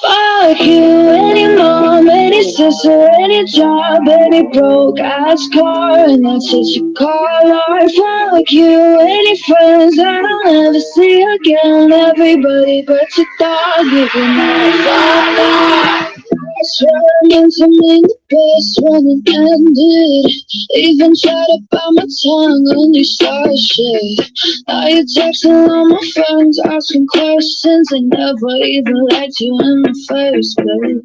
Fuck you, any mom, any sister, any job, any broke ass car, and that's what you call art. Fuck you, any friends that I'll never see again, everybody but your dog, you can all fuck off. Swearing to me the best when it ended. Even tried to bite my tongue when you started shit. Now you're texting all my friends, asking questions. They never even liked you in the first place.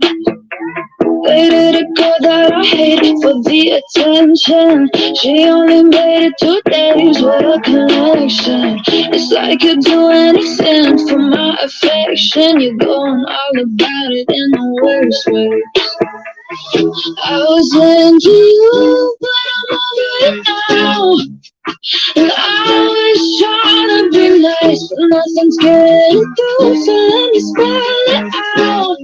Dated a girl that I hate for the attention. She only made it 2 days with a connection. It's like you'd do anything for my affection. You're going all about it in the worst way. I was into you, but I'm over it now. And I was trying to be nice, but nothing's getting through, so let me spell it out.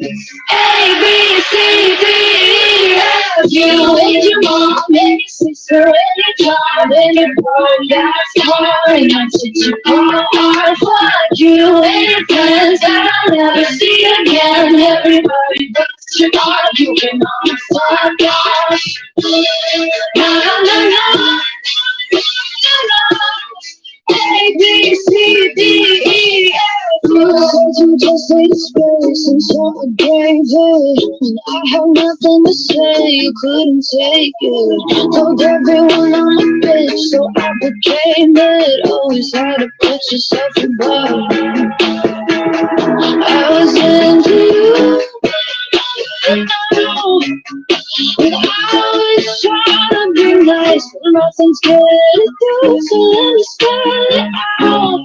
A, B, C, D, E, F, you and your mom, and your sister, and your job, and your podcast car, and that's what you call art. Fuck you and your friends that I'll never see again. Everybody but your dog, you can all fuck off. Na na na na. A, B, C, D, E, F. You just need space and so I gave it. And I had nothing to say, you couldn't take it. Told everyone I'm a bitch, so I became it. Always had to put yourself above me. I was into you, but now. And I was trying to be nice, but nothing's getting through, so let me spell it out.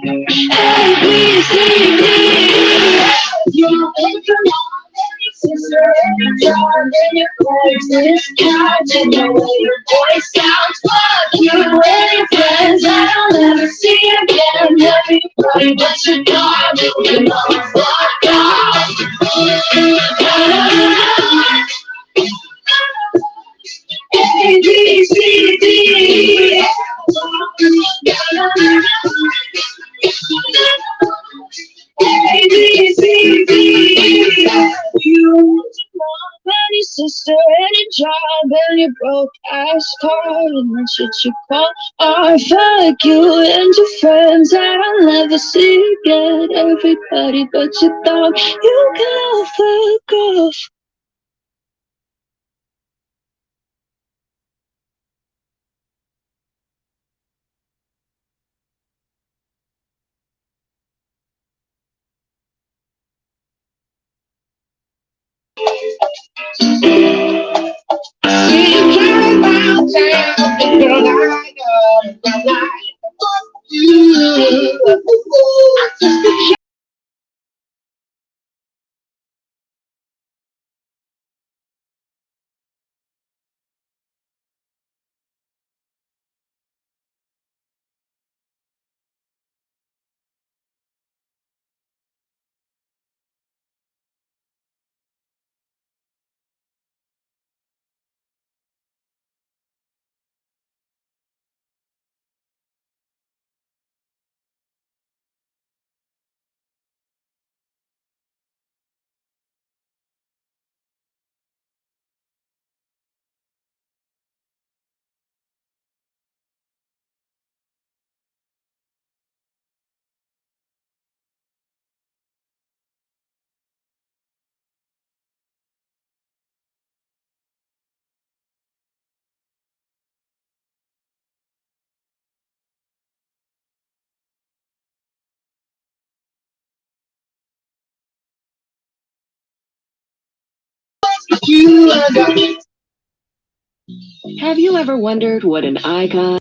A, B, C, D, E, F. You and your mom and your sister and your job and your clothes and your couch and the way your voice sounds. Fuck you and your friends that I'll never see again. Everybody but your dog, you can all fuck off. A, B, C, D, E, F. A, B, C, D, E, F. You and your mom and your sister and your job and your broke ass car, and that's what you call art. Fuck you and your friends that I'll never see again. Everybody but your dog, you can all fuck off. See you carry about town, girl, I know that I fuck you. I just you Have you ever wondered what an icon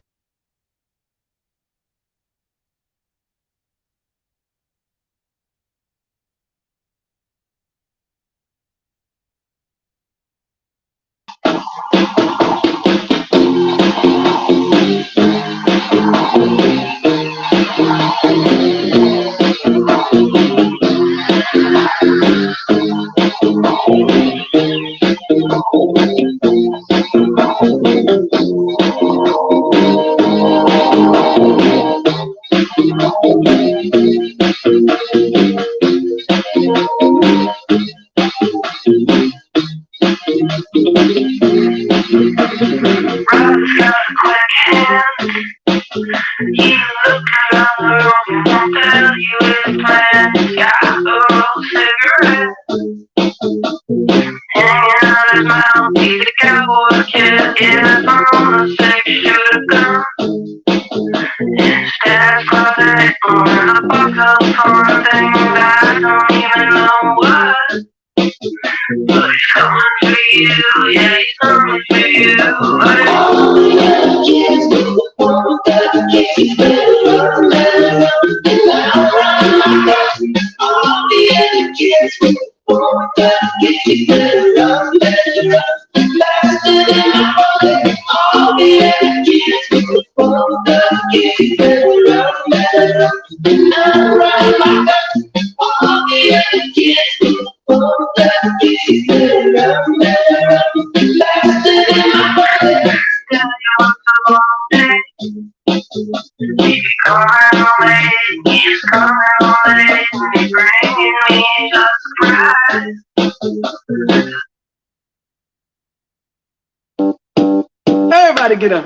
Yes, I wanna say should've gone. Instead, got it on a box of something that I don't even know what. But it's coming for you, yeah, it's coming for you. All the other kids with the phone that keep it around and around my house. All the other kids with the phone that keep it around faster than my body. All the other kids with the phone that keep it around my house. All the other kids with the phone that keep it around faster than my body. Tell you what's a long day. Keep coming away, keep coming away, keep bringing me a surprise. Everybody get up.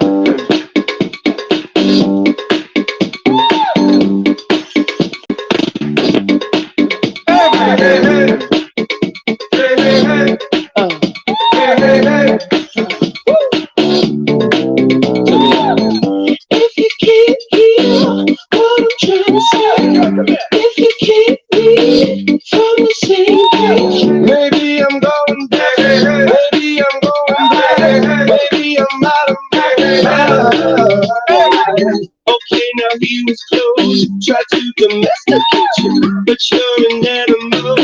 Everybody, hey, hey. Hey, hey, hey. Hey, hey, hey. If you can't hear what I'm trying to say, if you can't read from the same page, maybe I'm going back, maybe I'm going back, maybe I'm out of my mind. Okay, now he was close, tried to domesticate you, but you're an animal,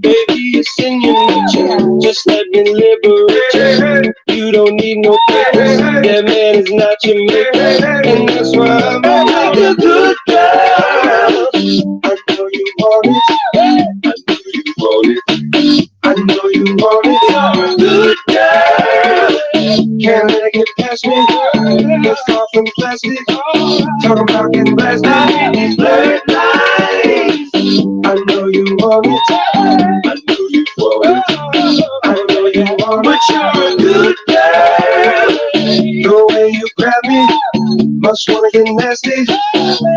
baby, it's in your nature. Just let me liberate you. You don't need no papers, that man is not your maker, and that's why I'm like a good girl. I know you want it, I know you want it, I know you want it. Good girl, can't let it get past me. You're far from plastic, talking about getting blasted in these blurred lines. I know you want it, I know you want it, I know you want it, but you're a good girl. The way you grab me, must wanna get nasty.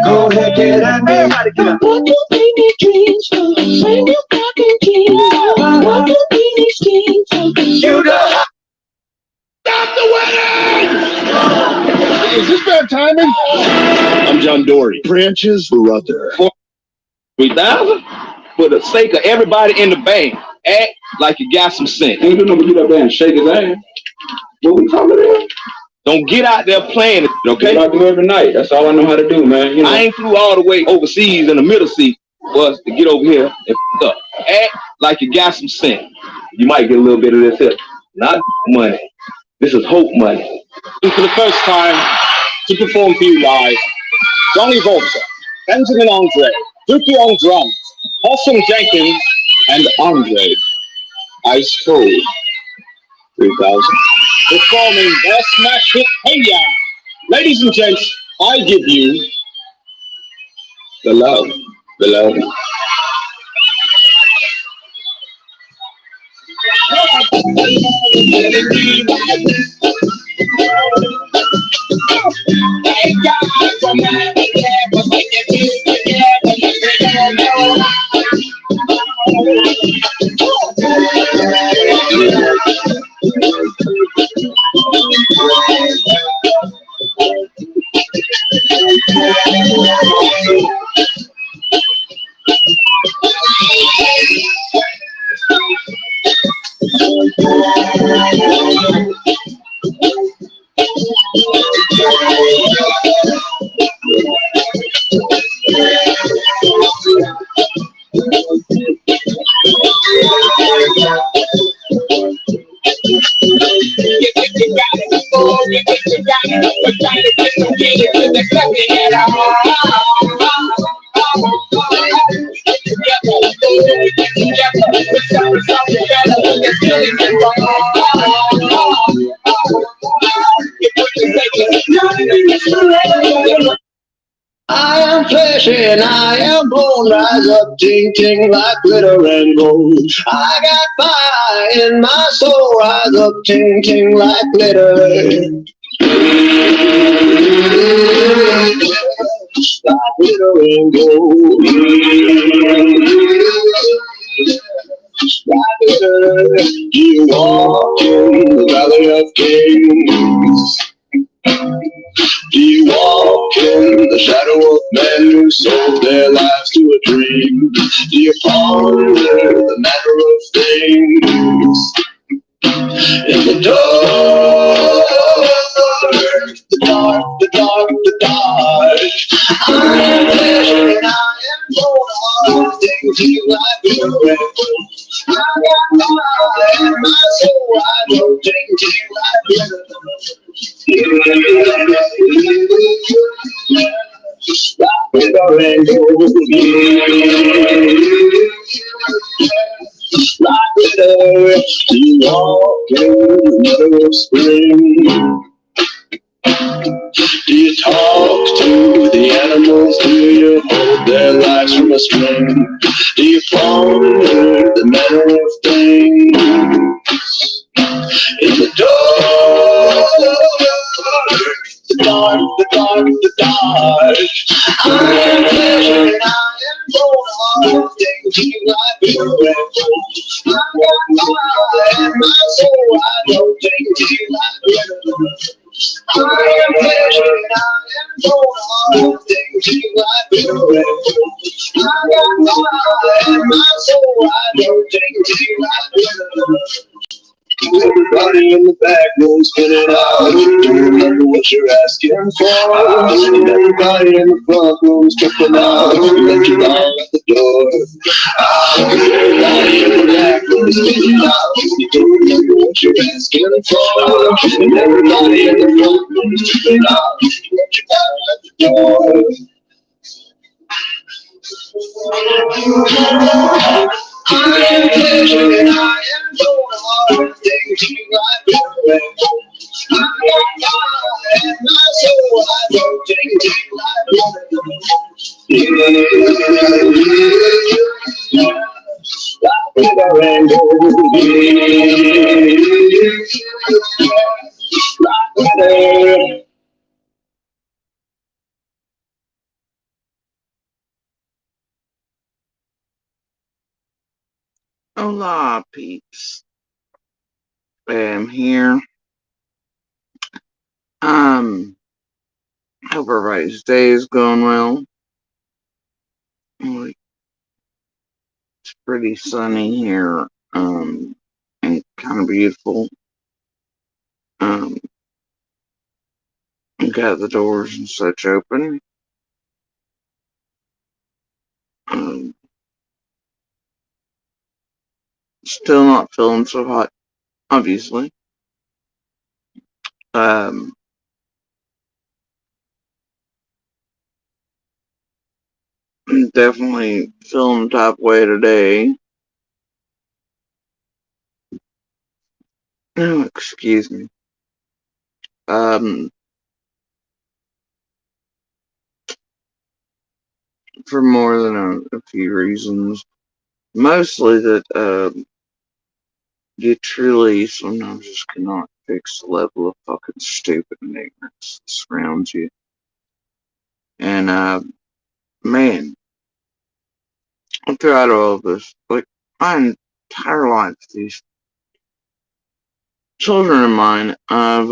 Go ahead, get at me. Everybody get up. What do they need dreams for? When you back in jeans, what do they need schemes for? You know. Stop the wedding! Is this bad timing? I'm John Dory. Branches brother. 3,000? For the sake of everybody in the band, act like you got some sense. Ain't doing no get up there and shake his ass. What we talking about? Don't get out there playing it, okay? I do every night. That's all I know how to do, man. You know. I ain't flew all the way overseas in the middle seat for us to get over here and f up. Act like you got some sense. You might get a little bit of this here. Not money. This is hope money. And for the first time to perform for you live, Johnny Volta, Benjamin Andre, Dookie on drums, Austin Jenkins, and Andre. Ice Cold 3000. Performing their smash hit Hey Ya. Ladies and gents, I give you the love, the love. I am flesh and I am bone, rise up, ting ting like glitter and gold. I got fire in my soul, rise up, ting ting like glitter. Like glitter and gold. You walk in the valley of kings. Do you walk in the shadow of men who sold their lives to a dream? Do you ponder the matter of things? In the dark, the dark, the dark, the dark. I am pleasure and I am more things you like to. I got my mind and my soul, I know things you like to. With a rainbow, like with a you walk in the middle of spring. Do you talk to the animals? Do you hold their lives from a string? Do you ponder the manner of things? In the dark, the dark, the dark, the dark. I am pleasure and I am born of things you like to I got my mind and my soul, I know things you like to. I am pleasure and I am born of things you like to. I got my mind and my soul, I know things you like to. Everybody in the back room spinning out. Don't remember what you're asking for. And everybody in the front room tripping out. Let you down at the door. Everybody in the back room spinning out. You don't remember what you're asking for. And everybody in the front room tripping out. Let you down at the door. I am pleasure and I am born of things you like to wear. I got my and my soul, I know things you like to wear. Like with a rainbow, like with a Hola, peeps. I'm here. Hope everybody's day is going well. It's pretty sunny here, and kind of beautiful. Got the doors and such open. Still not feeling so hot, obviously. Definitely feeling the type of way today. Oh, excuse me. For more than a few reasons. Mostly that, you truly sometimes just cannot fix the level of fucking stupid and ignorance that surrounds you. And, man, throughout all of this, like, my entire life, these children of mine, I've,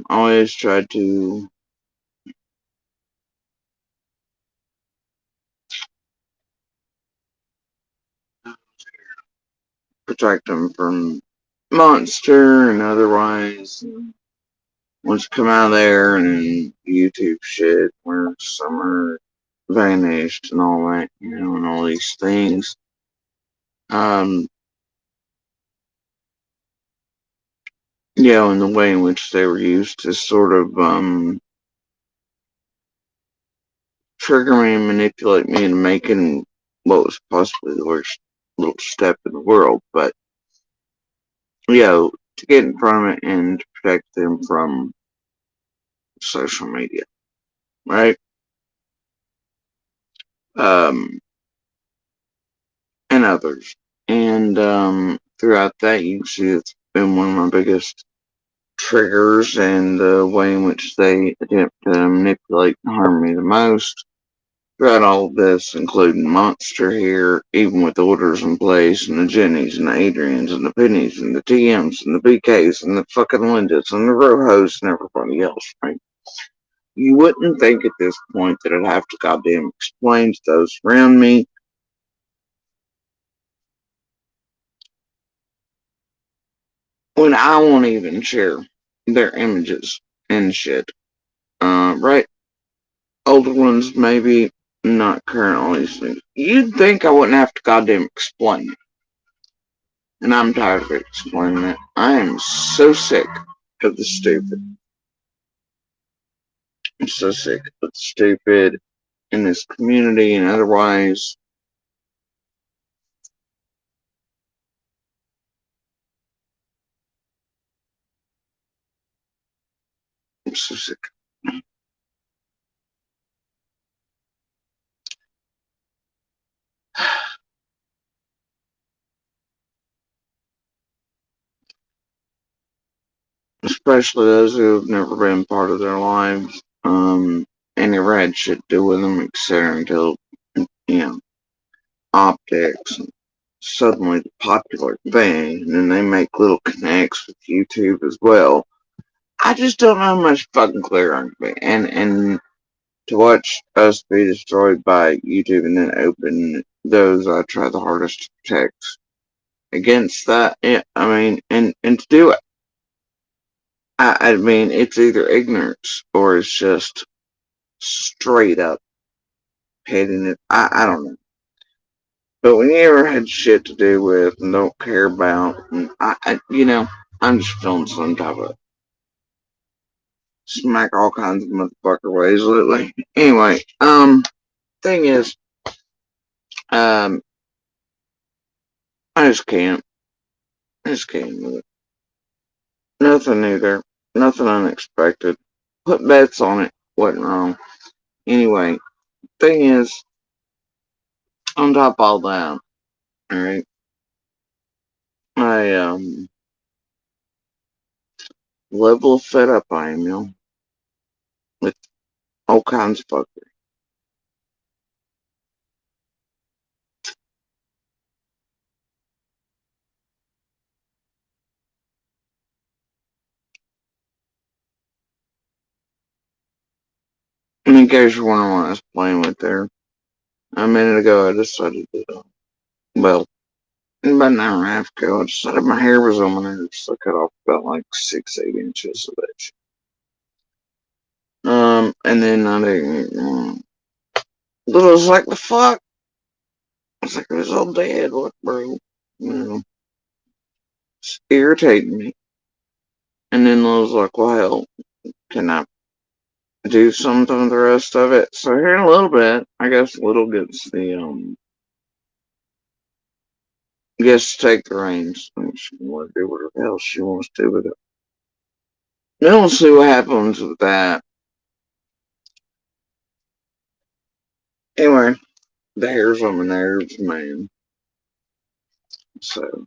always tried to protect them from Monster and otherwise. Once you come out of there and YouTube shit where some are vanished and all that, and all these things. And the way in which they were used to sort of trigger me and manipulate me into making what was possibly the worst little step in the world. But, to get in front of it and to protect them from social media, right? And others. And throughout that, you can see it's been one of my biggest triggers and the way in which they attempt to manipulate and harm me the most throughout all of this, including Monster here, even with orders in place, and the Jennies, and the Adrians, and the Pennies, and the TMs, and the BKs, and the fucking Lindas, and the Rojos, and everybody else, right? You wouldn't think at this point that I'd have to goddamn explain to those around me when I won't even share their images and shit. Right? Older ones, maybe not currently. You'd think I wouldn't have to goddamn explain it. And I'm tired of explaining it. I am so sick of the stupid. I'm so sick of the stupid in this community and otherwise. I'm so sick. Especially those who have never been part of their lives, and never had shit to do with them, etc. Until, you know, optics and suddenly the popular thing, and then they make little connects with YouTube as well. I just don't know how much fucking clearer I can be. And to watch us be destroyed by YouTube and then open those I try the hardest to protect against that, yeah, I mean, and to do it. I mean, it's either ignorance or it's just straight up hating it. I don't know. But when you ever had shit to do with and don't care about, and I'm just feeling some type of smack all kinds of motherfucker ways lately. Anyway, thing is, um, I just can't. I just can't with it. Nothing new there. Nothing unexpected. Put bets on it. Wasn't wrong. Anyway, thing is, on top of all that, alright, I, level of fed up I am, with all kinds of fuckery. In case you're wondering what I was playing with there, a minute ago I decided to, well, about an hour and a half ago, I decided my hair was on my nerves, so I cut off about like 6, 8 inches of that shit. And then I didn't, but I was like, the fuck? I was like, it was all dead, what, bro? It's irritating me. And then I was like, well, can I do something with the rest of it? So here in a little bit, I guess Little gets the, gets to take the reins. And she can want to do whatever the hell she wants to do with it. Then we'll see what happens with that. Anyway, the hair's on my nerves, man. So,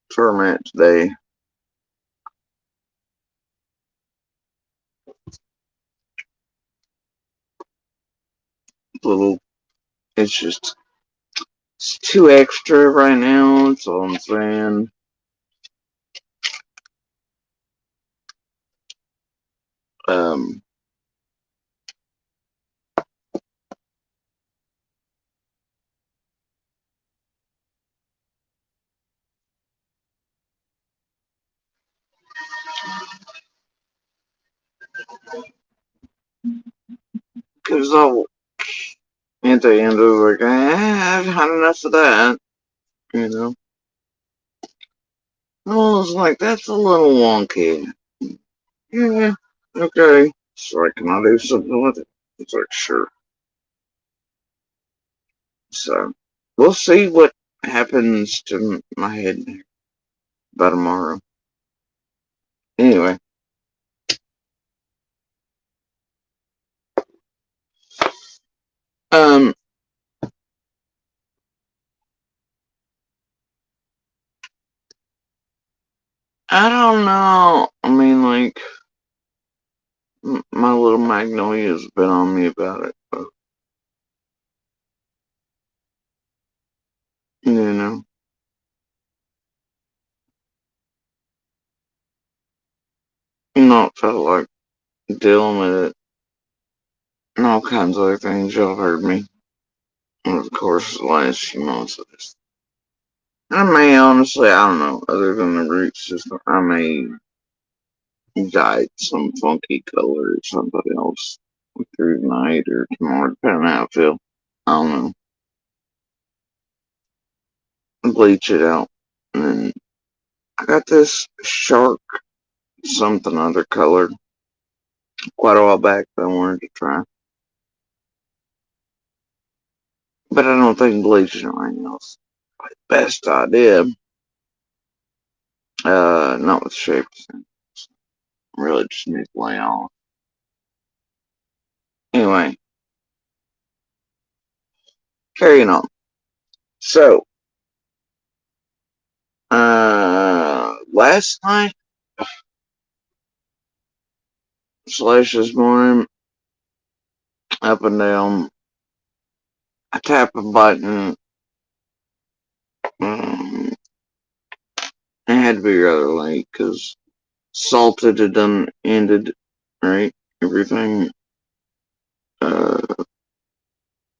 that's where I'm at today. Little, it's just, it's too extra right now, that's all I'm saying. Um, cause at the end, I was like, I've had enough of that, you know. I was like, that's a little wonky. Yeah, okay. So, can I do something with it? It's like, sure. So, we'll see what happens to my head by tomorrow. Anyway, um, I don't know. I mean, like, My little Magnolia's been on me about it, but, you know, not felt like dealing with it, and all kinds of other things. Y'all heard me. And of course, the last few months of this. I may honestly, I don't know, other than the root system, I may dye it some funky color or something else through the night or tomorrow, depending on how I feel. I don't know. Bleach it out. And then I got this shark something other color quite a while back that I wanted to try. But I don't think bleaching right now is the best idea. Not with shapes. Really just need to lay off. Anyway, carrying on. So, last night slash this morning, up and down, I tap a button. Um, it had to be rather late because Salted had done ended, right? Everything. Uh,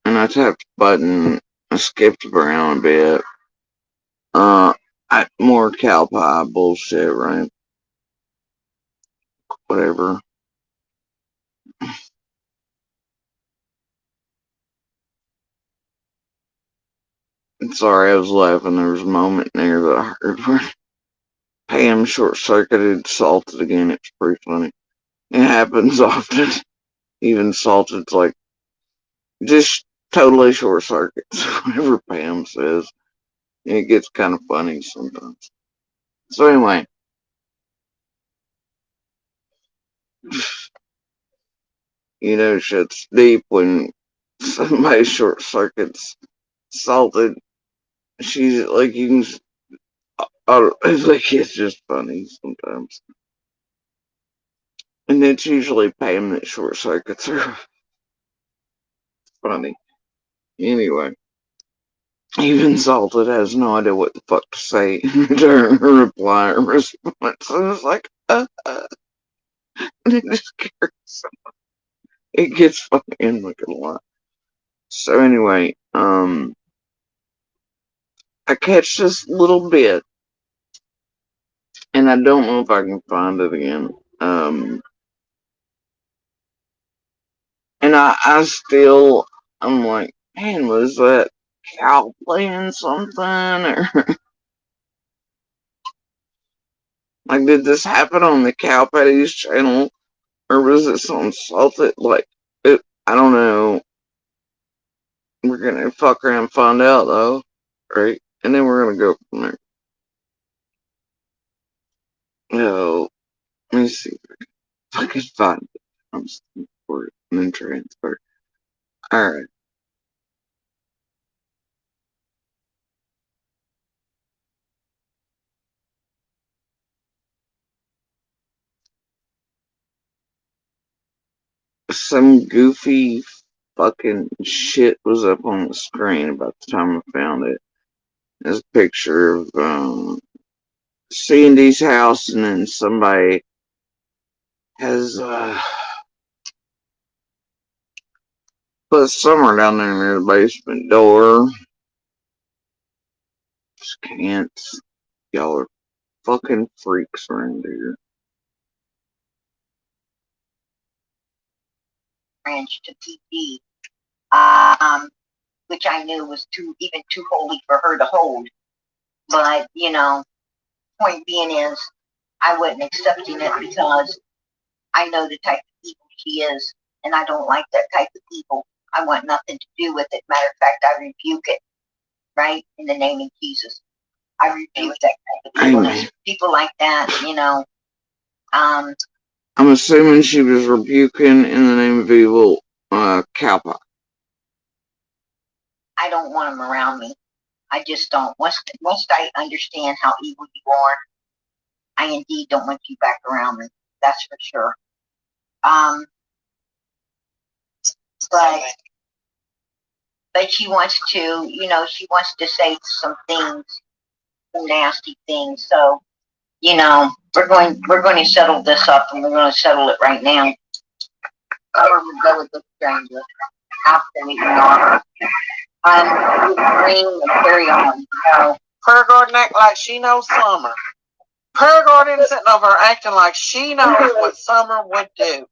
and I tapped the button. I skipped around a bit. More cow pie bullshit, right? Whatever. Sorry, I was laughing. There was a moment there that I heard where Pam short circuited Salted again. It's pretty funny. It happens often. Even Salted's like just totally short circuits. Whatever Pam says, it gets kind of funny sometimes. So anyway, you know, shit's deep when somebody short circuits Salted. She's like, you can, like, it's just funny sometimes. And it's usually Pam that short circuits her. Funny. Anyway, even Salted has no idea what the fuck to say during her reply or response. So it's like, and it just carries. It gets funny. I'm not gonna lie. So anyway, I catch this little bit, and I don't know if I can find it again. And I still, I'm like, man, was that cow playing something, or like, did this happen on the Cow Patties channel, or was it some Salted? Like, I don't know. We're gonna fuck around and find out though, right? And then we're gonna go from there. No, let me see if I can find it. I'm looking for it and then transfer. Alright. Some goofy fucking shit was up on the screen about the time I found it. There's a picture of C&D's house, and then somebody has put somewhere down there near the basement door. Just can't. Y'all are fucking freaks around here. Branch to PD, which I knew was too holy for her to hold. But point being is, I wasn't accepting it because I know the type of people she is, and I don't like that type of people. I want nothing to do with it. Matter of fact, I rebuke it, right? In the name of Jesus. I rebuke that type of people. Amen. People like that, I'm assuming she was rebuking in the name of evil, Cowpie. I don't want them around me. I just don't. Once I understand how evil you are, I indeed don't want you back around me. That's for sure. Um, but she wants to, she wants to say some things, some nasty things. So, we're going to settle this up, and we're going to settle it right now. Or we go with the stranger after we know. Green and carry on. Prayer Garden act like she knows Summer. Prayer Garden sitting over acting like she knows what Summer would do.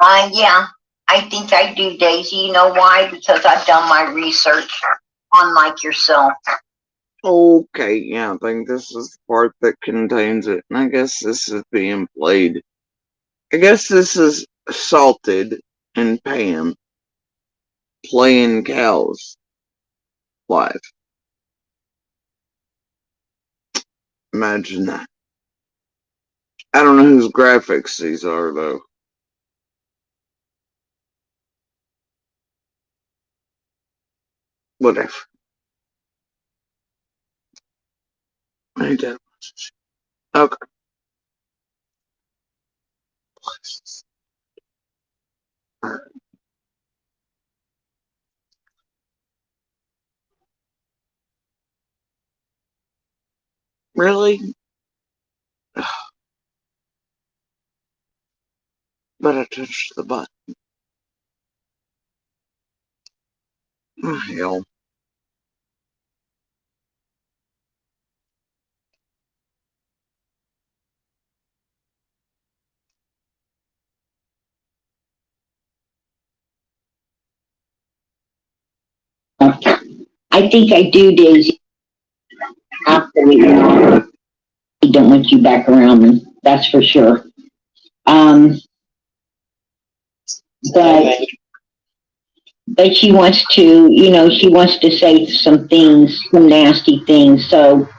Yeah, I think I do, Daisy. You know why? Because I've done my research, unlike yourself. Okay, yeah, I think this is the part that contains it. And I guess this is being played. I guess this is Salted and Pam playing cows live. Imagine that. I don't know whose graphics these are, though. Whatever. I don't. Okay. Really? But I touched the button. Oh, hell. I think I do, Daisy. Absolutely. I don't want you back around me. That's for sure. But she wants to, she wants to say some things, some nasty things. So,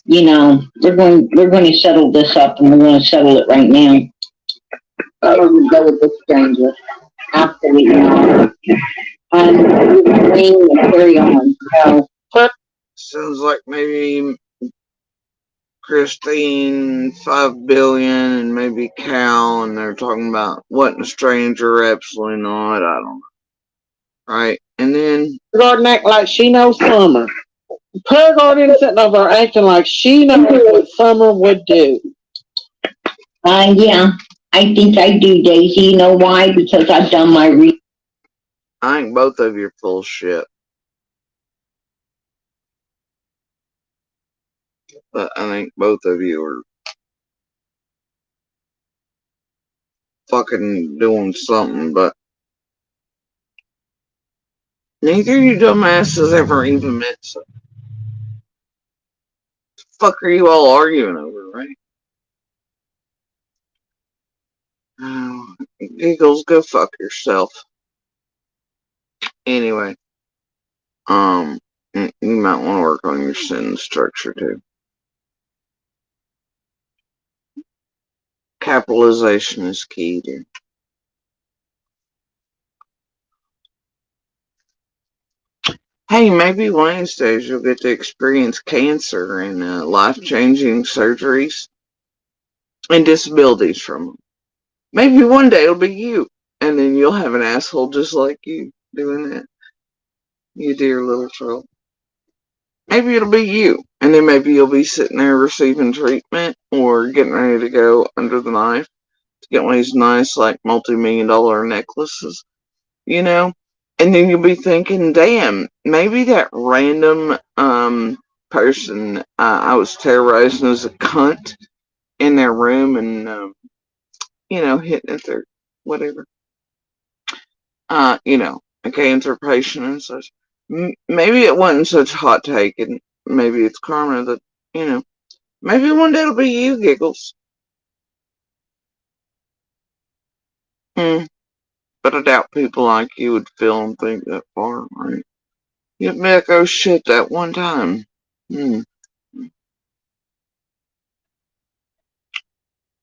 we're going to settle this up, and we're going to settle it right now. Or we go with the stranger. Absolutely. Green and carry on. Sounds like maybe Christine, 5 billion, and maybe Cal, and they're talking about wasn't a stranger, absolutely not, I don't know. Right? And then Prayer Garden act like she knows Summer. Prayer Garden sitting over acting like she knows what Summer would do. Yeah, I think I do, Daisy. You know why? Because I've done my research. I think both of you are full of shit. But I think both of you are fucking doing something, but neither of you dumbasses ever even met someone. The fuck are you all arguing over, right? Oh, Giggles, go fuck yourself. Anyway, you might want to work on your sentence structure too. Capitalization is key, dude. Hey, maybe one of these days you'll get to experience cancer and life-changing surgeries and disabilities from them. Maybe one day it'll be you, and then you'll have an asshole just like you doing that. You dear little troll. Maybe it'll be you, and then maybe you'll be sitting there receiving treatment or getting ready to go under the knife to get one of these nice, like, multi-million-dollar necklaces, And then you'll be thinking, damn, maybe that random person I was terrorizing as a cunt in their room and, hitting at their whatever. A cancer patient and such. Maybe it wasn't such a hot take, and maybe it's karma that, maybe one day it'll be you, Giggles. But I doubt people like you would feel and think that far, right? You'd be like, oh shit, that one time. But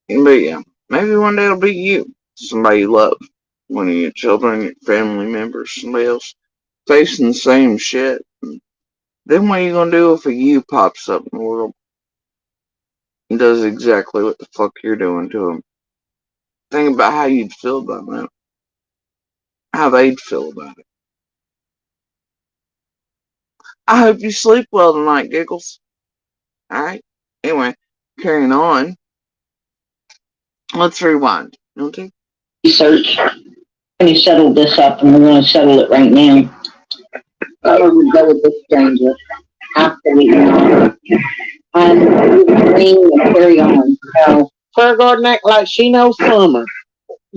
yeah, maybe one day it'll be you. Somebody you love. One of your children, your family members, somebody else facing the same shit. Then what are you gonna do if a you pops up in the world and does exactly what the fuck you're doing to them? Think about how you'd feel about that. How they'd feel about it. I hope you sleep well tonight, Giggles. Alright? Anyway, carrying on. Let's rewind. Okay? Research. When you settle this up, and we're going to settle it right now. Where we go with this stranger? Absolutely not. We bring and carry on. So, Prayer Garden act like she knows Summer.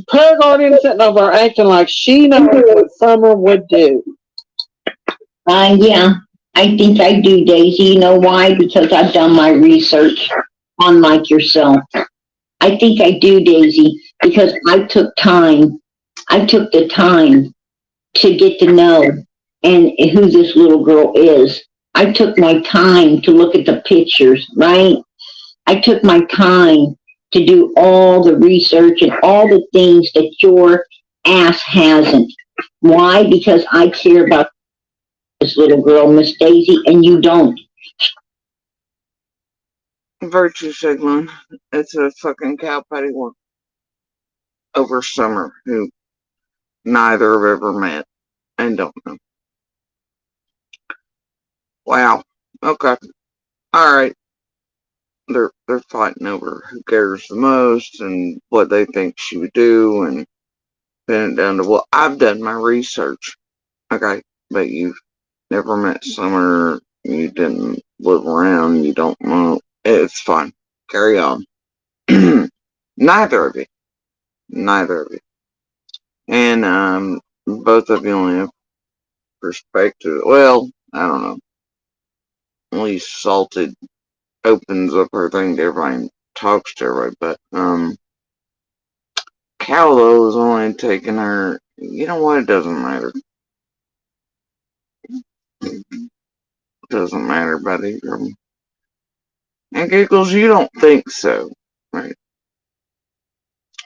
Prayer Garden sitting over acting like she knows what Summer would do. yeah, I think I do, Daisy. You know why? Because I've done my research on like yourself. I think I do, Daisy, because I took time. I took the time to get to know and who this little girl is. I took my time to look at the pictures, right? I took my time to do all the research and all the things that your ass hasn't. Why? Because I care about this little girl, Miss Daisy, and you don't. Virtue signaling. It's a fucking cow patty one. Over Summer, who neither have ever met and don't know. Wow. Okay. Alright. They're fighting over who cares the most and what they think she would do and pin it down to, well, I've done my research. Okay, but you've never met Summer, you didn't live around, you don't know. It's fine. Carry on. Neither of you. Neither of you. And both of you only have perspective. Well, I don't know. At least Salted opens up her thing to everybody and talks to everybody, but Cal though is only taking her. You know what? It doesn't matter. It doesn't matter about either of them. And Giggles, you don't think so, right?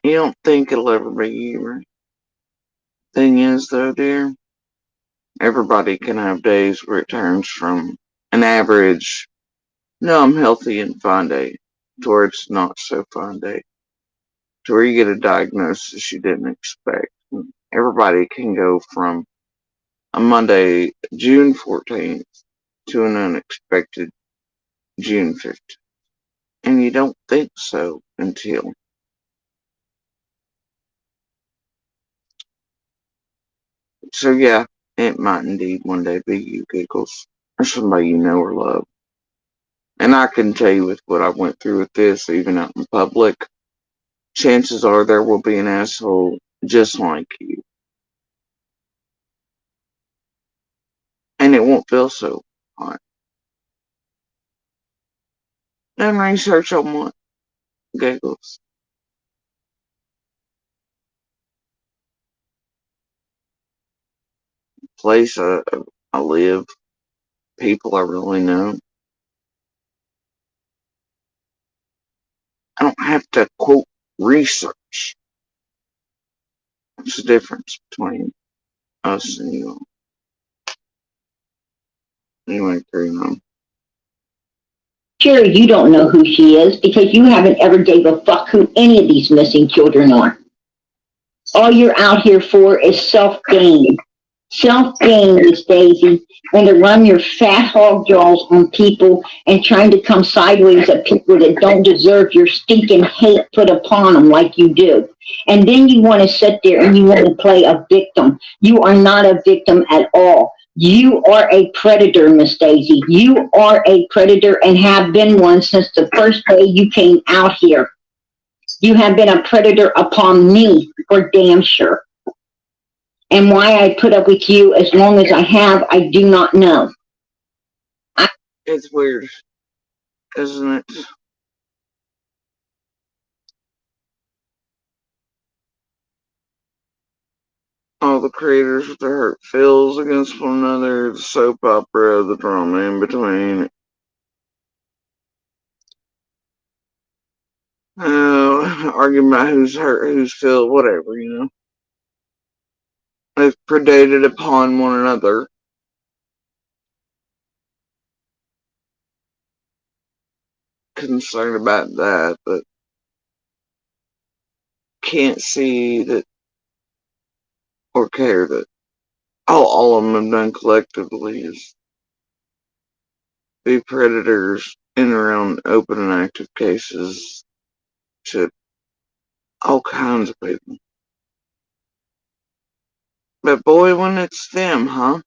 You don't think it'll ever be you, right? Thing is, though, dear, everybody can have days where it turns from an average, no, I'm healthy and fine day, towards not so fine day, to where you get a diagnosis you didn't expect. Everybody can go from a Monday, June 14th, to an unexpected June 15th. And you don't think so until. So yeah, it might indeed one day be you, Giggles, or somebody you know or love. And I can tell you with what I went through with this, even out in public, chances are there will be an asshole just like you. And it won't feel so hot. Done research on what? Giggles. Place I live, people I really know. I don't have to quote research. What's the difference between us and you all? Anyway, carry on. Sure, you don't know who she is because you haven't ever gave a fuck who any of these missing children are. All you're out here for is self-gain. Self-gain, Miss Daisy, and to run your fat hog jaws on people and trying to come sideways at people that don't deserve your stinking hate put upon them like you do. And then you want to sit there and you want to play a victim. You are not a victim at all. You are a predator, Miss Daisy. You are a predator and have been one since the first day you came out here. You have been a predator upon me, for damn sure. And why I put up with you as long as I have, I do not know. It's weird, isn't it? All the creators with their hurt feels against one another, the soap opera, the drama in between. Arguing about who's hurt, who's feel, whatever, you know. They've predated upon one another. Concerned about that, but can't see that or care that all of them have done collectively is be predators in and around open and active cases to all kinds of people. But boy, when it's them, huh?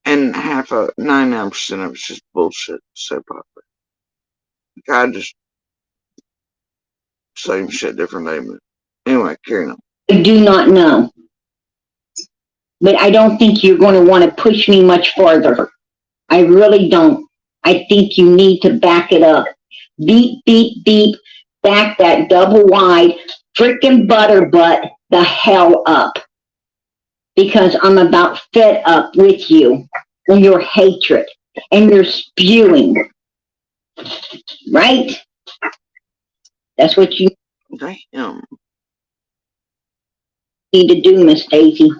And 99% of it's just bullshit, soap opera. I just same shit, different day, but anyway, carrying on. I do not know. But I don't think you're going to want to push me much farther. I really don't. I think you need to back it up. Beep, beep, beep. Back that double wide freaking butterbutt the hell up. Because I'm about fed up with you and your hatred and your spewing. Right? That's what you Damn. need to do, Miss Daisy.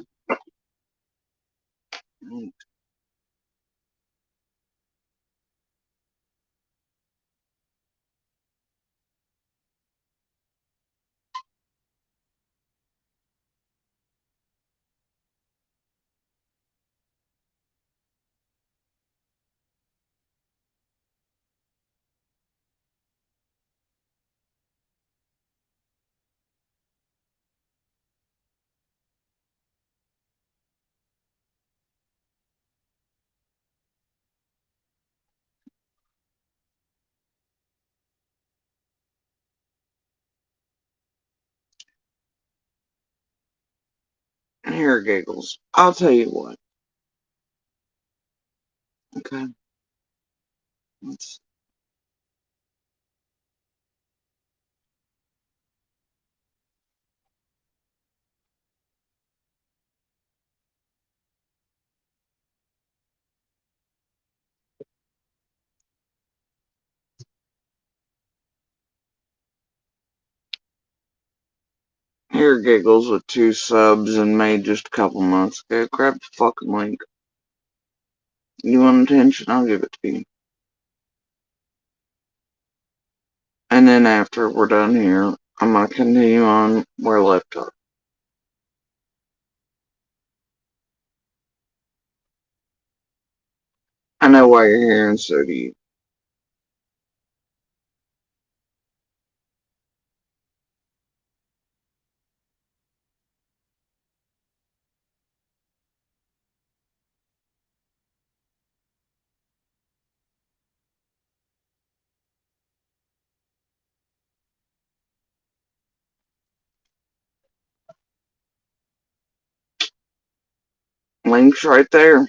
Here, Giggles. I'll tell you what. Okay. Here, Giggles with 2 subs and made just a couple months ago. Grab the fucking link. You want attention? I'll give it to you. And then after we're done here, I'm gonna continue on where I left off. I know why you're here, and so do you. Link's right there.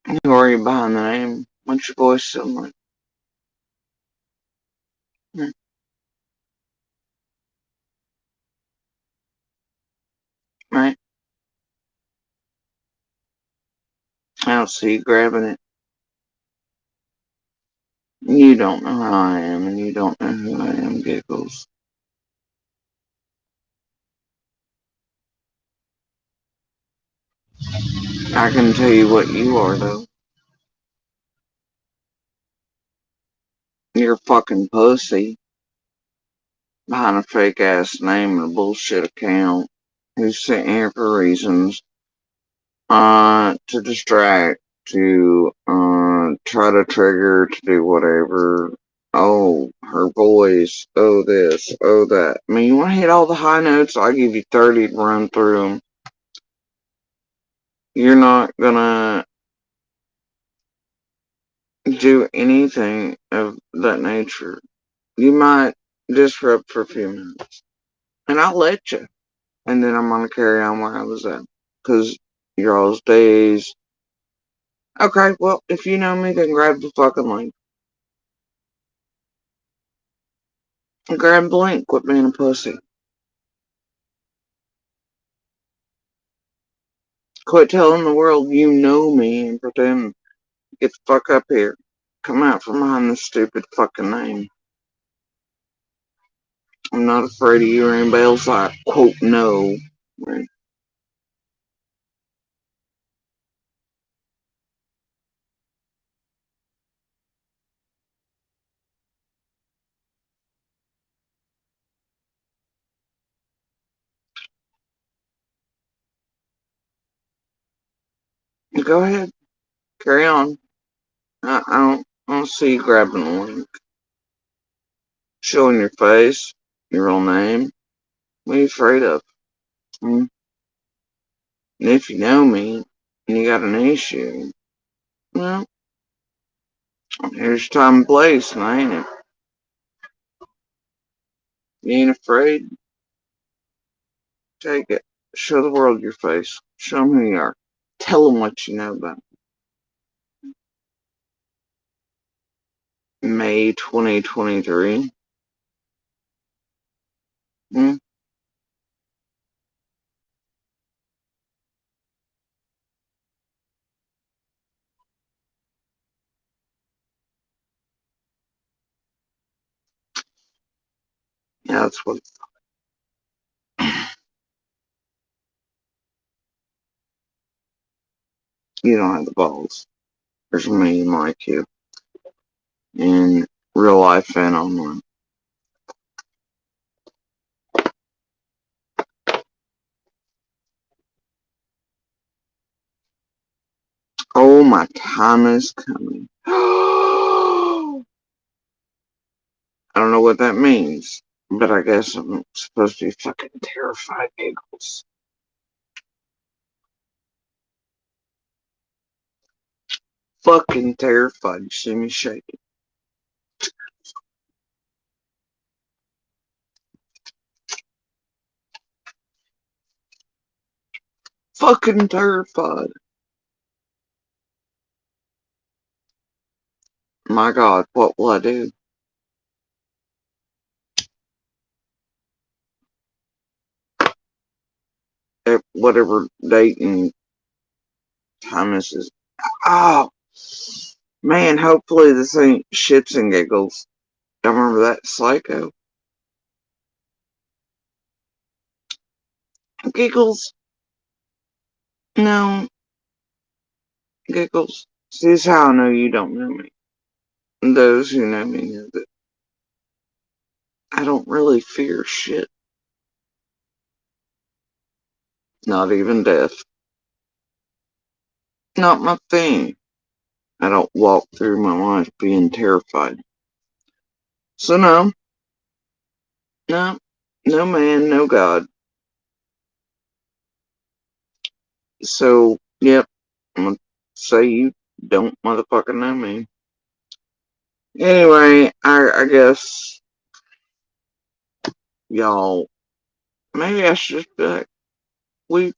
You already behind the name. What's your voice sound like? Right? I don't see you grabbing it. You don't know how I am, and you don't know who I am, Giggles. I can tell you what you are, though. You're a fucking pussy behind a fake ass name and a bullshit account who's sitting here for reasons to distract, to try to trigger, to do whatever. Oh, her voice. Oh, this. Oh, that. I mean, you want to hit all the high notes? I'll give you 30 to run through them. You're not gonna do anything of that nature. You might disrupt for a few minutes, and I'll let you. And then I'm gonna carry on where I was at, cause you're all's days. Okay, well, if you know me, then grab the fucking link. Grab the link. Quit being a pussy. Quit telling the world you know me and pretend. Get the fuck up here. Come out from behind this stupid fucking name. I'm not afraid of you or anybody else I quote know. Right. Go ahead. Carry on. I don't see you grabbing the link. Showing your face, your real name. What are you afraid of? Hmm? And if you know me and you got an issue, well, here's your time and place, and I ain't it. You ain't afraid? Take it. Show the world your face. Show them who you are. Tell them what you know about May 2023. Hmm? Yeah, that's what. You don't have the balls. There's a million like you in real life and online. Oh, my time is coming. I don't know what that means, but I guess I'm supposed to be fucking terrified, giggles. Fucking terrified. You see me shaking. Fucking terrified. My God, what will I do? At whatever date and time this is. Oh, man, hopefully this ain't shits and giggles. I remember that Psycho. Giggles? No, giggles. See, this is how I know you don't know me. Those who know me know that I don't really fear shit. Not even death. Not my thing. I don't walk through my life being terrified. So no, no, no man, no God. So, yep, I'm gonna say you don't motherfucking know me. Anyway, I guess y'all, maybe I should just be like, weep.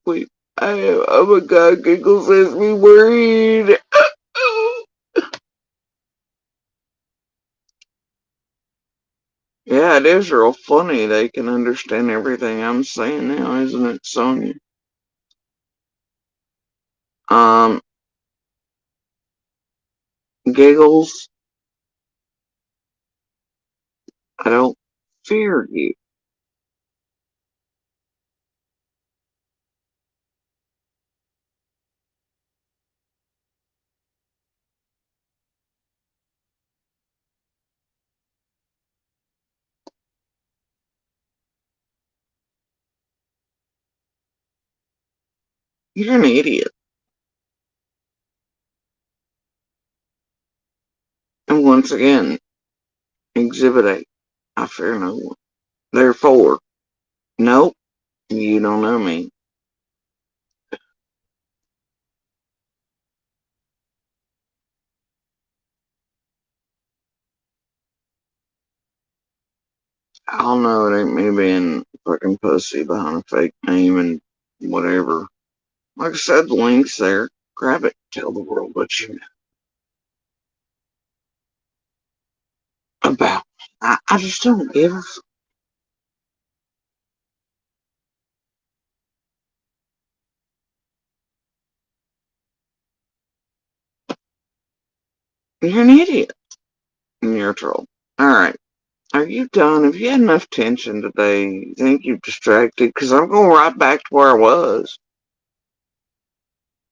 Oh my God, Giggles has me worried. Yeah, it is real funny. They can understand everything I'm saying now, isn't it, Sonya? Um, Giggles, I don't fear you. You're an idiot. And once again, Exhibit 8. I fear no one. Therefore, nope, you don't know me. I don't know, it ain't me being fucking pussy behind a fake name and whatever. Like I said, the link's there. Grab it. Tell the world what you know about. I just don't give a fuck. You're an idiot. And you're a troll. Alright. Are you done? Have you had enough tension today? You think you've distracted? Because I'm going right back to where I was.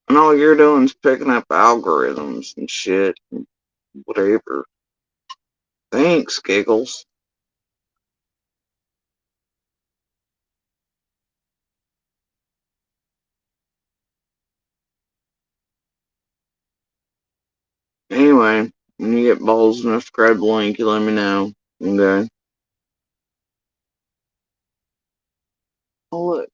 And all you're doing is picking up algorithms and shit. And whatever. Thanks, Giggles. Anyway, when you get balls enough to grab the link, you let me know. Okay? Oh, look.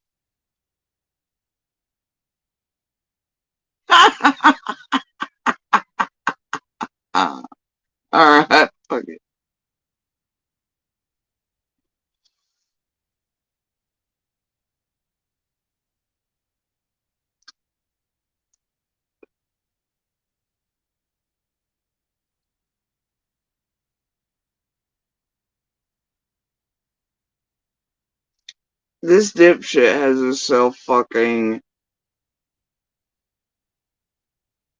Alright, fuck it. This dipshit has himself fucking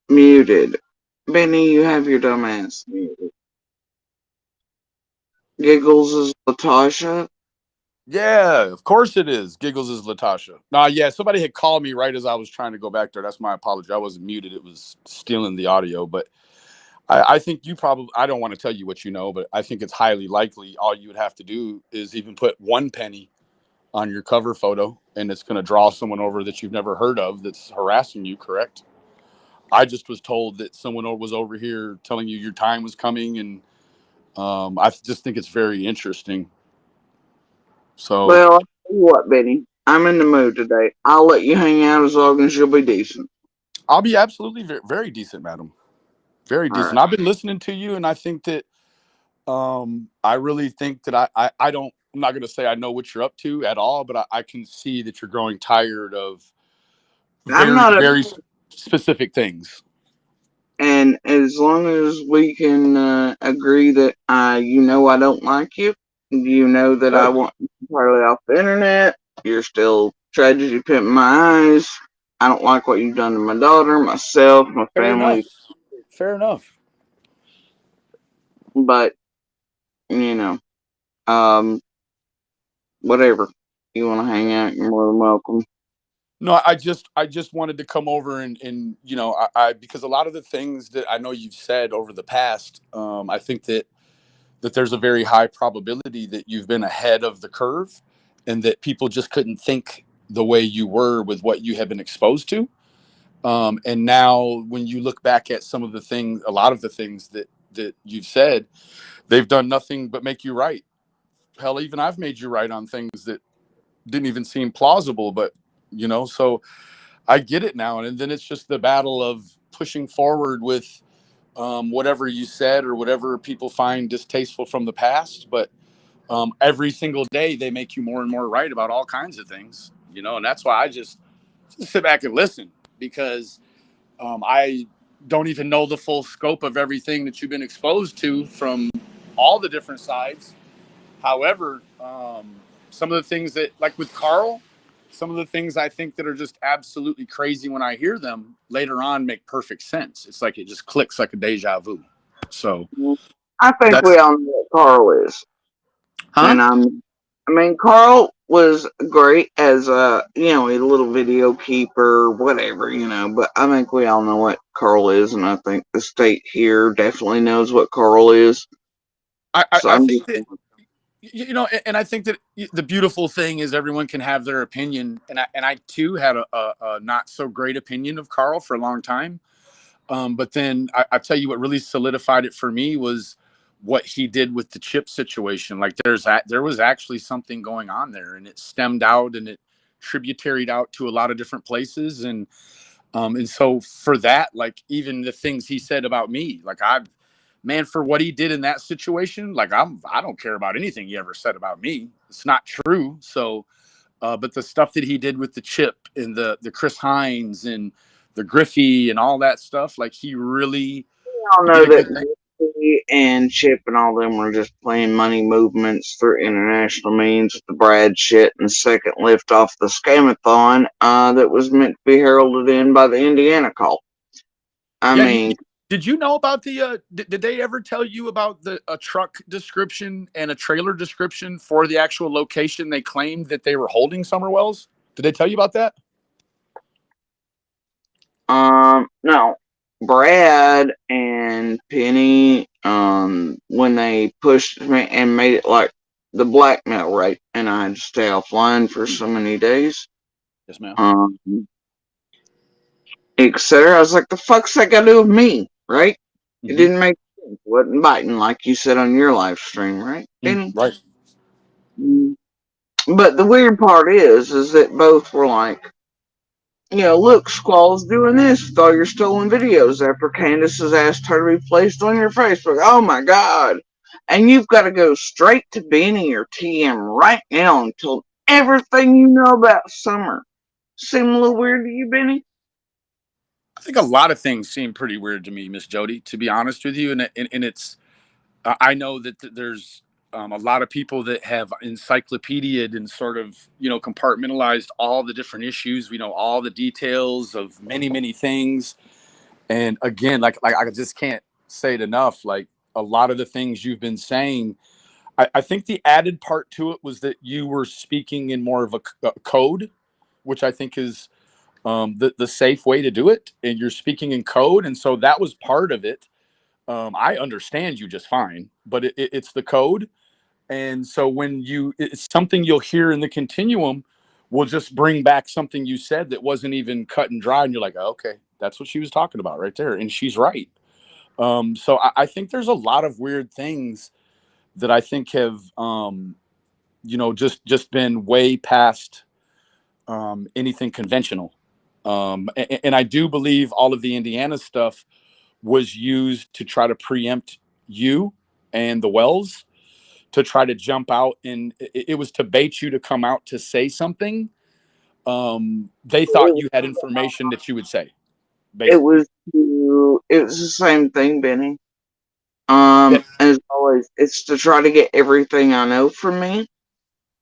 muted. Benny, you have your dumb ass muted. Giggles is Latasha. Yeah, of course it is. Giggles is Latasha. Nah, yeah, somebody had called me right as I was trying to go back there. That's my apology. I wasn't muted. It was stealing the audio. But I think you probably, I don't want to tell you what you know, but I think it's highly likely all you would have to do is even put one penny on your cover photo, and it's going to draw someone over that you've never heard of that's harassing you, correct? I just was told that someone was over here telling you your time was coming, and I just think it's very interesting. So Well, I'll tell you what, Benny. I'm in the mood today. I'll let you hang out as long as you'll be decent. I'll be absolutely very, very decent, madam. Very decent. Alright. I've been listening to you, and I think that I really think that I don't. I'm not going to say I know what you're up to at all, but I can see that you're growing tired of I'm very, not a. very specific things. And as long as we can agree that you know I don't like you, you know that I Sure. want you entirely off the internet, you're still tragedy pimping my eyes. I don't like what you've done to my daughter, myself, my Fair enough. family, Fair enough. but you know, um, whatever. You want to hang out, you're more than welcome. No, I just wanted to come over and I because a lot of the things that I know you've said over the past, I think that there's a very high probability that you've been ahead of the curve, and that people just couldn't think the way you were with what you have been exposed to. And now, when you look back at some of the things, a lot of the things that you've said, they've done nothing but make you right. Hell, even I've made you right on things that didn't even seem plausible, but so I get it now. And then it's just the battle of pushing forward with whatever you said or whatever people find distasteful from the past. But every single day they make you more and more right about all kinds of things, and that's why I just sit back and listen, because I don't even know the full scope of everything that you've been exposed to from all the different sides. However, some of the things that, like with Carl, some of the things I think that are just absolutely crazy, when I hear them later on, make perfect sense. It's like it just clicks like a deja vu. So I think we that's, all know what Carl is. huh? And I mean, Carl was great as a little video keeper, whatever, but I think we all know what Carl is, and I think the state here definitely knows what Carl is. So I I'm think just, that, and I think that the beautiful thing is everyone can have their opinion. And I too had a not so great opinion of Carl for a long time. But then I tell you what really solidified it for me was what he did with the chip situation. Like there was actually something going on there, and it stemmed out and it tributaried out to a lot of different places. And so for that, like even the things he said about me, like man, for what he did in that situation, like I don't care about anything he ever said about me. It's not true. So, but the stuff that he did with the chip and the Chris Hines and the Griffey and all that stuff, like he really all know did a that good thing. Dixie and Chip and all them were just playing money movements through international means with the Brad shit and second lift off the scamathon that was meant to be heralded in by the Indiana call. I Yeah, mean, Did you know about the? Did they ever tell you about a truck description and a trailer description for the actual location they claimed that they were holding Summer Wells? Did they tell you about that? No. Brad and Penny, when they pushed me and made it like the blackmail rate, and I had to stay offline for so many days. Yes, ma'am. Etc. I was like, the fuck's that got to do with me, right? It didn't make sense. It wasn't biting like you said on your live stream, right, Penny? Right. But the weird part is that both were like, look, Squall's doing this with all your stolen videos after Candace has asked her to be placed on your Facebook. Oh my God. And you've got to go straight to Benny or TM right now and tell everything you know about Summer. Seem a little weird to you, Benny? I think a lot of things seem pretty weird to me, Miss Jody, to be honest with you. And it's, I know that there's a lot of people that have encyclopedia'd and sort of, compartmentalized all the different issues, all the details of many, many things. And again, like I just can't say it enough. Like a lot of the things you've been saying, I think the added part to it was that you were speaking in more of a code, which I think is the safe way to do it. And you're speaking in code. And so that was part of it. I understand you just fine, but it's the code. And so when it's something you'll hear in the continuum will just bring back something you said that wasn't even cut and dry. And you're like, oh, okay, that's what she was talking about right there. And she's right. So I think there's a lot of weird things that I think have, just been way past anything conventional. And I do believe all of the Indiana stuff was used to try to preempt you and the Wells to try to jump out, and it was to bait you to come out to say something. They thought you had information that you would say. Basically. It was the same thing, Benny. Yeah. As always, it's to try to get everything I know from me.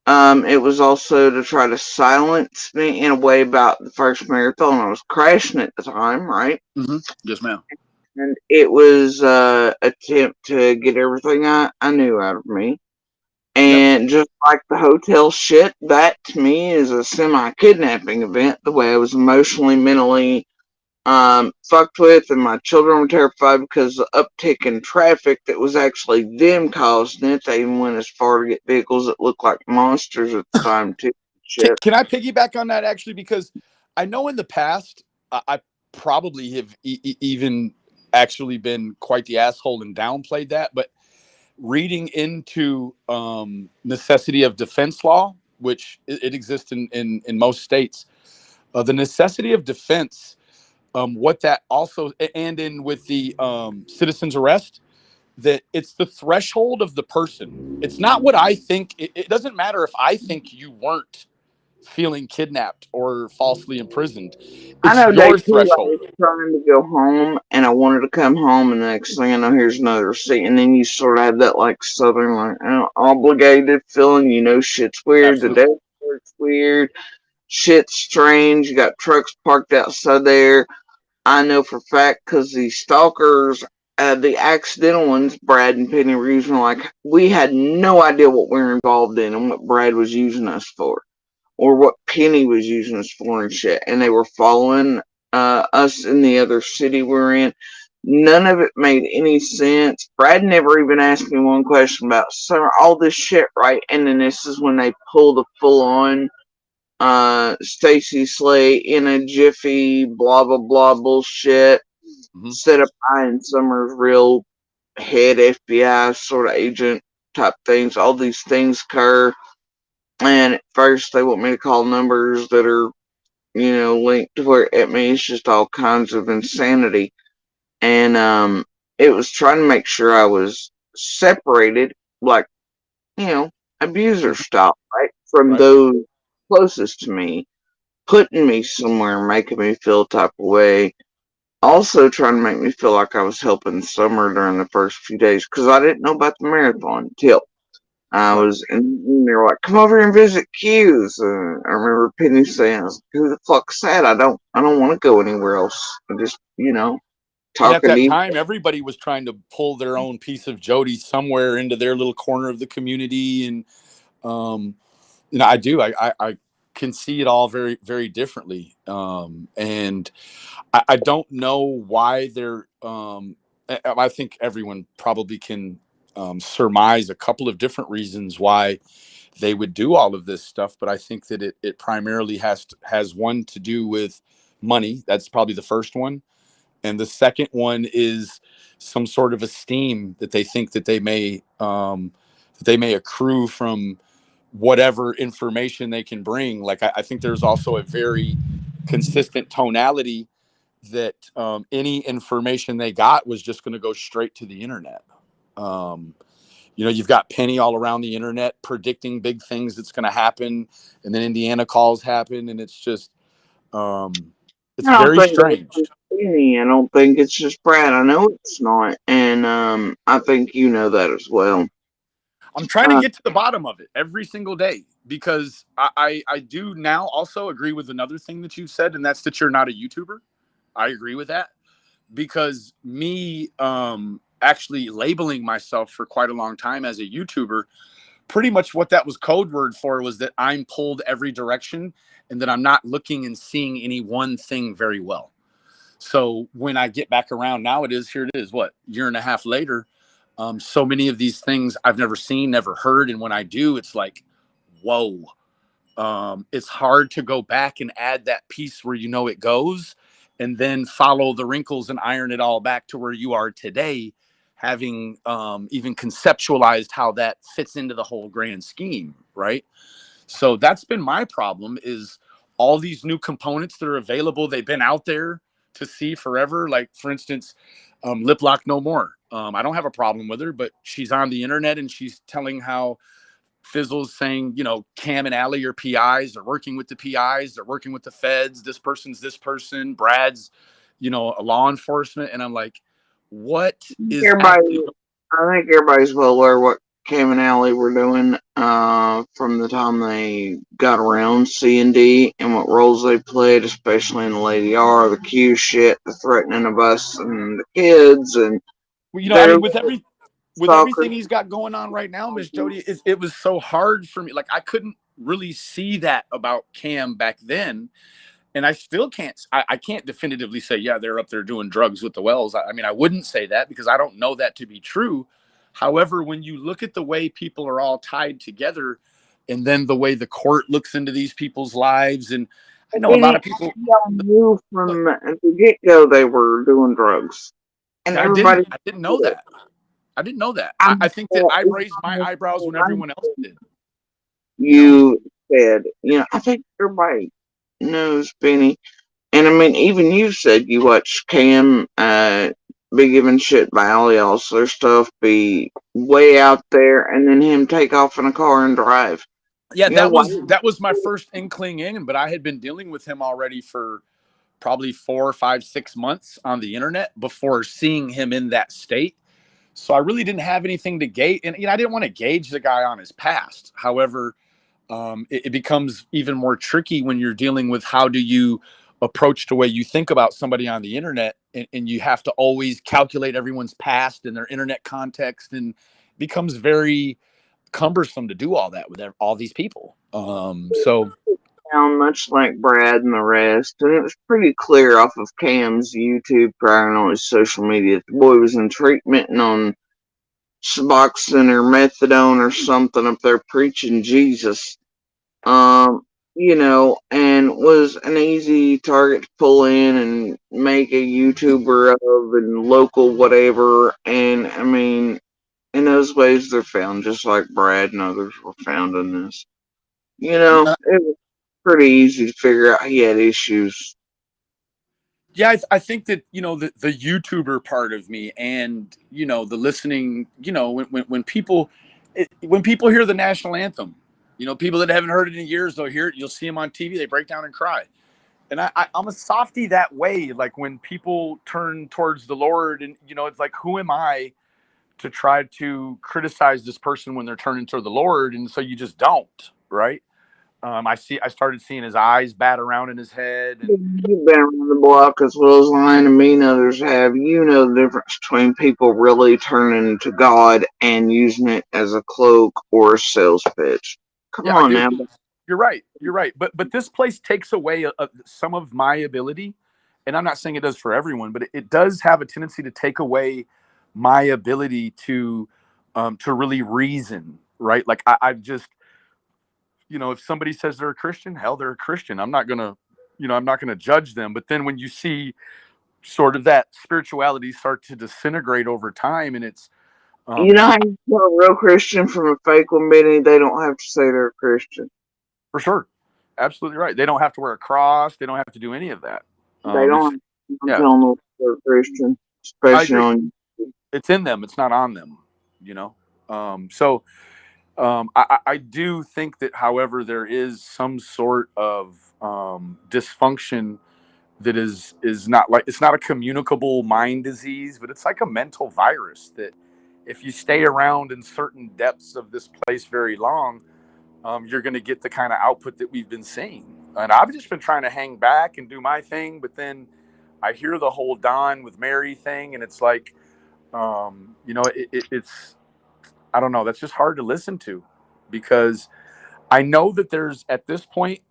It was also to try to silence me in a way about the first marathon. I was crashing at the time, right? Mm-hmm. Yes, ma'am. And it was attempt to get everything I knew out of me. And just like the hotel shit, that to me is a semi-kidnapping event, the way I was emotionally, mentally fucked with, and my children were terrified because of the uptick in traffic that was actually them causing it. They even went as far to get vehicles that looked like monsters at the time, too. Shit. Can I piggyback on that, actually? Because I know in the past, I probably have even actually been quite the asshole and downplayed that, but reading into necessity of defense law, which it exists in most states, the necessity of defense, what that also, and in with the citizen's arrest, that it's the threshold of the person. It's not what I think. It doesn't matter if I think you weren't feeling kidnapped or falsely imprisoned. I know It's day your two I threshold. was trying to go home, and I wanted to come home, and the next thing I know, here's another receipt, and then you sort of have that like southern, like obligated feeling. Shit's weird. Absolutely. The desert's weird. Shit's strange. You got trucks parked outside there. I know for a fact because the stalkers, the accidental ones, Brad and Penny were using, like, we had no idea what we were involved in and what Brad was using us for, or what Penny was using us for and shit. And they were following us in the other city we're in. None of it made any sense. Brad never even asked me one question about all this shit, right? And then this is when they pull the full on Stacy Slay in a jiffy, blah blah blah bullshit. Set up Ian Summers' real head FBI sort of agent type things. All these things occur, and at first they want me to call numbers that are, linked to where at me it's just all kinds of insanity. And it was trying to make sure I was separated, like, abuser style, right, from those closest to me, putting me somewhere, making me feel a type of way. Also trying to make me feel like I was helping Summer during the first few days, because I didn't know about the marathon until I was, and they were like, "Come over here and visit Q's." I remember Penny saying, "Who the fuck's that? I don't want to go anywhere else. I just, And at talking to that you. time, everybody was trying to pull their own piece of Jody somewhere into their little corner of the community. And, I do. I can see it all very, very differently. And I don't know why they're. I think everyone probably can surmise a couple of different reasons why they would do all of this stuff, but I think that it primarily has one to do with money. That's probably the first one, and the second one is some sort of esteem that they think that they may accrue from whatever information they can bring. Like I think there's also a very consistent tonality that any information they got was just going to go straight to the internet. Um, you've got Penny all around the internet predicting big things that's going to happen, and then Indiana calls happen, and it's just it's I don't very think strange. it's Penny. I don't think it's just Brad. I know it's not, and I think you know that as well. I'm trying to Uh, get to the bottom of it every single day because I do now also agree with another thing that you've said, and that's that you're not a YouTuber. I agree with that because me actually labeling myself for quite a long time as a YouTuber, pretty much what that was code word for was that I'm pulled every direction and that I'm not looking and seeing any one thing very well. So when I get back around now, here it is, what, year and a half later. So many of these things I've never seen, never heard. And when I do, it's like, whoa. It's hard to go back and add that piece where it goes and then follow the wrinkles and iron it all back to where you are today, having even conceptualized how that fits into the whole grand scheme, right? So that's been my problem is all these new components that are available. They've been out there to see forever. Like, for instance, Lip Lock No More. I don't have a problem with her, but she's on the internet and she's telling how Fizzle's saying, Cam and Allie are PIs. They're working with the PIs. They're working with the feds. This person's this person. Brad's, a law enforcement. And I'm like, what is everybody, happening? I think everybody's well aware what Cam and Allie were doing from the time they got around C&D and what roles they played, especially in the Lady R, the Q shit, the threatening of us and the kids, and Well, their with stalkers. everything he's got going on right now, Miss Jody, it was so hard for me. Like I couldn't really see that about Cam back then. And I still can't, I can't definitively say, yeah, they're up there doing drugs with the Wells. I mean, I wouldn't say that because I don't know that to be true. However, when you look at the way people are all tied together and then the way the court looks into these people's lives, and I know a lot of people Knew from the get go they were doing drugs, and I everybody. didn't know that. I didn't know that. I I'm think that I raised my eyebrows when everyone else did. You said, I think everybody knows Benny. And I mean, even you said you watched Cam be given shit by all y'all, so their stuff be way out there, and then him take off in a car and drive. Yeah, that Why? was my first inkling in, but I had been dealing with him already for probably 4, 5, 6 months on the internet before seeing him in that state. So I really didn't have anything to gauge, and I didn't want to gauge the guy on his past. However, it becomes even more tricky when you're dealing with how do you approach the way you think about somebody on the internet, and you have to always calculate everyone's past and their internet context, and it becomes very cumbersome to do all that with all these people. So Sound much like Brad and the rest, and it was pretty clear off of Cam's YouTube prior and on his social media that the boy was in treatment and on Suboxone or methadone or something up there preaching Jesus. And was an easy target to pull in and make a YouTuber of and local whatever. And I mean, in those ways, they're found just like Brad and others were found in this. It was pretty easy to figure out he had issues. yeah, I think that the YouTuber part of me and the listening, when people hear the national anthem, people that haven't heard it in years, they'll hear it. You'll see them on TV, they break down and cry. And I'm a softy that way. Like when people turn towards the Lord, and it's like, who am I to try to criticize this person when they're turning toward the Lord? And so you just don't, right? I started seeing his eyes bat around in his head, and You've been around the block as well as Lion and me and others have. You know the difference between people really turning to God and using it as a cloak or a sales pitch. Come yeah, I on do. now. You're right. You're right. But this place takes away some of my ability, and I'm not saying it does for everyone, but it does have a tendency to take away my ability to really reason. Right? Like I just, if somebody says they're a Christian, hell, they're a Christian. I'm not gonna judge them. But then when you see sort of that spirituality start to disintegrate over time, and it's You know how you tell a real Christian from a fake one, Benny? They don't have to say they're a Christian. for sure, absolutely right. They don't have to wear a cross. They don't have to do any of that. They It's don't have to yeah, tell them they're a Christian, I especially agree. on. It's in them. It's not on them. So I do think that, however, there is some sort of dysfunction that is not like, it's not a communicable mind disease, but it's like a mental virus that if you stay around in certain depths of this place very long, you're going to get the kind of output that we've been seeing. And I've just been trying to hang back and do my thing, but then I hear the whole Don with Mary thing, and it's like, it's, I don't know, that's just hard to listen to, because I know that there's, at this point,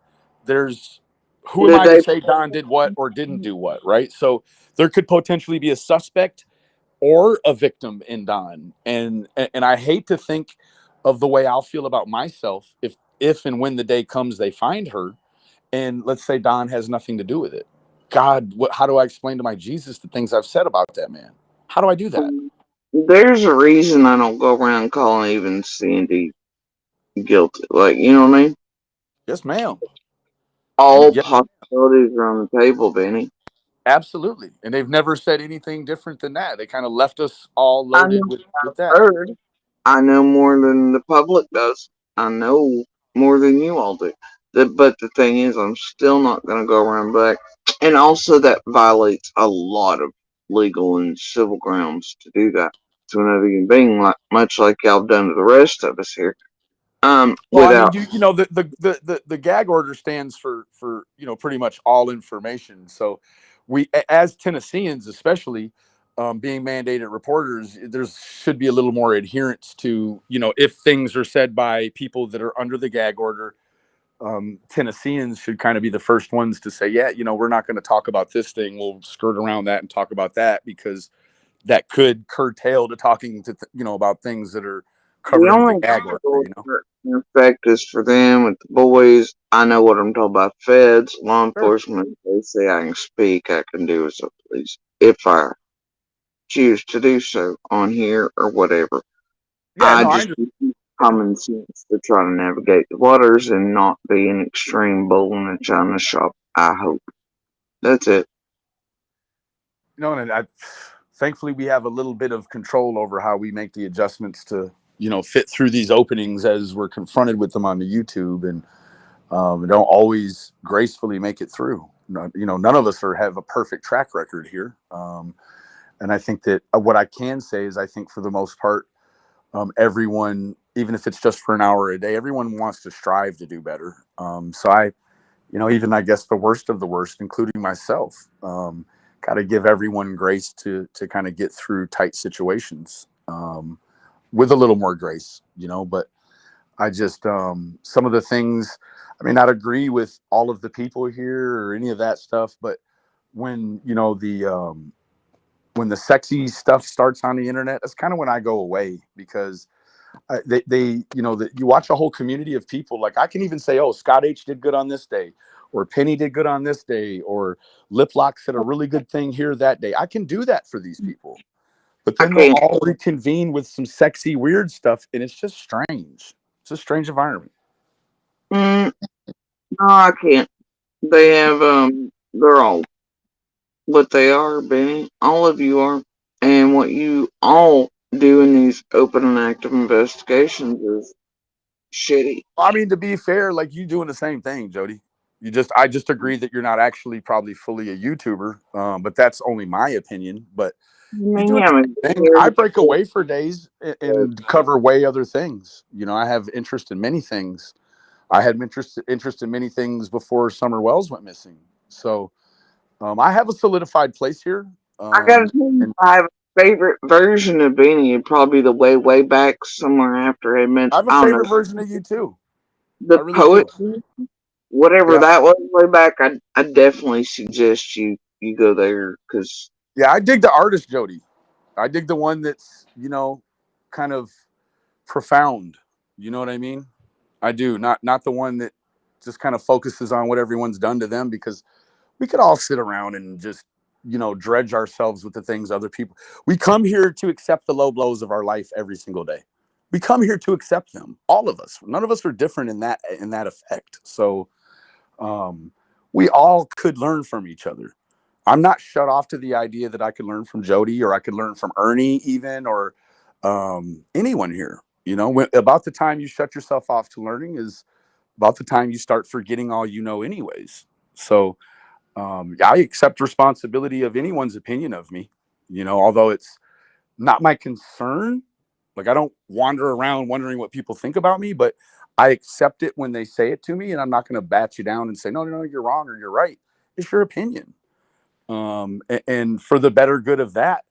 there's, who am Did I to they? say Don did what or didn't do what, right? So there could potentially be a suspect or a victim in Don, and I hate to think of the way I'll feel about myself if and when the day comes they find her, and let's say Don has nothing to do with it. God, how do I explain to my Jesus the things I've said about that man? How do I do that? There's a reason I don't go around calling even Sandy guilty. Like, you know what I mean? Yes, ma'am. All Yeah, possibilities are on the table, Benny. absolutely. And they've never said anything different than that. They kind of left us all I loaded know with that. heard. I know more than the public does. I know more than you all do. But the thing is, I'm still not going to go around back. And also, that violates a lot of legal and civil grounds to do that to another human being, much like y'all done to the rest of us here. Well, I mean, Without. the gag order stands for pretty much all information. So we, as Tennesseans, especially being mandated reporters, there should be a little more adherence to, if things are said by people that are under the gag order. Tennesseans should kind of be the first ones to say, yeah, we're not going to talk about this thing. We'll skirt around that and talk about that, because that could curtail to talking to about things that are The covered under the only gag order. effect is for them with the boys. I know what I'm talking about. Feds, law Sure. enforcement, they say I can speak, I can do as I please. If I choose to do so on here or whatever. Yeah, I no, I just understand. use common sense to try to navigate the waters and not be an extreme bull in a china shop, I hope. That's it. And thankfully we have a little bit of control over how we make the adjustments to, fit through these openings as we're confronted with them on the YouTube, and don't always gracefully make it through. None of us have a perfect track record here. And I think that what I can say is, I think for the most part, everyone, even if it's just for an hour a day, everyone wants to strive to do better. So even I guess the worst of the worst, including myself, got to give everyone grace to kind of get through tight situations, with a little more grace, but I just, some of the things, I may not agree with all of the people here or any of that stuff, but when, when the sexy stuff starts on the internet, that's kind of when I go away, because that you watch a whole community of people. Like, I can even say, oh, Scott H did good on this day, or Penny did good on this day, or Lip Lock said a really good thing here that day. I can do that for these people, but I then they'll can't. all reconvene with some sexy, weird stuff, and it's just strange. It's a strange environment. No, I can't. They have, they're all what they are, Benny. All of you are. And what you all do in these open and active investigations is shitty. I mean, to be fair, like, you doing the same thing, Jody. I just agree that you're not actually probably fully a YouTuber, but that's only my opinion. But I you're mean, doing yeah, I the mean, same thing. I break away for days and cover way other things. I have interest in many things. I had interest in many things before Summer Wells went missing. So I have a solidified place here. I gotta tell you, And I have a favorite version of Benny. It'd probably be the way back somewhere after I meant, I have a I don't know, favorite version of you too. I the really do. poetry, whatever Yeah. that was way back. I definitely suggest you go there because Yeah, I dig the artist Jody. I dig the one that's, kind of profound. You know what I mean? I do. Not the one that just kind of focuses on what everyone's done to them, because we could all sit around and just, dredge ourselves with the things other people. We come here to accept the low blows of our life every single day. We come here to accept them. All of us. None of us are different in that effect. So we all could learn from each other. I'm not shut off to the idea that I could learn from Jody, or I could learn from Ernie even, or anyone here. About the time you shut yourself off to learning is about the time you start forgetting all you know anyways. So I accept responsibility of anyone's opinion of me, although it's not my concern. Like, I don't wander around wondering what people think about me, but I accept it when they say it to me, and I'm not going to bat you down and say, no, you're wrong or you're right. It's your opinion. And for the better good of that,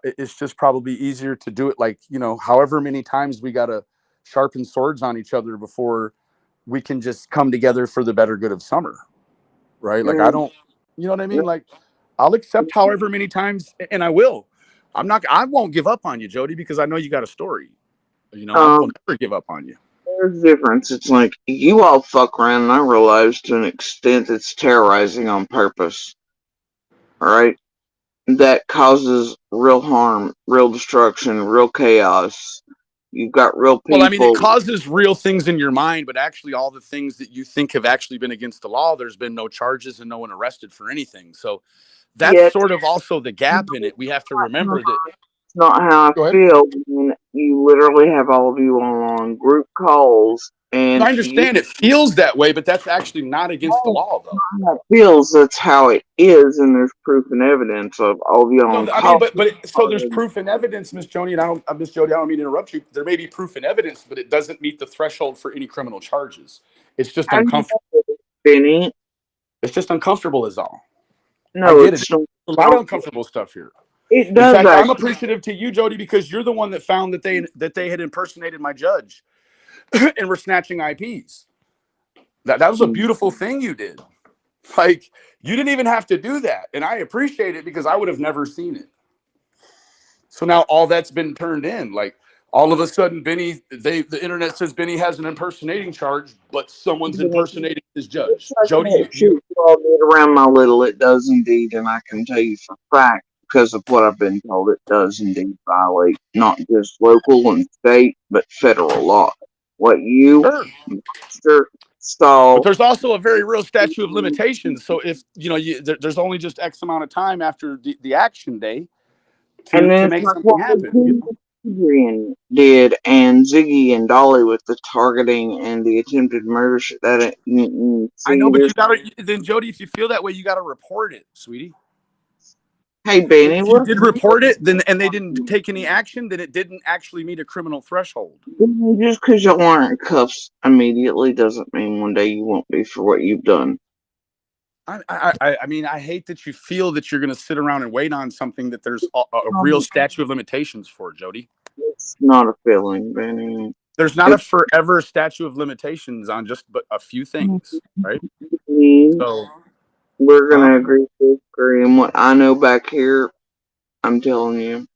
it's just probably easier to do it, like, however many times we got to sharpen swords on each other before we can just come together for the better good of Summer. Right. Like, I don't, you know what I mean? Like, I'll accept however many times, and I will. I won't give up on you, Jody, because I know you got a story. I will never give up on you. there's a difference. It's like you all fuck around, and I realize to an extent it's terrorizing on purpose. All right, that causes real harm, real destruction, real chaos. You've got real Well, I mean, it people. causes real things in your mind, but actually all the things that you think have actually been against the law, there's been no charges and no one arrested for anything. So that's Yet, sort of also the gap in it. We have to remember that. it's not how I Go ahead. feel when you literally have all of you on group calls, I and you understand it feels that way, but that's actually not against the law, though. how it feels. That's how it is, and there's proof and evidence of all of you on No, I mean, call. so there's proof and evidence, Miss Joni, and Miss Jody, I don't mean to interrupt you. There may be proof and evidence, but it doesn't meet the threshold for any criminal charges. It's just I know, uncomfortable. Benny. It's just uncomfortable, is all. I No, get it. it's not. A lot of uncomfortable stuff here. It In does fact, I'm actually. appreciative to you, Jody, because you're the one that found that they had impersonated my judge and were snatching IPs. That was a beautiful thing you did. Like, you didn't even have to do that, and I appreciate it because I would have never seen it. So now all that's been turned in. Like, all of a sudden, the internet says Benny has an impersonating charge, but someone's impersonating his judge. Jody, Shoot, all did around my little. It does indeed, and I can tell you for a fact, because of what I've been told, it does indeed violate not just local and state, but federal law. What you, sure. Mr. But Stahl, there's also a very real statute of limitations. So if there's only just X amount of time after the action day and to then it's make like something what happen. Adrian did, and Ziggy and Dolly with the targeting and the attempted murder. I know, See, but you there's. gotta then, Jody, if you feel that way, you gotta report it, sweetie. Hey, Benny, If you what did report it, then and they didn't take any action, then it didn't actually meet a criminal threshold. just because y'all aren't in cuffs immediately doesn't mean one day you won't be for what you've done. I mean, I hate that you feel that you're gonna sit around and wait on something that there's a real statute of limitations for, Jody. It's not a feeling, Benny. There's not a forever statute of limitations on just but a few things, right? So We're gonna agree to disagree, and what I know back here, I'm telling you.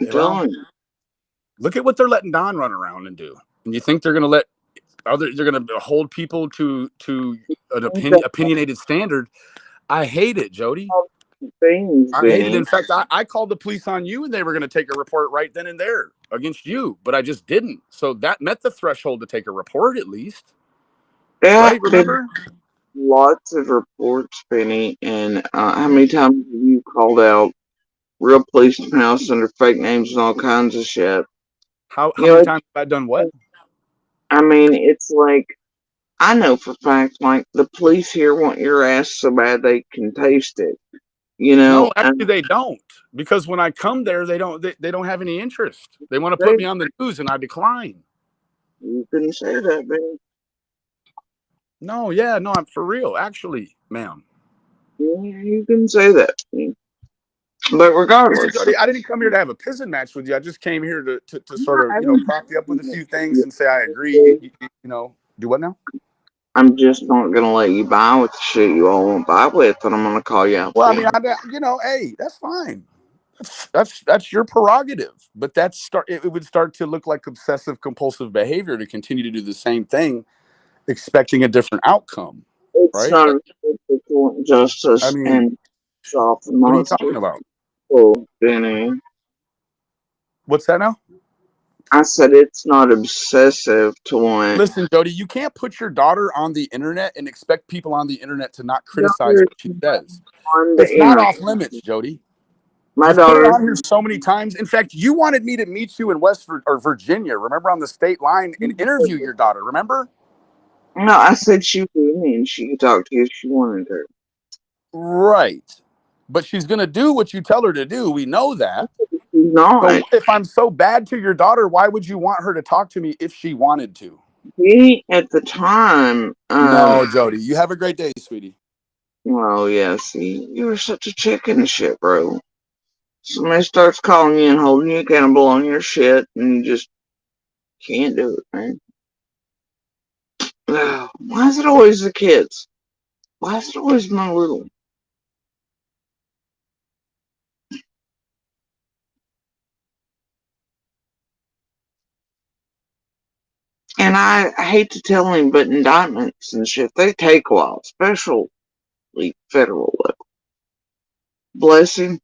I'm telling you. Look at what they're letting Don run around and do. And you think they're gonna they're gonna hold people to an opinionated standard? I hate it, Jody. Things, I hate it. Benny. In fact, I called the police on you, and they were going to take a report right then and there against you, but I just didn't. So that met the threshold to take a report, at least. Yeah, Right? Remember? lots of reports, Benny, and how many times have you called out real police house under fake names and all kinds of shit? How many times have I done what? I mean, it's like, I know for a fact, like, the police here want your ass so bad they can taste it. No, actually, they don't. Because when I come there, they don't have any interest. They want to put me on the news, and I decline. You couldn't say that, Benny. No, yeah, no, I'm for real. Actually, ma'am. Yeah, you can say that. But Listen, regardless, Jody, I didn't come here to have a pissing match with you. I just came here to sort of, prop you up with a few things and say I agree. Do what now? I'm just not gonna let you buy with the shit you all won't buy with, and I'm gonna call you out Well, I for mean, it. hey, that's fine. That's your prerogative. But it would start to look like obsessive compulsive behavior to continue to do the same thing, expecting a different outcome, It's right? not Like, a physical I injustice mean, and soft what are you monster. talking about? Oh, Benny. What's that now? I said it's not obsessive to want. Listen, Jody, you can't put your daughter on the internet and expect people on the internet to not My criticize daughter what she says. on the It's not internet. off limits, Jody. My You've put it daughter. on here so many times. In fact, you wanted me to meet you in Virginia, remember, on the state line and interview your daughter, remember? No, I said she was with me and she could talk to you if she wanted to. Right. But she's going to do what you tell her to do. We know that. She's not. So if I'm so bad to your daughter, why would you want her to talk to me if she wanted to? He at the time. No, Jody. You have a great day, sweetie. Well, yeah. See, you were such a chicken and shit, bro. Somebody starts calling you and holding you accountable on your shit, and you just can't do it, man. Why is it always the kids? Why is it always my little? And I hate to tell him, but indictments and shit, they take a while, especially federal level. Bless him,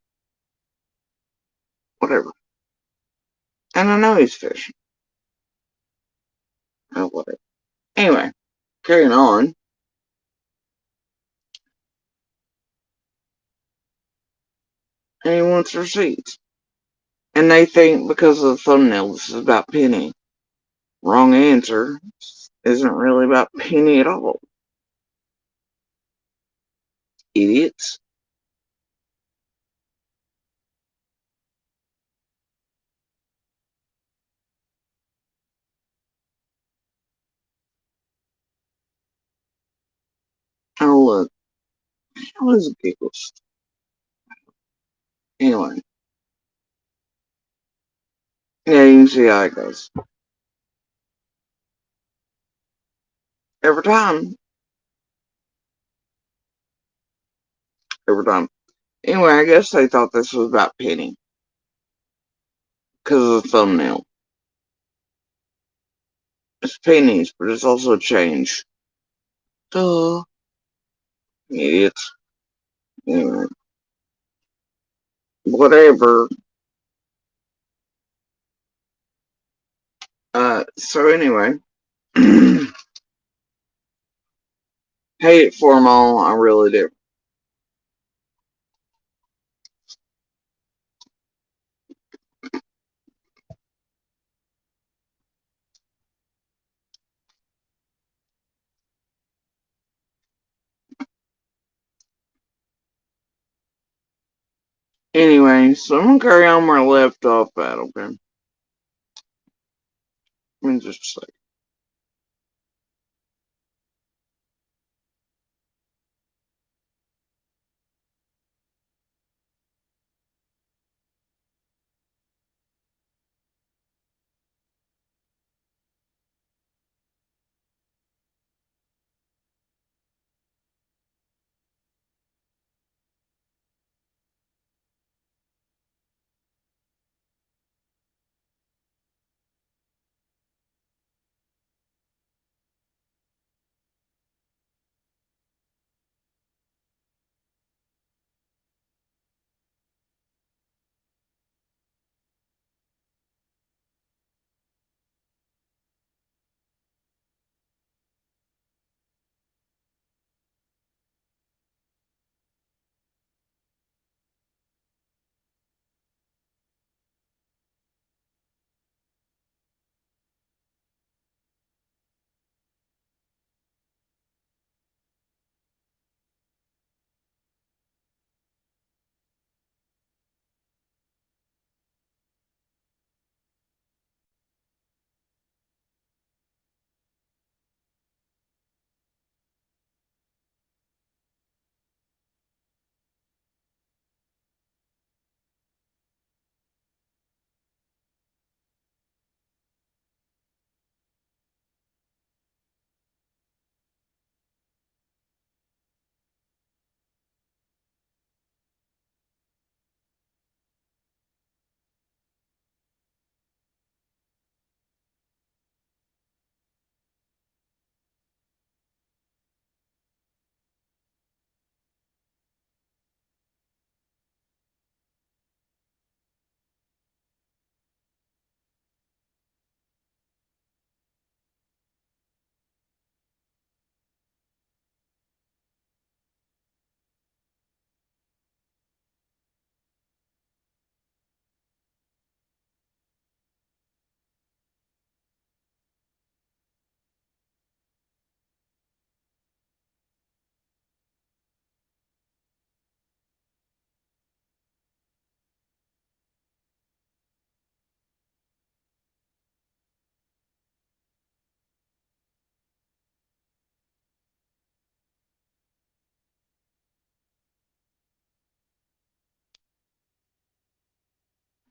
whatever. And I know he's fishing. Oh, whatever. Anyway, carrying on. And he wants receipts. And they think because of the thumbnail, this is about Penny. Wrong answer. Isn't really about Penny at all. Idiots. Oh, look. How is giggles? Anyway. Yeah, you can see how it goes. Every time. Every time. Anyway, I guess they thought this was about Penny. Because of the thumbnail. It's pennies, but it's also change. Duh. Idiots. Anyway. Whatever. So anyway. Hate it for them all. I really do. Anyway, so I'm gonna carry on where I left off at, okay? Let me just say.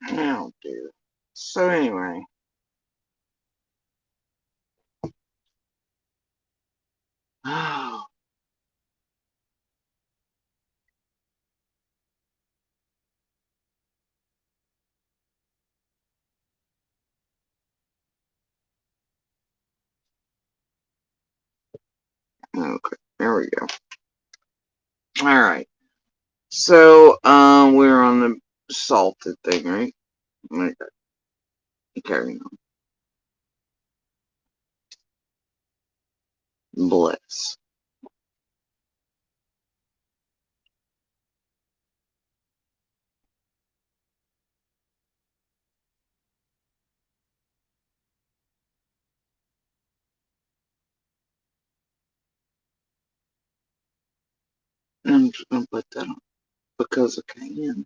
Oh dear. So anyway. Oh, okay. There we go. Alright. So, we're on the salted thing, right? Okay. Carrying on. Bless. I'm just gonna put that on because I can.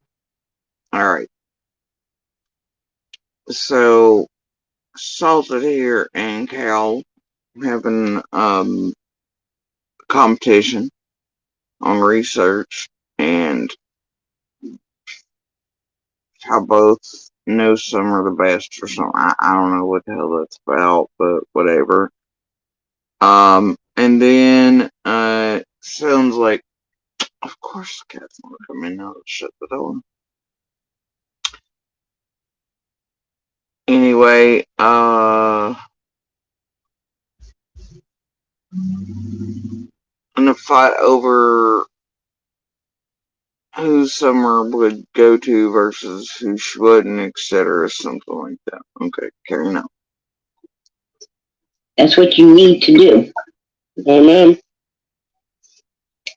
Alright. So, Salted here and Cal having competition on research and how both know some are the best or something. I don't know what the hell that's about, but whatever. And then sounds like, of course, the cat's gonna come in now. Let's shut the door. Anyway, in a fight over who Summer would go to versus who she wouldn't, etc., something like that. Okay, carrying on. That's what you need to do. Amen.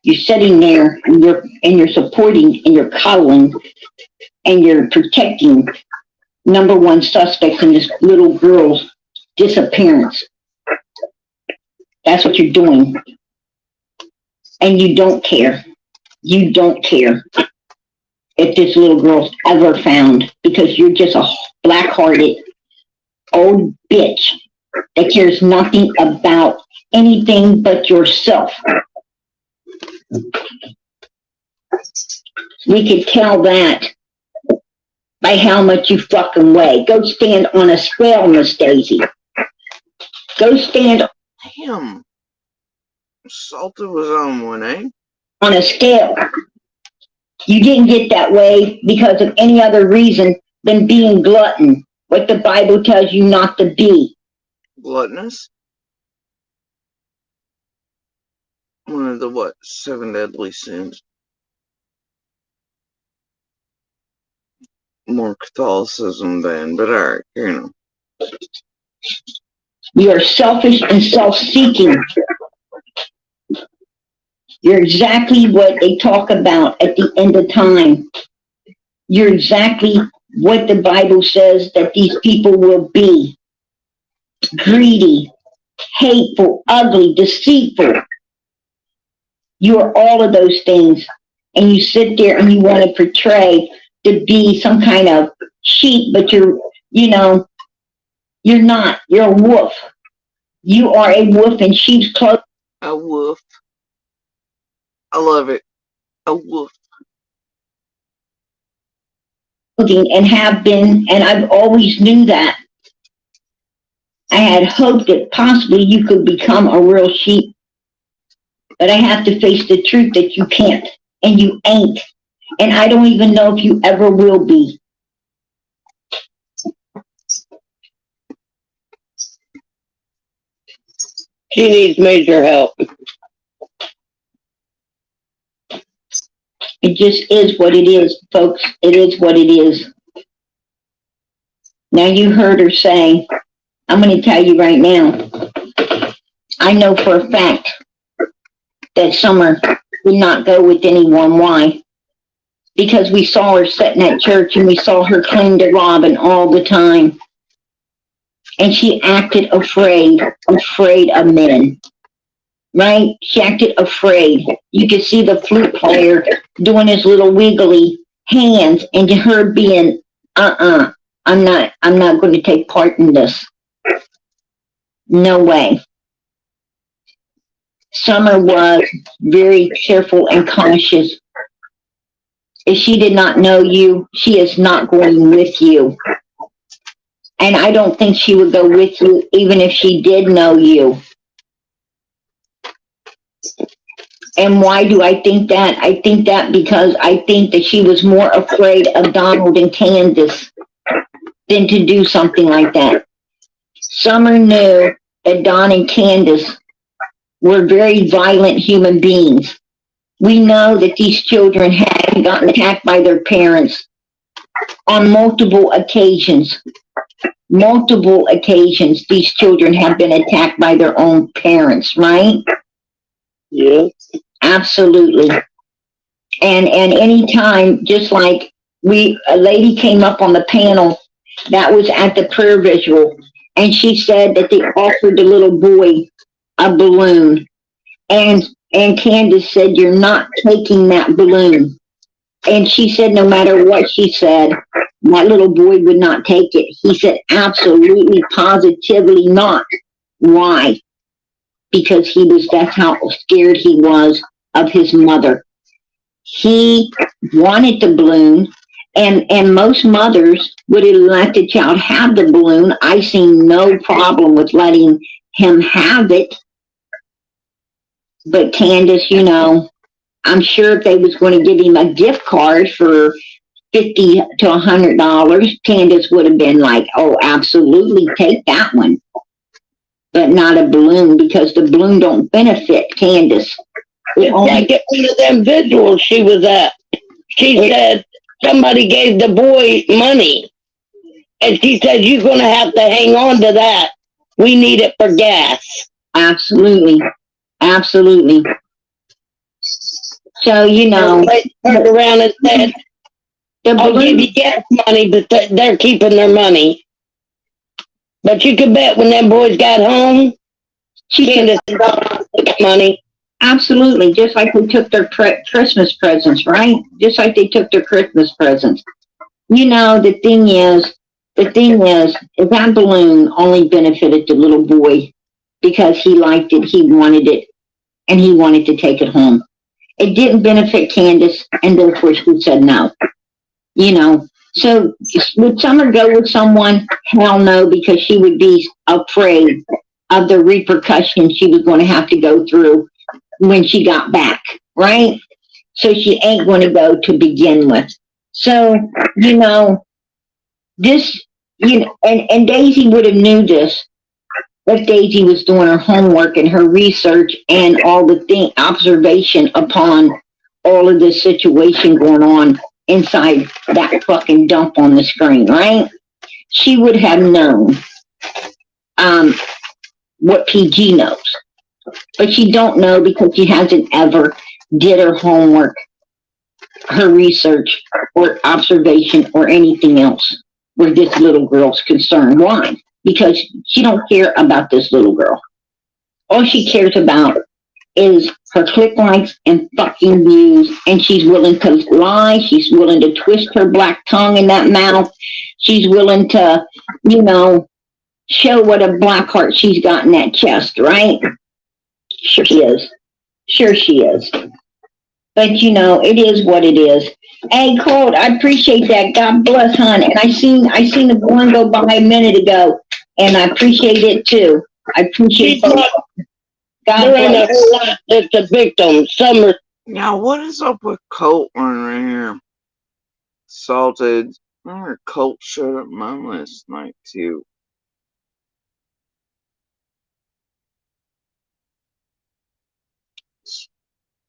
You're sitting there and you're supporting and you're coddling and you're protecting number one suspect in this little girl's disappearance. That's what you're doing. And you don't care. You don't care if this little girl's ever found because you're just a black-hearted old bitch that cares nothing about anything but yourself. We could tell that by how much you fucking weigh. Go stand on a scale, Miss Daisy. Go stand. Damn. Salted was on one, eh? On a scale. You didn't get that way because of any other reason than being glutton, what the Bible tells you not to be. Gluttonous? One of the, what, 7 deadly sins? More Catholicism than, but alright, you know. You are selfish and self-seeking. You're exactly what they talk about at the end of time. You're exactly what the Bible says that these people will be. Greedy, hateful, ugly, deceitful. You are all of those things. And you sit there and you want to portray to be some kind of sheep, but you're not. You're a wolf. You are a wolf in sheep's clothing. A wolf. I love it. A wolf. And have been, and I've always knew that. I had hoped that possibly you could become a real sheep. But I have to face the truth that you can't, and you ain't. And I don't even know if you ever will be. She needs major help. It just is what it is, folks. It is what it is. Now you heard her say, I'm going to tell you right now, I know for a fact that Summer would not go with anyone. Why? Because we saw her sitting at church and we saw her cling to Robin all the time. And she acted afraid of men. Right? She acted afraid. You could see the flute player doing his little wiggly hands and her being, I'm not going to take part in this. No way. Summer was very careful and cautious If she did not know you, she is not going with you. And I don't think she would go with you even if she did know you. And why do I think that? I think that because I think that she was more afraid of Donald and Candace than to do something like that. Summer knew that Don and Candace were very violent human beings. We know that these children had gotten attacked by their parents on multiple occasions. Multiple occasions, these children have been attacked by their own parents, right? Yeah. Absolutely. And anytime, just like a lady came up on the panel that was at the prayer visual, and she said that they offered the little boy a balloon. And Candace said, "You're not taking that balloon." And she said, no matter what she said, that little boy would not take it. He said, absolutely, positively not. Why? Because that's how scared he was of his mother. He wanted the balloon, and most mothers would have let the child have the balloon. I see no problem with letting him have it. But Candace, I'm sure if they was going to give him a gift card for $50 to $100, Candace would have been like, oh, absolutely, take that one. But not a balloon, because the balloon don't benefit Candace. Like at one of them visuals she was at, she said somebody gave the boy money. And she said, you're going to have to hang on to that. We need it for gas. Absolutely. Absolutely. So, they turned around and said, I'll give you gas money, but they're keeping their money. But you can bet when them boys got home, Candace took money. Absolutely. Just like they took their Christmas presents, right? Just like they took their Christmas presents. The thing is that balloon only benefited the little boy because he liked it, he wanted it, and he wanted to take it home. It didn't benefit Candace, and therefore she said no. So would Summer go with someone? Hell no, because she would be afraid of the repercussions she was going to have to go through when she got back, right? So she ain't going to go to begin with. So, this, and Daisy would have knew this if Daisy was doing her homework and her research and all the observation upon all of this situation going on inside that fucking dump on the screen, right? She would have known what PG knows. But she don't know because she hasn't ever did her homework, her research, or observation, or anything else where this little girl's concerned. Why? Because she don't care about this little girl. All she cares about is her click likes and fucking views, and she's willing to lie, she's willing to twist her black tongue in that mouth, she's willing to, show what a black heart she's got in that chest, right? Sure she is. Sure she is. But it is what it is. Hey, Claude, I appreciate that. God bless, hon. And I seen the one go by a minute ago, and I appreciate it too. I appreciate it. God bless. It's the victim, Summer. Now, what is up with Colton right here? Salted. I remember Colt showed up mine last night too.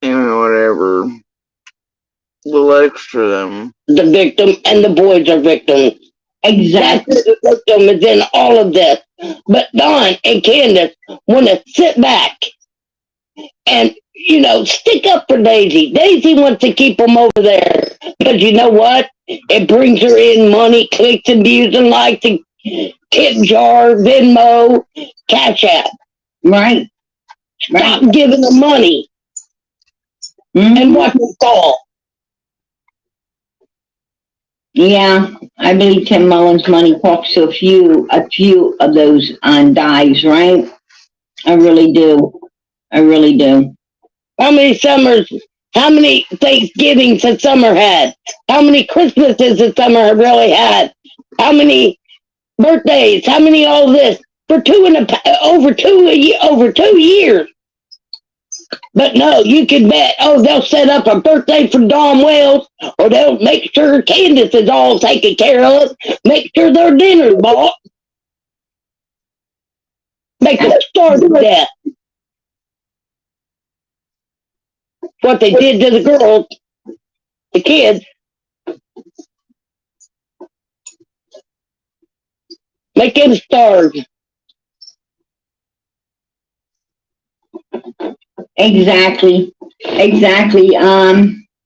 Anyway, whatever. A little extra them. The victim and the boys are victims. Exactly. The victim is in all of this. But Don and Candace want to sit back and, stick up for Daisy. Daisy wants to keep them over there. Because you know what? It brings her in money, clicks and views and likes, and tip jar, Venmo, Cash App. Right. Stop giving them money. Mm-hmm. And watch them fall. Yeah, I believe Tim Mullins' money talks to a few of those dives, right? I really do. How many summers How many Thanksgivings has Summer had? How many Christmases has Summer really had? How many birthdays? How many all this? For over 2 years. But no, you can bet, oh, they'll set up a birthday for Dawn Wells, or they'll make sure Candace is all taken care of, make sure their dinner's bought, make them starve to death. What they did to the girls, the kids, make them starve. Exactly. Exactly.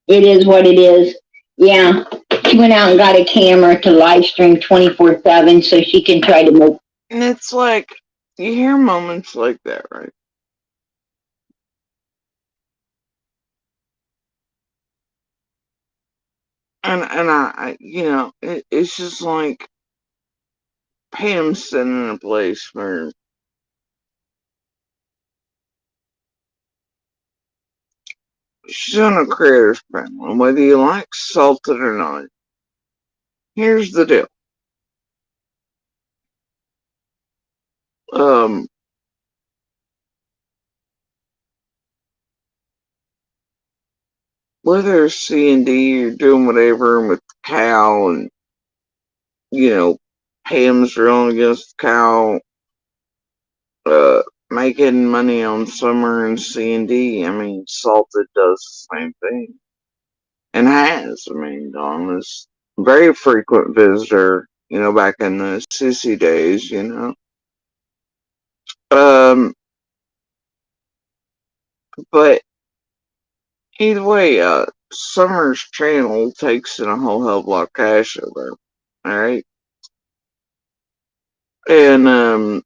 It is what it is. Yeah. She went out and got a camera to live stream 24/7 so she can try to make. And it's like, you hear moments like that, right? And it's just like Pam's sitting in a place where she's on a creators panel, and whether you like salted or not, here's the deal. Whether it's C&D or doing whatever with Cal, and Pam's drilling against Cal, making money on Summer and C&D. I mean, Salted does the same thing, and has. I mean, Dawn is a very frequent visitor. Back in the Sissy days. But either way, Summer's channel takes in a whole hell of a lot of cash over. All right, and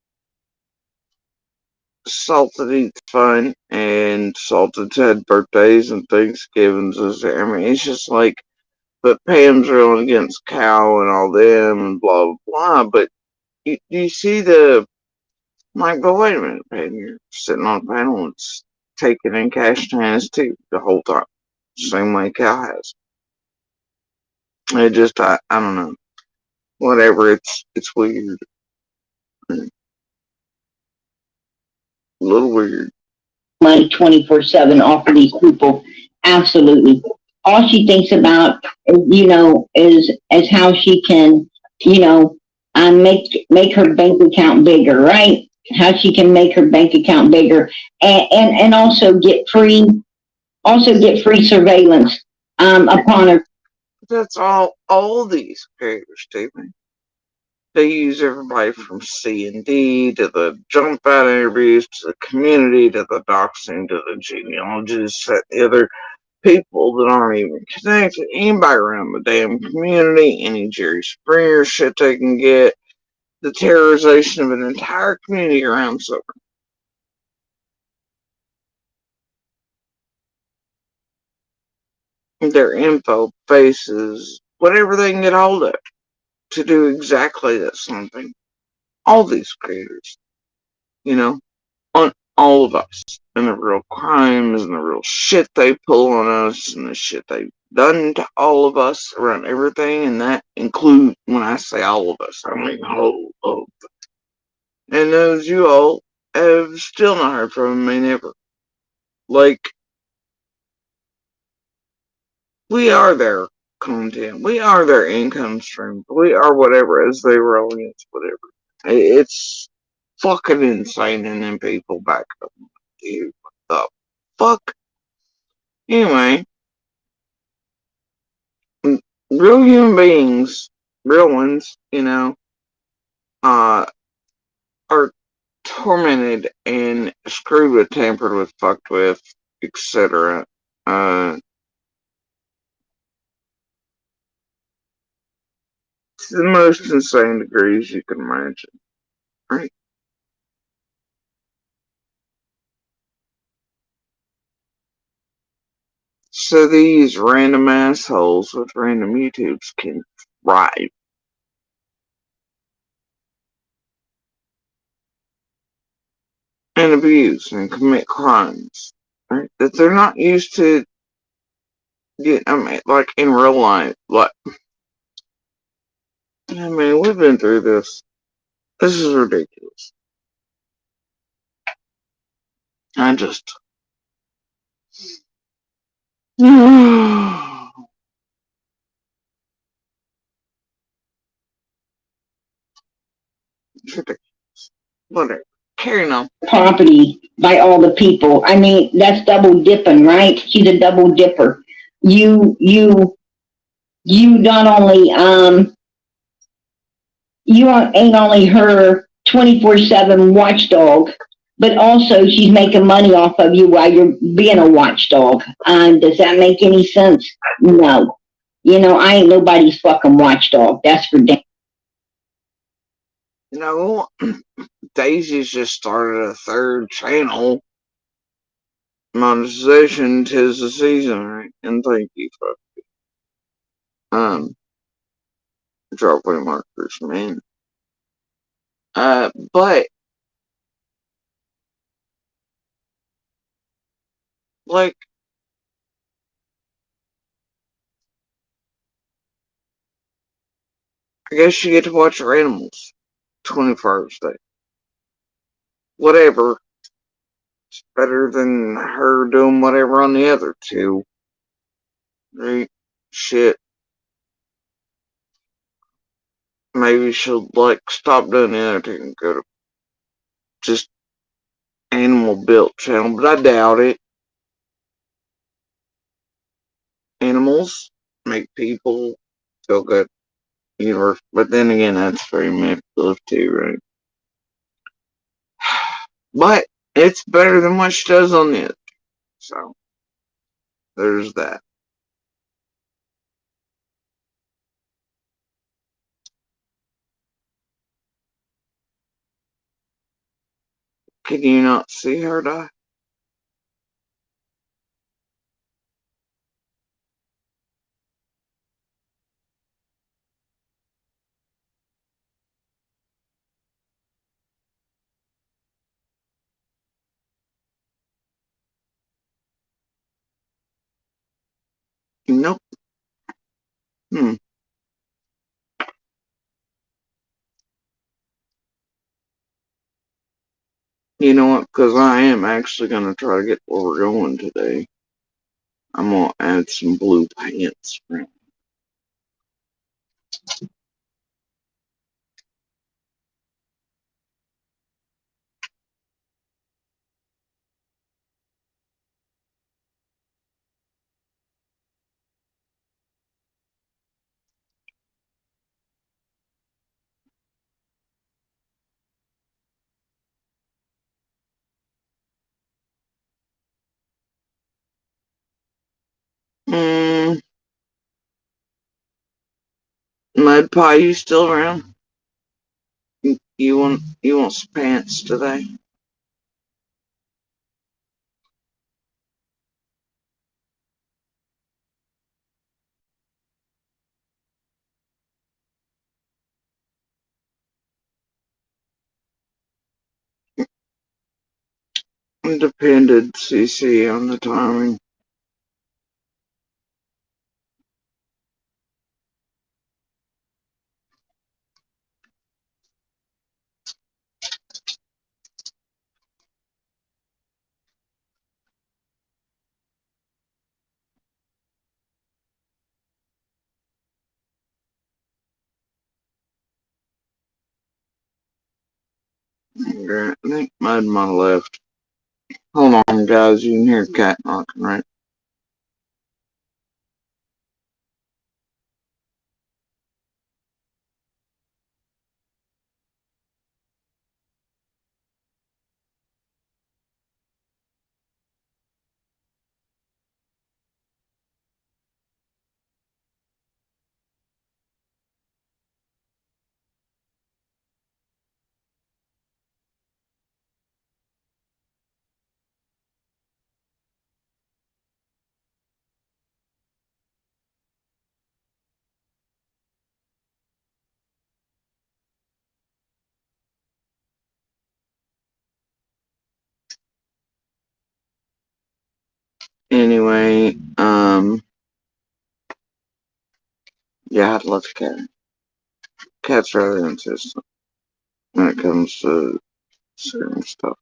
Salted eats fun, and Salted's had birthdays and Thanksgivings. I mean, it's just like, but Pam's reeling against Cal and all them and blah blah blah. But you see like, but wait a minute, Pam, you're sitting on a panel and it's taking in cash hands too the whole time, same way Cal has. It just I don't know, whatever. It's weird, a little weird. Money 24/7 off of these people. Absolutely. All she thinks about, is how she can, make her bank account bigger, right? How she can make her bank account bigger, and also get free surveillance upon her. That's all these creators do. They use everybody from C&D to the jump out interviews to the community to the doxing to the genealogists and the other people that aren't even connected. Anybody around the damn community, any Jerry Springer shit they can get, the terrorization of an entire community around Summer. Their info, faces, whatever they can get hold of to do exactly that something. All these creators, on all of us, and the real crimes and the real shit they pull on us and the shit they've done to all of us around everything, and that includes, when I say all of us, I mean all of them. And those you all have still not heard from me, never. Like, we are their content, we are their income stream, we are whatever as they roll against whatever. It's fucking insane, and then people back up. Dude, what the fuck? Anyway, real human beings, real ones, are tormented and screwed with, tampered with, fucked with, etc. To the most insane degrees you can imagine, right? So these random assholes with random YouTubes can thrive. And abuse and commit crimes, right? That they're not used to Yeah, I mean, like in real life, like, I mean, we've been through this. This is ridiculous. I just. It's ridiculous. Whatever. Carrying on. Property by all the people. I mean, that's double dipping, right? She's a double dipper. You not only, you ain't only her 24/7 watchdog, but also she's making money off of you while you're being a watchdog. Does that make any sense? No. You know, I ain't nobody's fucking watchdog. That's for damn. You know, Daisy's just started a third channel. Monetization, 'tis the season, right? And thank you for dropping markers, man. But like, I guess you get to watch your animals 24 hours a day. Whatever. It's better than her doing whatever on the other two. Right? Shit. Maybe she'll like stop doing the other two and go to just animal built channel, but I doubt it. Animals make people feel good. Universe, but then again, that's very manipulative too, right? But it's better than what she does on the other. So there's that. Can you not see her die? Nope. Hmm. You know what? Because I am actually going to try to get where we're going today. I'm going to add some blue pants. Hmm. Mud Pie, you still around? You want some pants today? It depended, CC, on the timing. I think Mud might have left. Hold on, guys. You can hear cat knocking, right? Anyway, Yeah, I'd love a cat. Cat's rather insistent when it comes to certain stuff.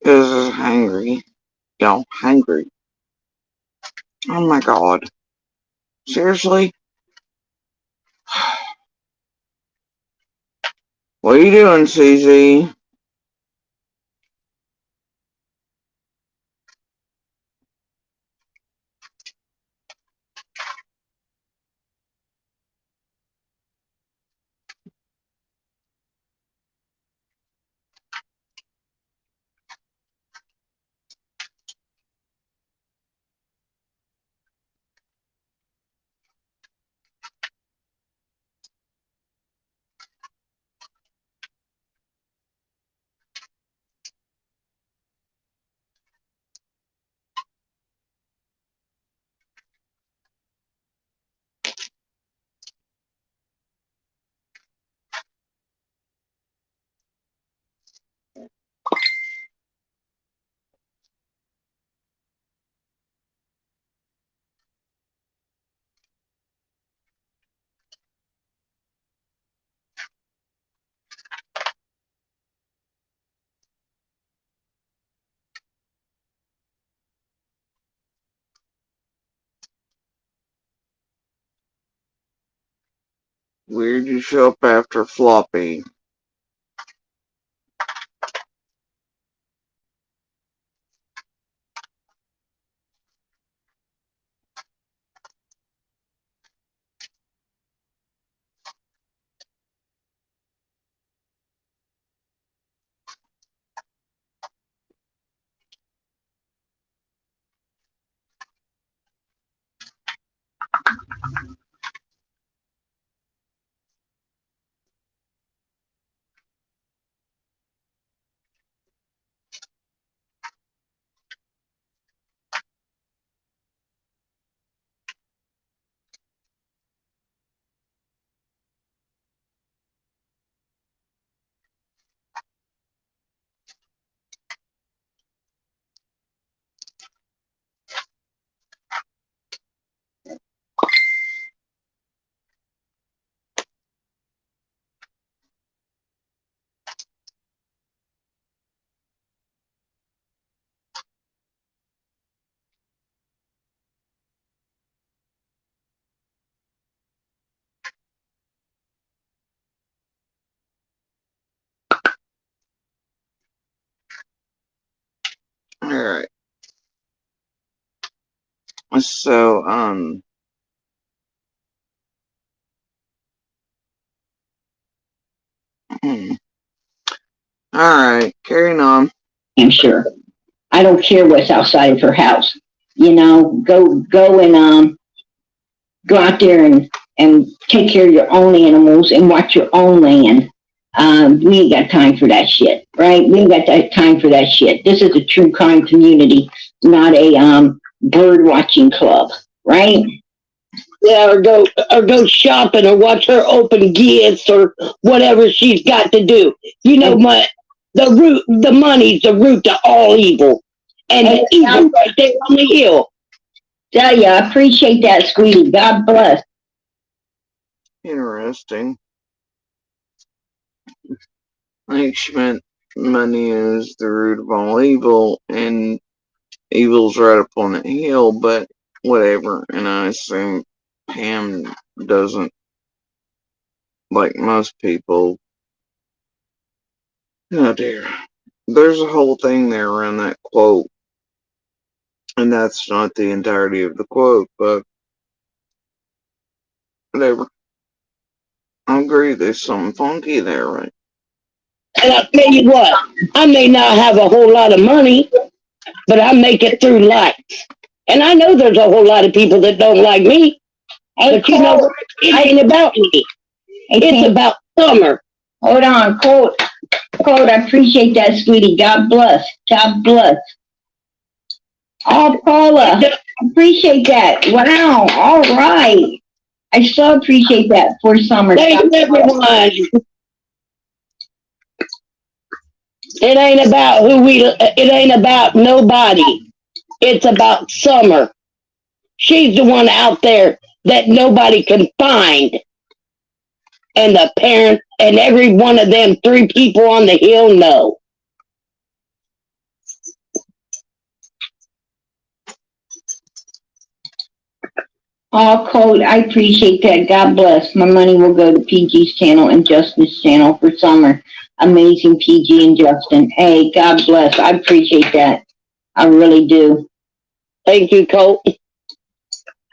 This is hangry. Y'all, hangry. Oh my god. Seriously? What are you doing, CZ? Weird you show up after Floppy. Alright. So, alright, carrying on. I'm sure. I don't care what's outside of her house. You know, go and go out there and take care of your own animals and watch your own land. We ain't got time for that shit, right? We ain't got that time for that shit. This is a true crime community, not a bird watching club, right? Yeah, or go shopping or watch her open gifts or whatever she's got to do. You know, the money's the root to all evil. And the evil right there on the hill. Tell ya, I appreciate that, sweetie. God bless. Interesting. I think she meant money is the root of all evil, and evil's right up on the hill, but whatever. And I assume Pam doesn't, like most people. Oh dear. There's a whole thing there around that quote, and that's not the entirety of the quote, but whatever. I agree, there's something funky there, right? And I'll tell you what, I may not have a whole lot of money, but I make it through life. And I know there's a whole lot of people that don't like me. Hey, But you know what? It ain't about me. It's about Summer. Hold on, Colt, I appreciate that, sweetie. God bless. God bless. Oh, Paula, I appreciate that. Wow, all right. I so appreciate that for Summer. Thanks, everyone. It ain't about it ain't about nobody. It's about Summer. She's the one out there that nobody can find. And the parents and every one of them three people on the hill know. All code, I appreciate that. God bless. My money will go to PG's channel and Justin's channel for Summer. Amazing PG and Justin. Hey, God bless. I appreciate that. I really do. Thank you, Colt.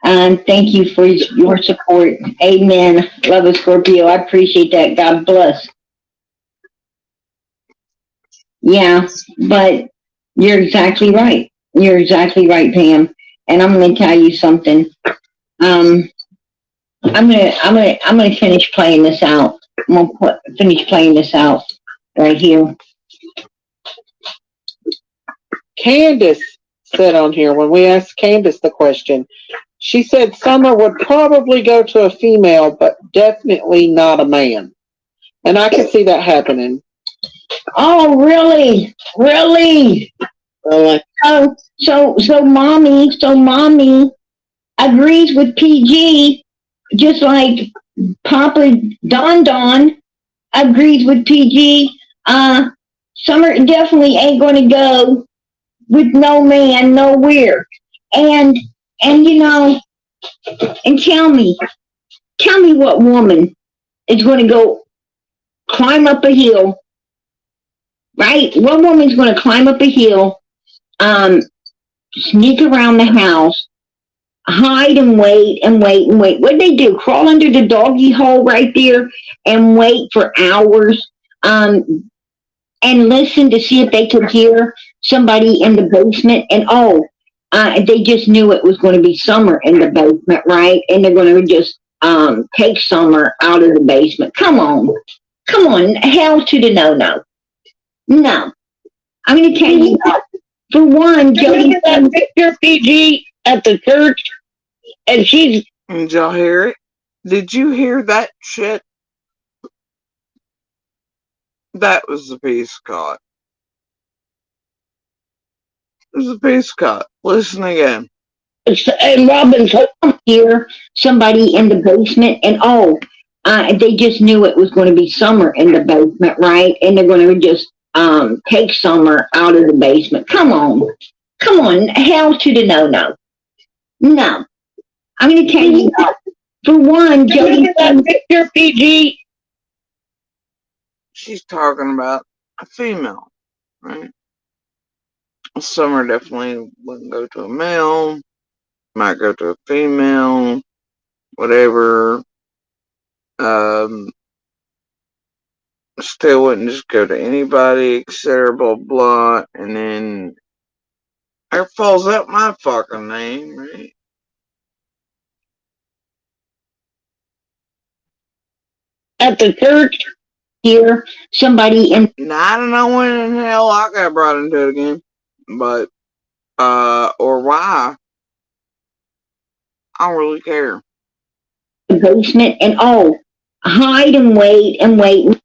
And thank you for your support. Amen. Love a Scorpio. I appreciate that. God bless. Yeah, but you're exactly right. You're exactly right, Pam. And I'm going to tell you something. I'm gonna finish playing this out. I'm gonna finish playing this out right here. Candace said on here, when we asked Candace the question, she said Summer would probably go to a female, but definitely not a man. And I can see that happening. Oh, really? Really? So mommy agrees with PG, just like Papa Don agrees with PG. Summer definitely ain't gonna go with no man nowhere. And you know, and tell me what woman is gonna go climb up a hill, right? What woman's gonna climb up a hill, sneak around the house, hide and wait and wait and wait. What'd they do? Crawl under the doggy hole right there and wait for hours, and listen to see if they could hear somebody in the basement. And they just knew it was going to be Summer in the basement, right? And they're going to just take Summer out of the basement. Come on, hell to the no. No, I'm going to tell you. For one, Jody, that picture PG at the church, and she's. Did y'all hear it? Did you hear that shit? That was the peace caught. It was the peace caught. Listen again. And Robin's hear somebody in the basement, and they just knew it was going to be Summer in the basement, right? And they're going to just take Summer out of the basement. Come on, hell to the no. No, I'm going to tell you. For one, Jody, that picture PG. She's talking about a female, right? Summer definitely wouldn't go to a male, might go to a female, whatever. Still wouldn't just go to anybody, etc. Blah blah. And then there falls out my fucking name, right? At the church, hear somebody in. Now I don't know when in hell I got brought into it again, but or why. I don't really care. The basement, and hide and wait and wait.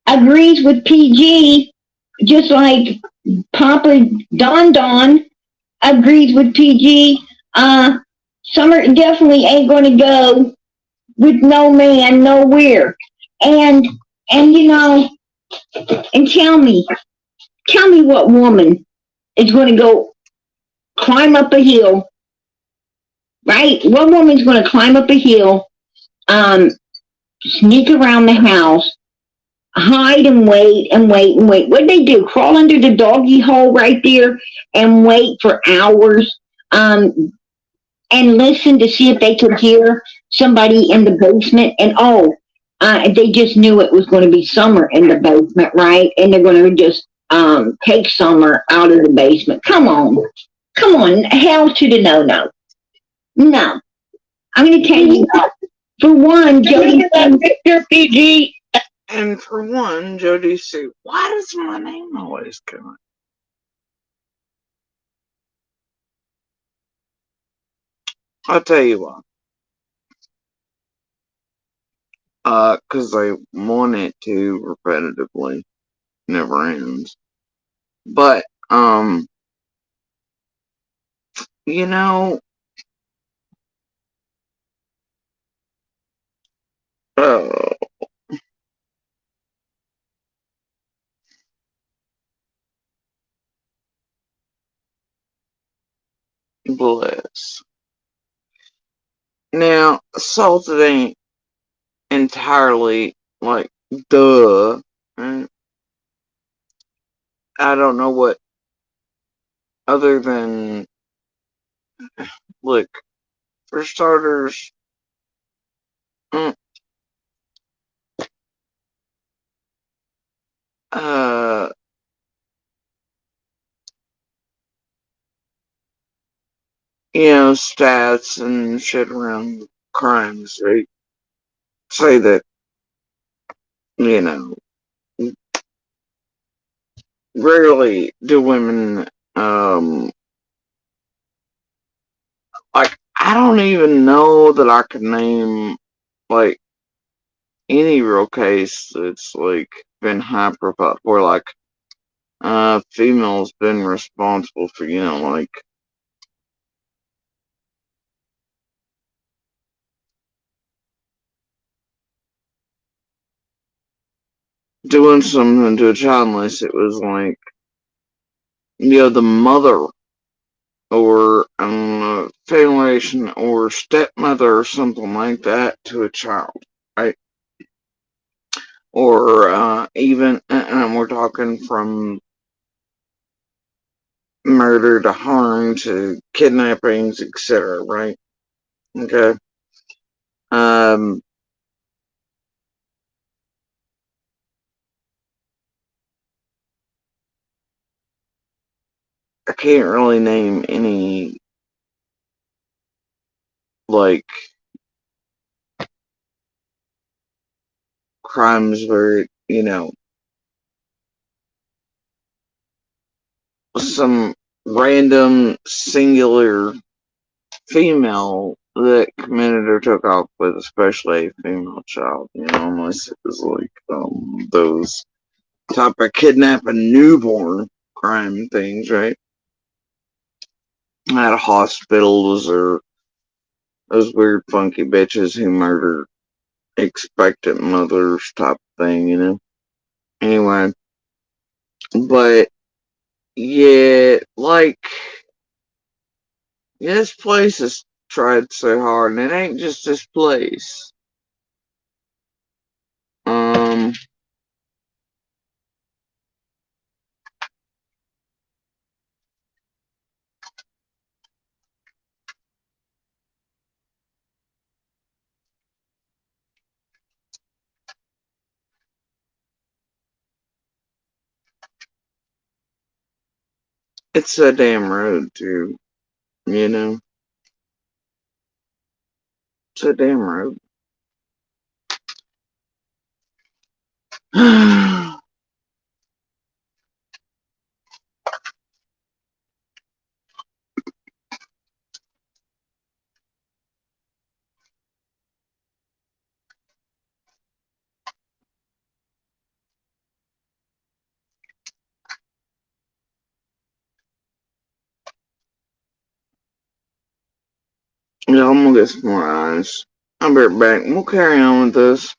Agrees with PG, just like Papa Don agrees with PG. Summer definitely ain't going to go with no man nowhere. And you know, and tell me what woman is going to go climb up a hill, right? What woman's going to climb up a hill, sneak around the house, hide and wait and wait and wait. What'd they do? Crawl under the doggy hole right there and wait for hours, and listen to see if they could hear somebody in the basement. And they just knew it was going to be Summer in the basement, right? And they're going to just take Summer out of the basement. Come on, hell to the no. No, I'm going to tell you. For one, Jody, that picture PG. And for one, Jody Sue, why does my name always come up? I'll tell you why. Because they want it to repetitively. never ends. But, you know, uh, bless. Now, salted ain't entirely like duh. Right? I don't know what other than look for starters. mm, Uh, stats and shit around crimes. They say that you know rarely do women like I don't even know that I could name like any real case that's like been high profile where like female's been responsible for like doing something to a child unless it was like the mother or family relation or stepmother or something like that to a child, right? Or even and we're talking from murder to harm to kidnappings, etc. Right? Okay. Um, I can't really name any like crimes where some random singular female that committed or took off with especially a female child, unless it was like those type of kidnapping newborn crime things, right? At hospitals or those weird funky bitches who murder expectant mothers type thing. Anyway, but yeah, like this place has tried so hard, and it ain't just this place. Um, it's a damn road too, you know. It's a damn road. I'm gonna get some more eyes. I'll be right back. We'll carry on with this.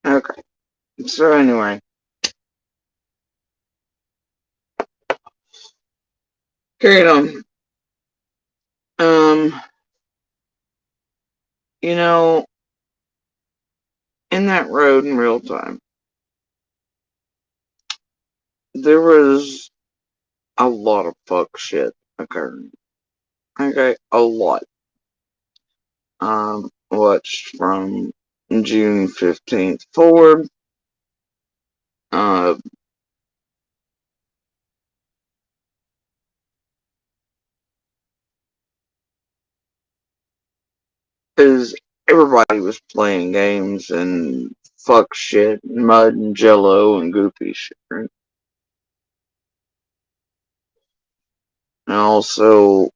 Okay. So anyway. Carrying on. You know, in that road in real time, there was a lot of fuck shit occurring. Okay, a lot. Watched from June 15th forward. Uh, is everybody was playing games and fuck shit, mud and jello and goopy shit. Right? And also,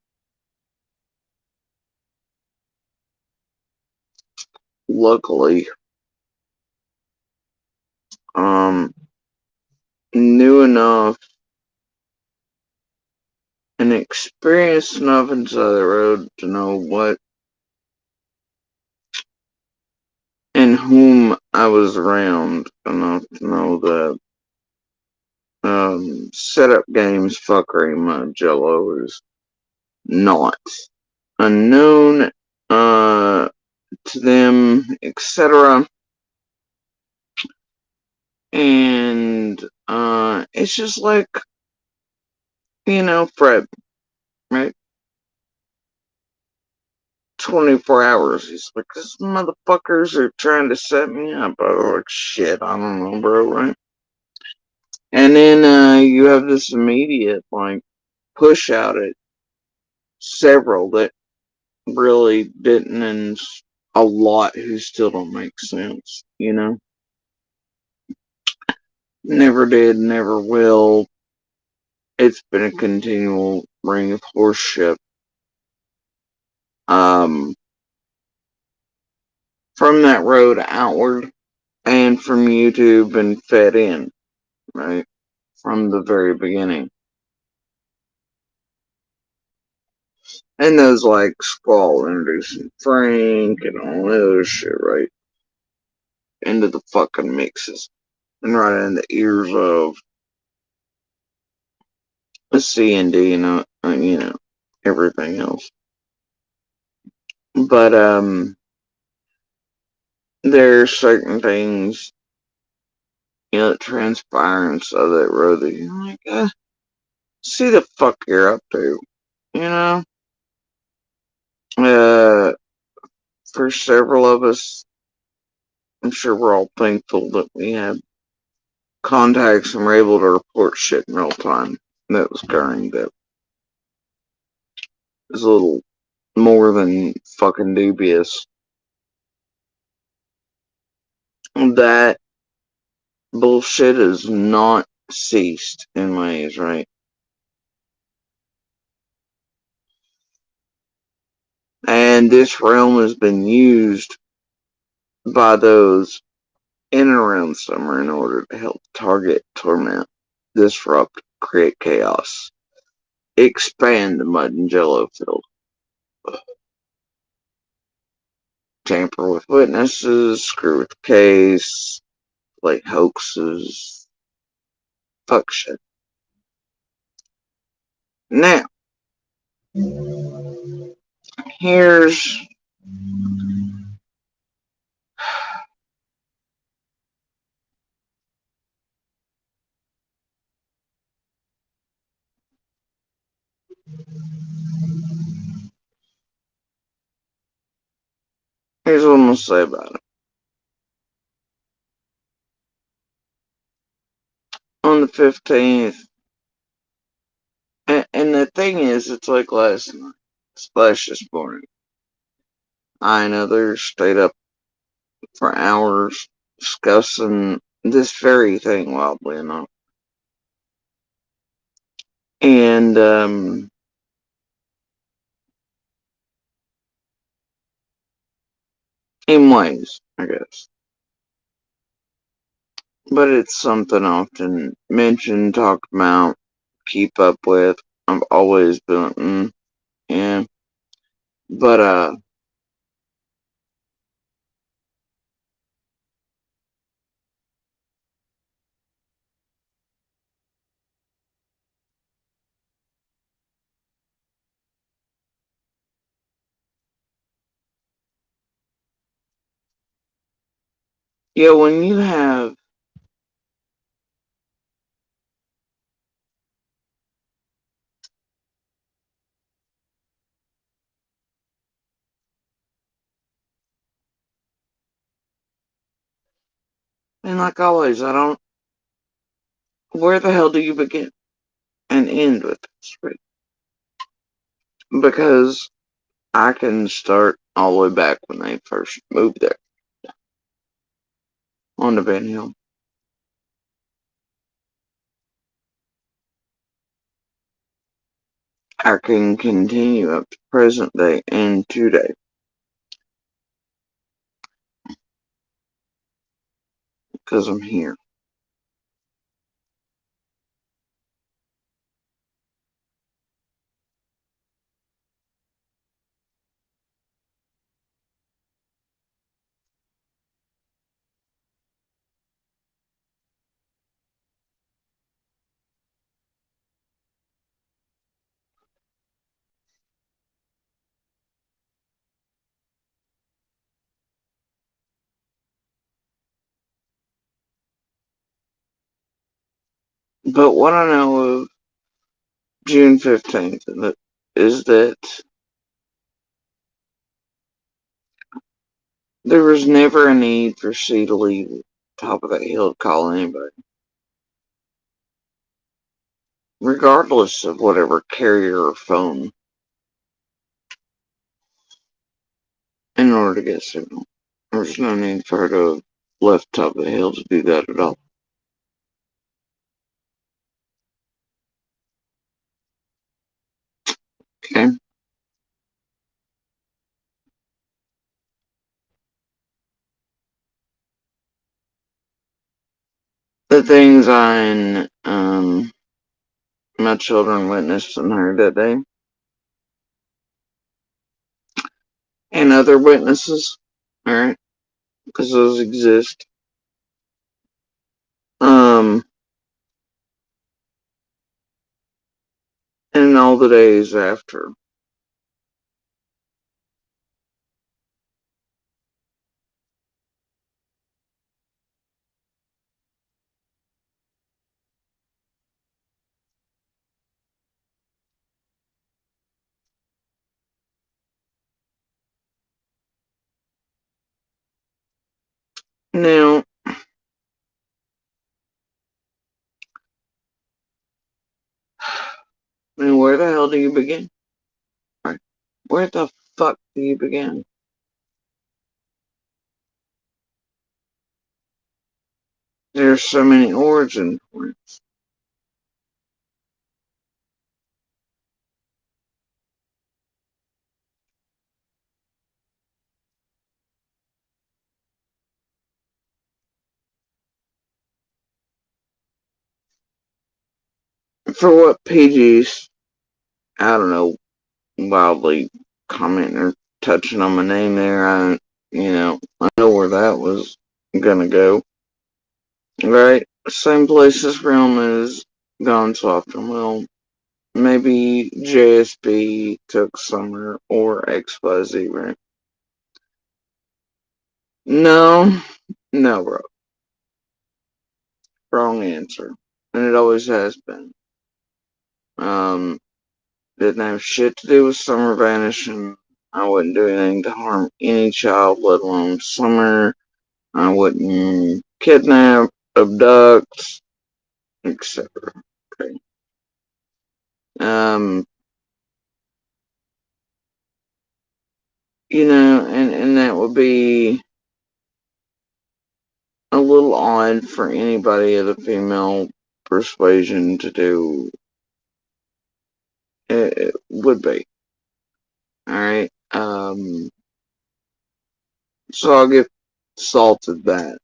luckily, um, knew enough and experienced enough inside the road to know what and whom I was around enough to know that setup games fuckery my jello is not unknown to them, etc. And it's just like, Fred, right? 24 hours. He's like, these motherfuckers are trying to set me up. I was like, shit, I don't know, bro, right? And then you have this immediate, like, push out at several that really didn't, and a lot who still don't make sense, Never did, never will. It's been a continual ring of horseshit. Um, from that road outward and from YouTube and fed in, right? From the very beginning. And those like Squall introducing Frank and all that other shit, right? Into the fucking mixes. And right in the ears of the C&D and everything else. But there are certain things, that transpire inside that road that you're like, see the fuck you're up to, you know? For several of us, I'm sure we're all thankful that we had contacts and were able to report shit in real time that was occurring that was a little more than fucking dubious. That bullshit has not ceased in ways, right? And this realm has been used by those in and around Summer in order to help target, torment, disrupt, create chaos, expand the Mud and Jello field, tamper with witnesses, screw with the case, play hoaxes, fuck shit. Now, here's what I'm gonna say about it. On the 15th, and the thing is, it's like last night, slash this morning. I know they're stayed up for hours discussing this very thing, wildly enough. And, in ways, I guess. But it's something I often mentioned, talk about, keep up with. I've always been, yeah. But, Yeah, when you have and like always, I don't where the hell do you begin and end with this? Right? Because I can start all the way back when they first moved there on the Van Hill. I can continue up to present day and today because I'm here. But what I know of June 15th is that there was never a need for C to leave top of that hill to call anybody, regardless of whatever carrier or phone, in order to get signal. There's no need for her to have left top of the hill to do that at all. Okay? The things I and my children witnessed and heard that day, and other witnesses, alright, because those exist, and all the days after. Now, I mean, where the hell do you begin? Right. Where the fuck do you begin? There's so many origin points. For what PG's, I don't know, wildly commenting or touching on my name there, I know where that was gonna go. Right? Same place this realm is gone soft and well. Maybe JSB took Summer or XYZ, right? No, no, bro. Wrong answer. And it always has been. Um, didn't have shit to do with Summer vanishing. I wouldn't do anything to harm any child, let alone Summer. I wouldn't kidnap, abduct, etc. Okay. Um, and that would be a little odd for anybody of the female persuasion to do. It would be. Alright. So I'll give salted that.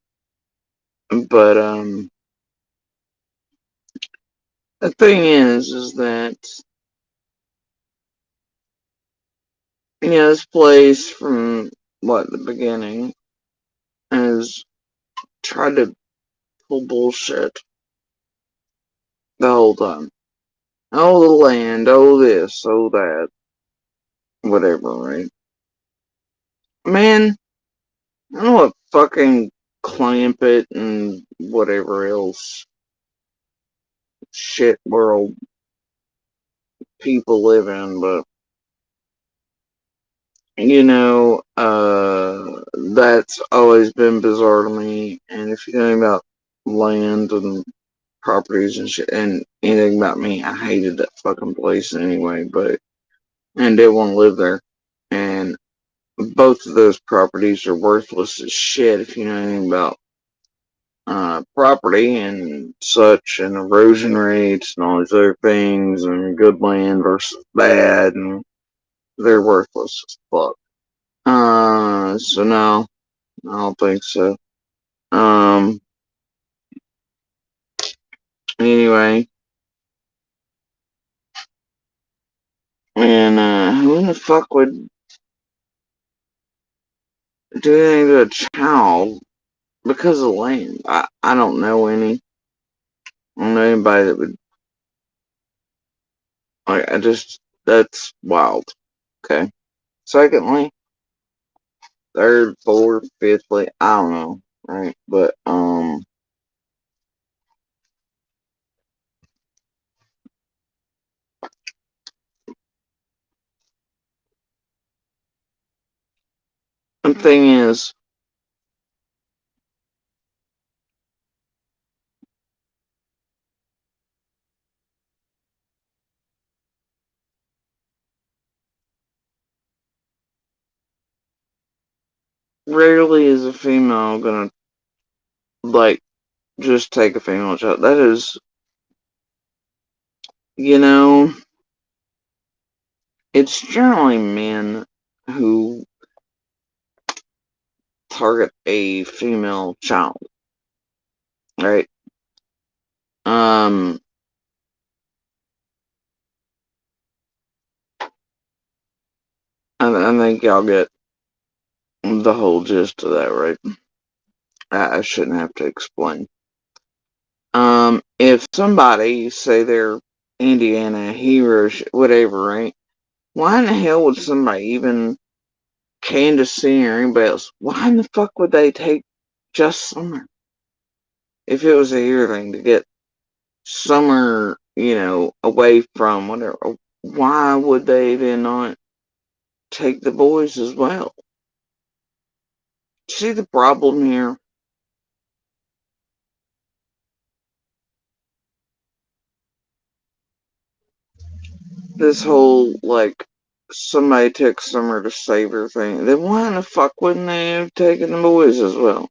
But, the thing is that, this place from, the beginning has tried to pull bullshit the whole time. Oh, the land, oh this, oh that, whatever, right? Man, I know what fucking clamp it and whatever else shit world people live in, but that's always been bizarre to me. And if you know anything about land and properties and shit, and anything about me, I hated that fucking place anyway, and didn't want to live there. And both of those properties are worthless as shit if you know anything about property and such, and erosion rates and all these other things, and good land versus bad, and they're worthless as fuck. So no, I don't think so. Anyway, and who in the fuck would do anything to a child because of land? I don't know any. I don't know anybody that would. Like, that's wild. Okay. Secondly, third, fourth, fifthly, I don't know, right? But the thing is, rarely is a female gonna like just take a female child. That is, you know, it's generally men who target a female child, right? I think y'all get the whole gist of that, right? I shouldn't have to explain. If somebody, say they're Indiana hero, whatever, right? Why in the hell would somebody, even Candace C or anybody else, why in the fuck would they take just Summer? If it was a hero thing to get Summer, away from whatever, why would they then not take the boys as well? See the problem here? This whole, like, somebody took Summer to save her thing. Then why in the fuck wouldn't they have taken the boys as well?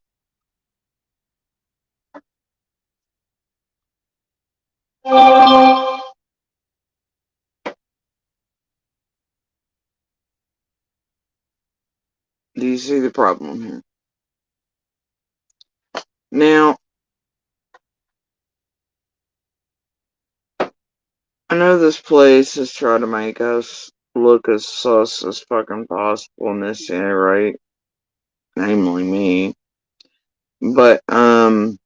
Do you see the problem here? Now, I know this place is trying to make us look as sus as fucking possible in this area, right? Namely me. But, the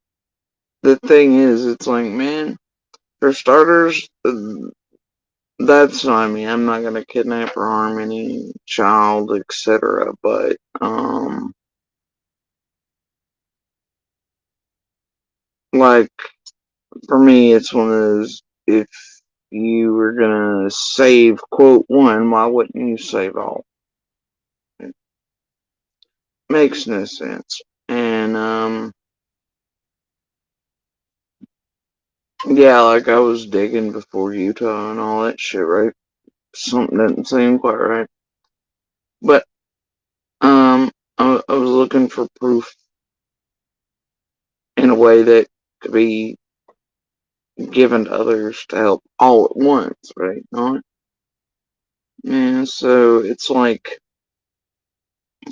thing is, it's like, man, for starters, that's not me. I'm not gonna kidnap or harm any child, etc. But, like, for me, it's one of those, if you were gonna save, quote, one, why wouldn't you save all? It makes no sense. And, yeah, like I was digging before Utah and all that shit, right? Something doesn't seem quite right. But, I was looking for proof in a way that could be given to others to help all at once, right? Not? And so it's like,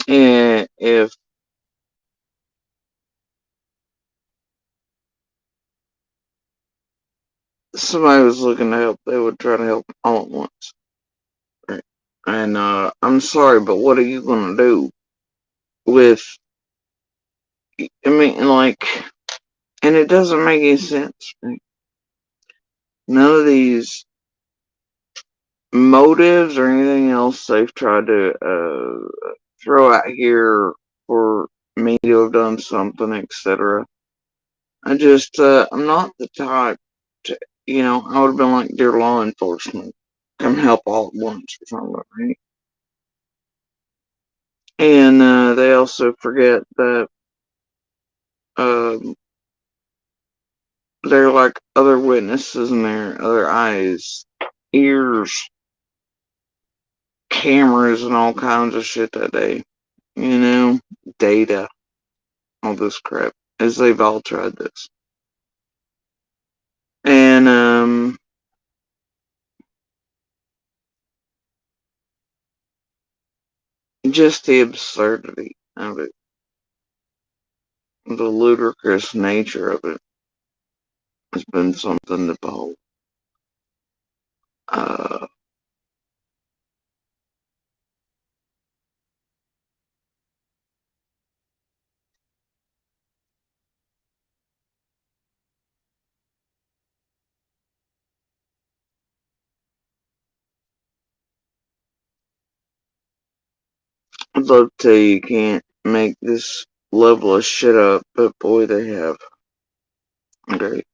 if somebody was looking to help, they would try to help all at once. Right? And I'm sorry, but what are you gonna do with? I mean, like, and it doesn't make any sense. Right? None of these motives or anything else they've tried to throw out here for me to have done something, etc. I'm not the type to, I would have been like, dear law enforcement, come help all at once or something, right? And they also forget that um, there are like other witnesses in there, other eyes, ears, cameras, and all kinds of shit that day. Data, all this crap, as they've all tried this. And just the absurdity of it, the ludicrous nature of it, has been something to behold. Uh, I'd love to tell you can't make this level of shit up, but boy, they have. Great.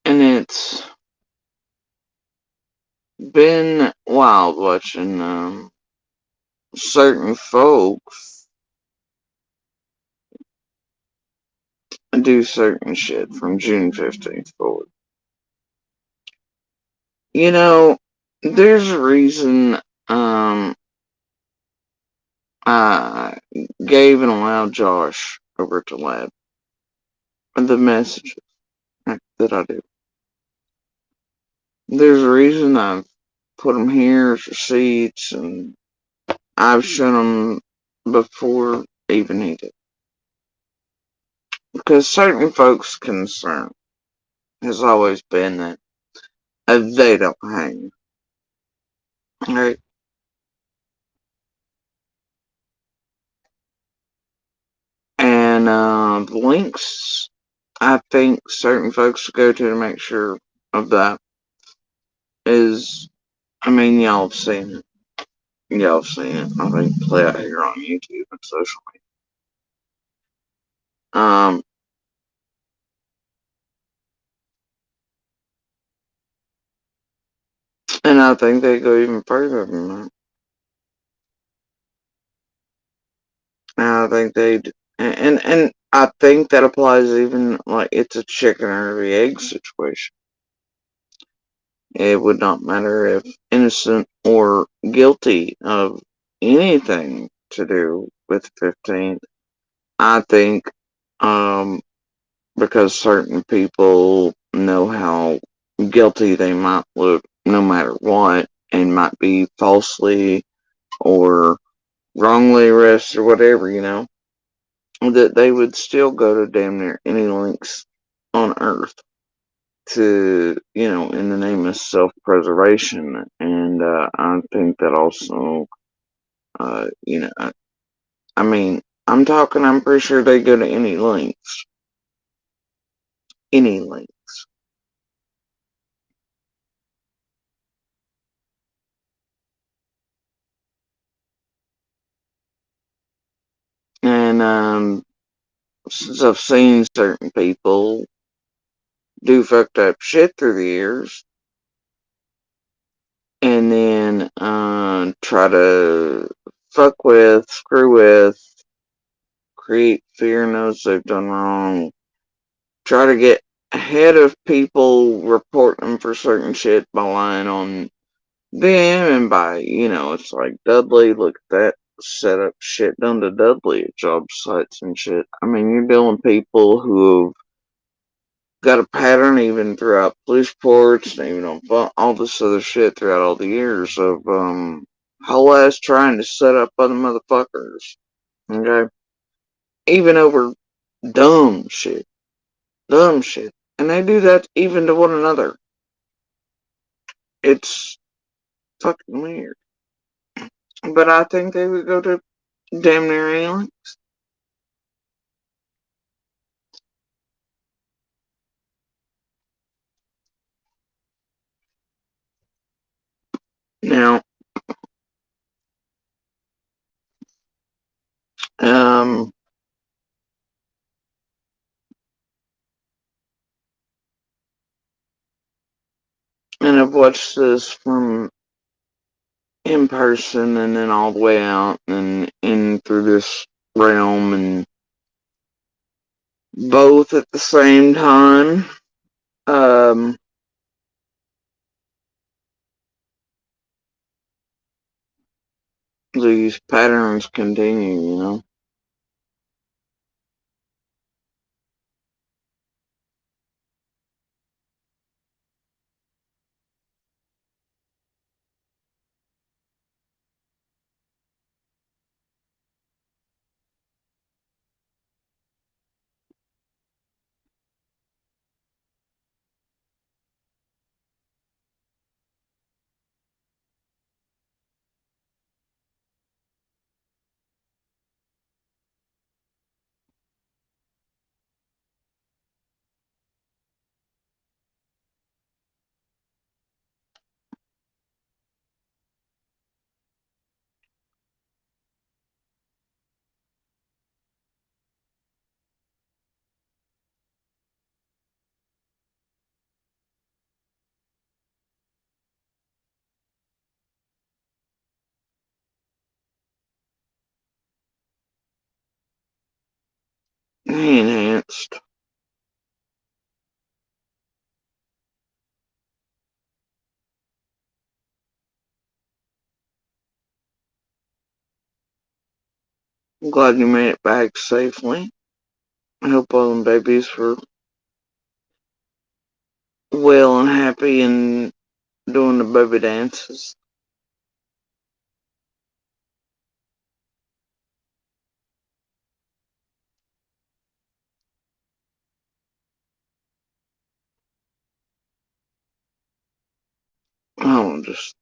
And it's been wild watching certain folks do certain shit from June 15th forward. There's a reason I gave and allowed Josh over to Lab the messages that I do. There's a reason I've put them here as receipts, and I've shown them before even he did. Because certain folks' concern has always been that they don't hang. Right? And the links I think certain folks go to make sure of that is, y'all have seen it. Y'all have seen it. I think play out here on YouTube and social media. And I think they go even further than that. And I think and I think that applies even like it's a chicken or the egg situation. It would not matter if innocent or guilty of anything to do with 15. I think because certain people know how guilty they might look no matter what, and might be falsely or wrongly arrested or whatever, that they would still go to damn near any lengths on earth to, in the name of self-preservation. And I think that also, I'm pretty sure they go to any lengths. Any lengths. And since I've seen certain people do fucked up shit through the years, and then try to fuck with, screw with, create fear in those they've done wrong, try to get ahead of people reporting for certain shit by lying on them and by, it's like Dudley, look at that set up shit done to Dudley at job sites and shit. You're dealing with people who have got a pattern even throughout police reports and even on all this other shit throughout all the years of whole ass trying to set up other motherfuckers. Okay? Even over dumb shit. Dumb shit. And they do that even to one another. It's fucking weird. But I think they would go to damn near any lengths. Now, um, and I've watched this from in person and then all the way out and in through this realm and both at the same time. Um, these patterns continue, you know. Enhanced. I'm glad you made it back safely. I hope all them babies were well and happy and doing the baby dances. Oh, just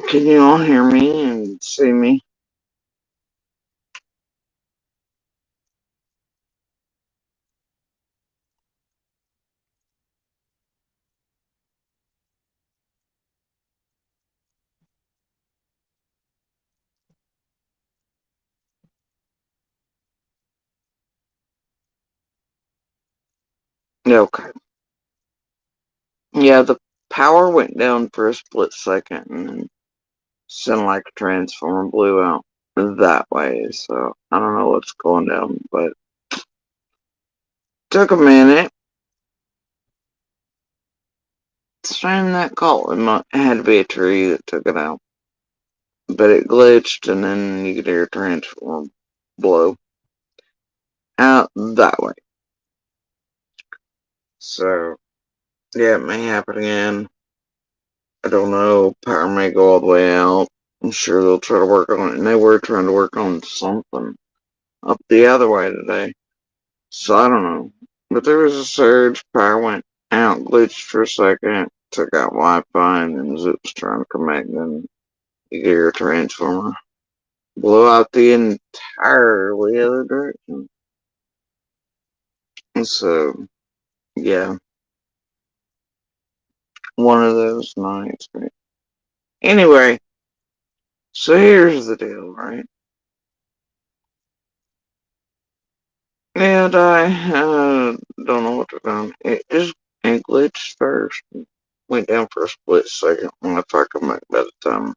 Can you all hear me and see me? Yeah, okay. Yeah, the power went down for a split second and then sounded like a transformer blew out that way. So I don't know what's going down, but took a minute. Strain that call. It had to be a tree that took it out. But it glitched and then you could hear a transformer blow out that way. So yeah, it may happen again. I don't know. Power may go all the way out. I'm sure they'll try to work on it. And they were trying to work on something up the other way today. So I don't know. But there was a surge. Power went out, glitched for a second, took out Wi-Fi, and then Zoop was trying to connect. And you could hear a transformer blow out the entirely other direction. So yeah, one of those nights. Right? Anyway, so here's the deal, right? And I don't know what to do. It glitched first. Went down for a split second. And if I come back by the time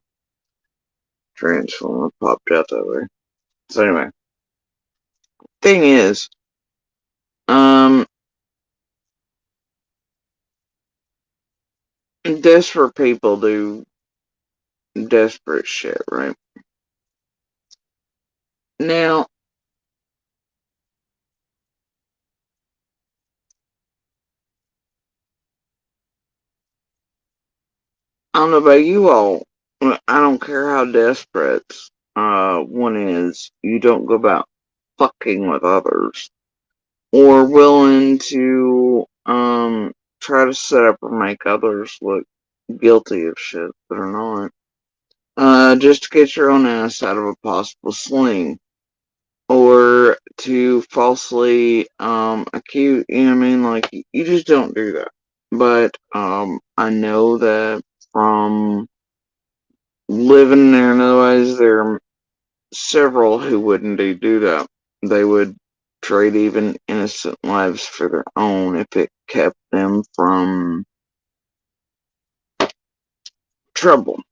Transformer popped out that way. So anyway, thing is, um, desperate people do desperate shit, right? Now, I don't know about you all. I don't care how desperate one is. You don't go about fucking with others or willing to try to set up or make others look guilty of shit that are not. Just to get your own ass out of a possible sling. Or to falsely accuse, you know what I mean? Like, you just don't do that. But I know that from living there and otherwise, there are several who wouldn't do that. They would trade even innocent lives for their own if it kept them from trouble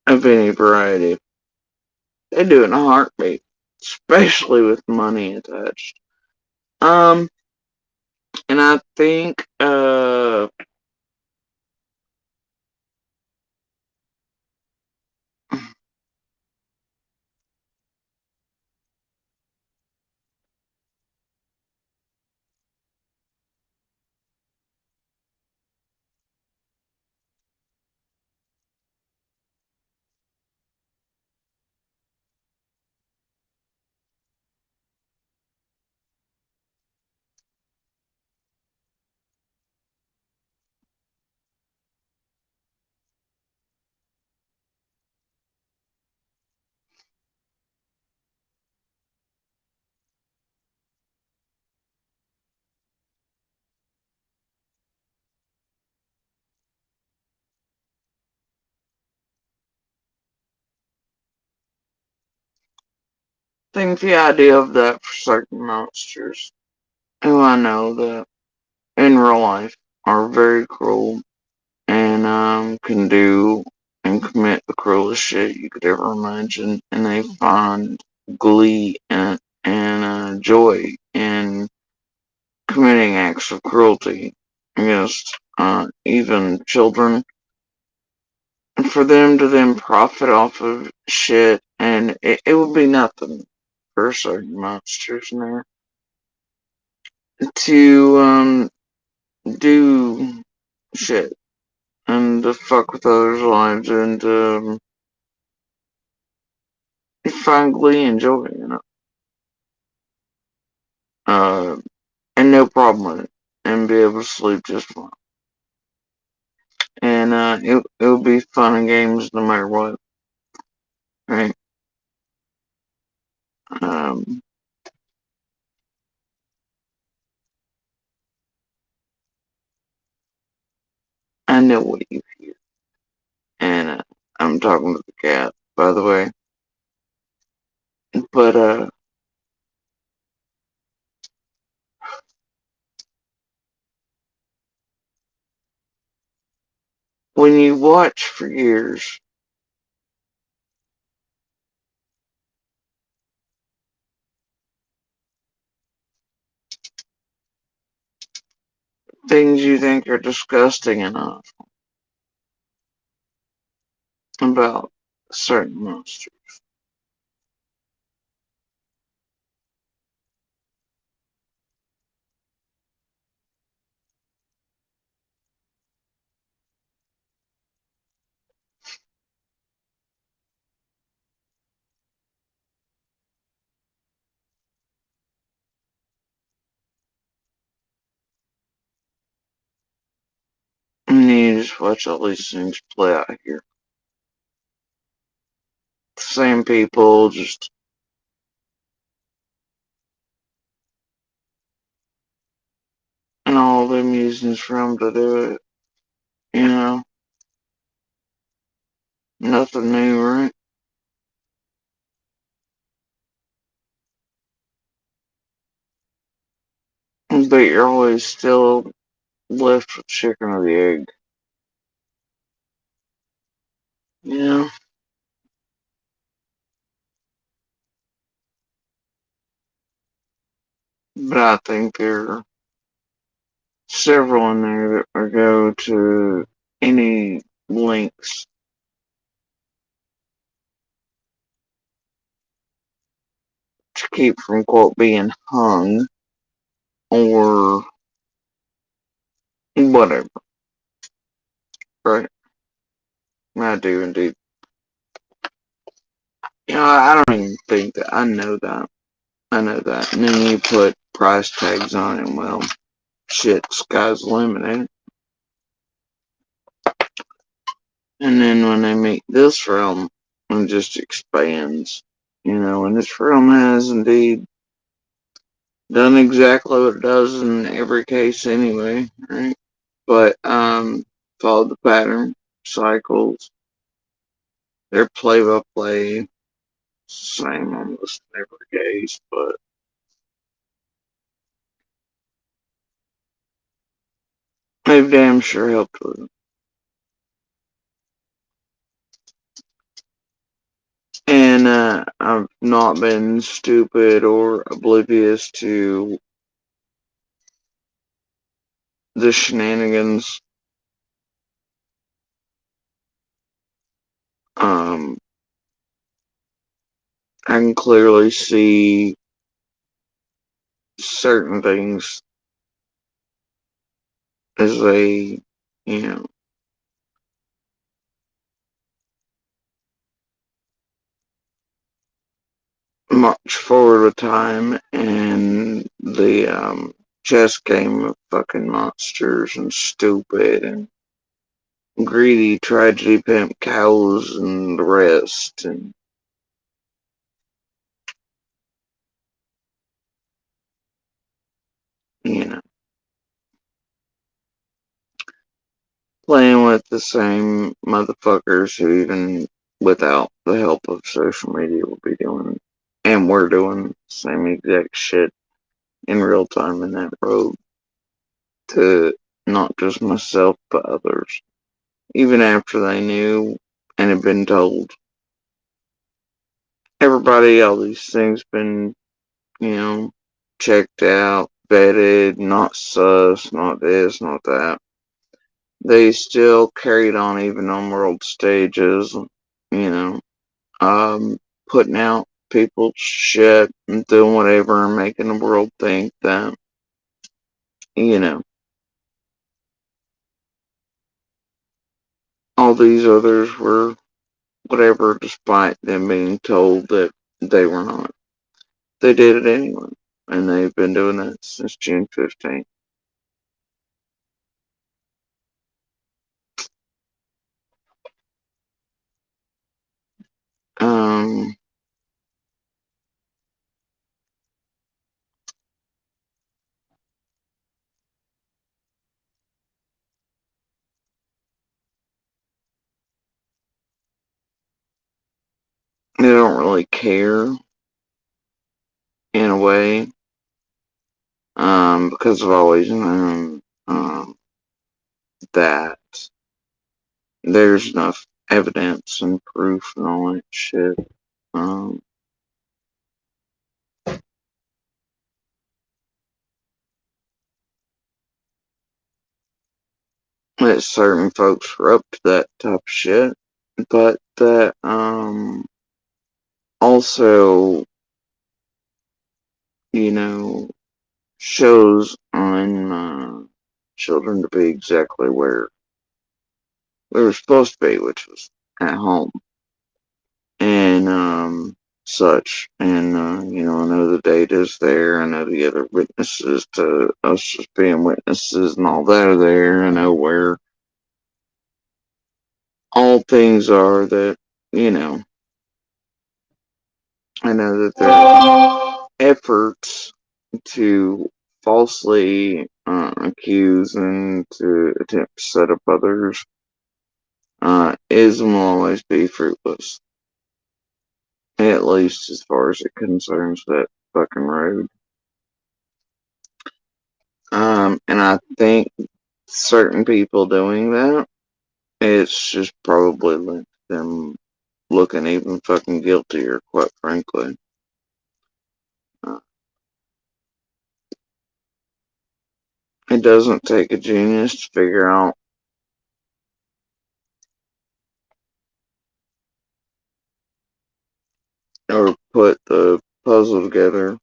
of any variety. They do it in a heartbeat, especially with money attached. Um, and I think the idea of that for certain monsters who I know that in real life are very cruel and can do and commit the cruelest shit you could ever imagine, and they find glee and joy in committing acts of cruelty against even children, and for them to then profit off of shit, and it would be nothing for certain monsters in there to do shit and to fuck with others' lives and find glee and joy in it. And no problem with it. And be able to sleep just fine. And it'll be fun and games no matter what. Right? Um, I know what you hear. And I'm talking to the cat, by the way. But when you watch for years, things you think are disgusting enough about certain monsters. And you just watch all these things play out here. Same people, just and all them using for them to do it. You know, nothing new, right? But you're always still left with chicken or the egg. You know? But I think there are several in there that would go to any lengths to keep from, quote, being hung or whatever, right? I do indeed. You know, I don't even think that. I know that. I know that. And then you put price tags on it, and well, shit, sky's the limit, ain't it? And then when they meet this realm, it just expands. You know, and this realm has indeed done exactly what it does in every case anyway, right? But followed the pattern, cycles, their play by play, same almost in every case, but they've damn sure helped with it. And I've not been stupid or oblivious to the shenanigans. Um, I can clearly see certain things as they, you know, march forward with time and the chess game of fucking monsters and stupid and greedy tragedy pimp cows and the rest, and you know, playing with the same motherfuckers who even without the help of social media will be doing, and we're doing the same exact shit in real time in that road to not just myself but others, even after they knew and had been told. Everybody, all these things been, you know, checked out, vetted, not sus, not this, not that. They still carried on even on world stages, you know, putting out people's shit and doing whatever and making the world think that, you know, all these others were whatever despite them being told that they were not. They did it anyway. And they've been doing that since June 15th. Um, they don't really care in a way, because I've always known, that there's enough evidence and proof and all that shit. Um, that certain folks were up to that type of shit, but that, also, you know, shows on, children to be exactly where we were supposed to be, which was at home. And, such. And, I know the data's there. I know the other witnesses to us just being witnesses and all that are there. I know where all things are that, you know, I know that there are efforts to falsely accuse and to attempt to set up others is and will always be fruitless. At least as far as it concerns that fucking road. And I think certain people doing that, it's just probably led to them looking even fucking guiltier, quite frankly. Uh, it doesn't take a genius to figure out or put the puzzle together.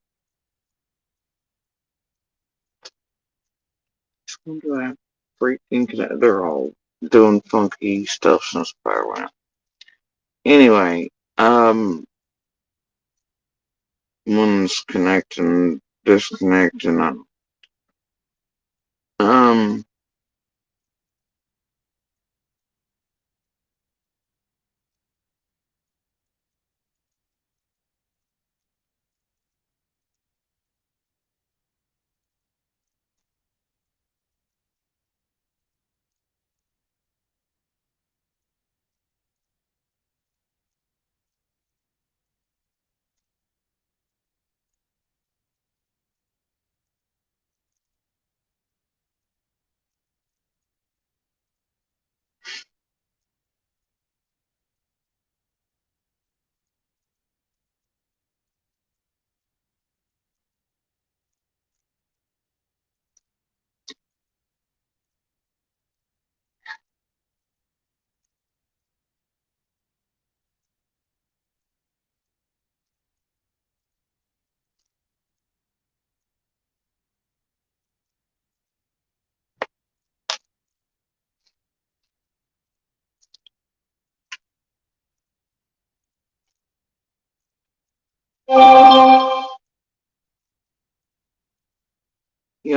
They're all doing funky stuff since Power went out. Anyway, one's connecting, disconnecting. Um,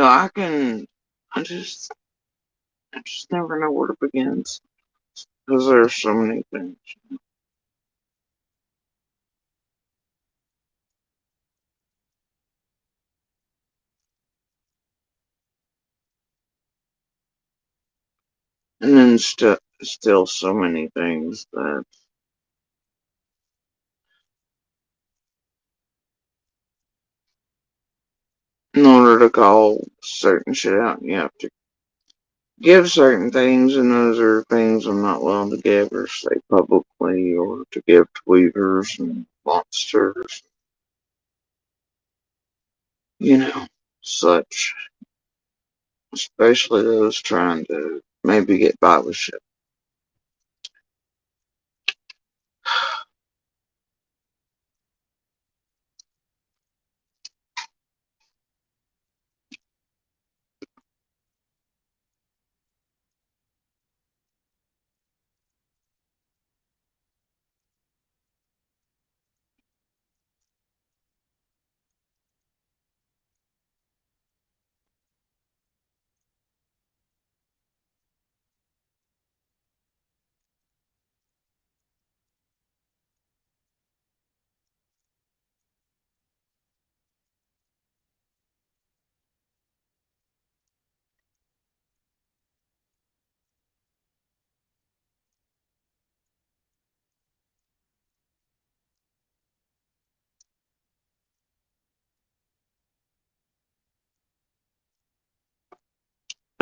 I can, I just, I just never know where to begin because there's so many things. And then still so many things that in order to call certain shit out, you have to give certain things, and those are things I'm not willing to give or say publicly or to give to weavers and monsters, such, especially those trying to maybe get by with shit.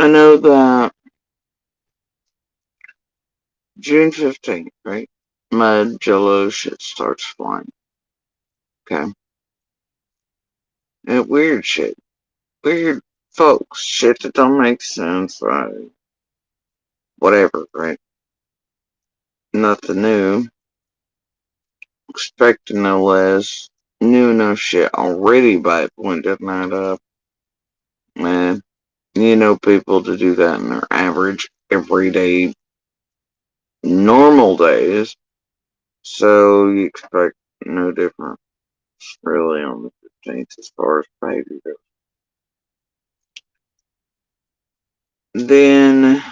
I know that June 15th, right? Mud, jello, shit starts flying. Okay. And weird shit. Weird folks. Shit that don't make sense, right? Whatever, right? Nothing new. Expecting no less. Knew no shit already by pointing that up. Man, you know people to do that in their average, everyday, normal days. So you expect no different, really, on the 15th as far as behavior goes. Then,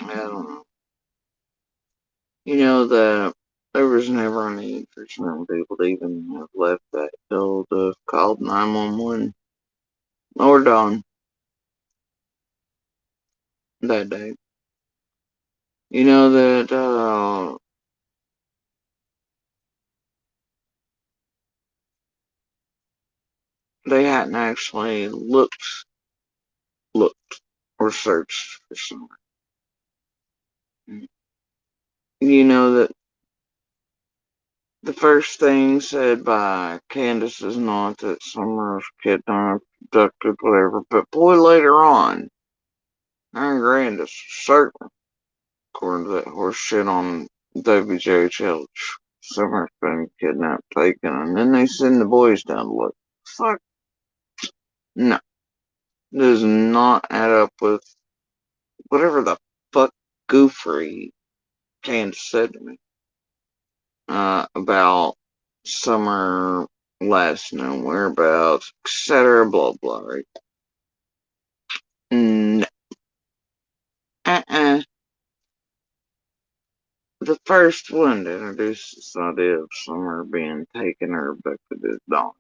I don't know. You know that there was never a need for some people to even have left that hill to have called 911 or Dawn that day. You know that they hadn't actually looked or searched for someone. You know that the first thing said by Candace is not that Summer was kidnapped, abducted, whatever, but boy, later on, Aaron Grant is certain, according to that horse shit on WJHL, Summer's been kidnapped, taken, and then they send the boys down to look. Fuck, no. Does not add up with whatever the fuck goofery Candace said to me about Summer last known whereabouts, etc. Blah blah. Right? No. The first one to introduce this idea of Summer being taken or abducted is Dawn.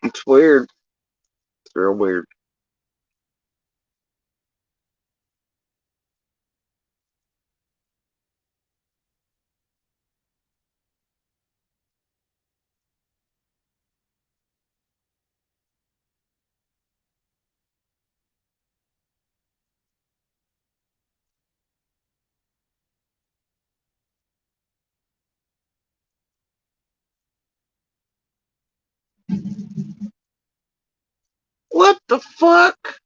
It's weird. It's real weird. What the fuck?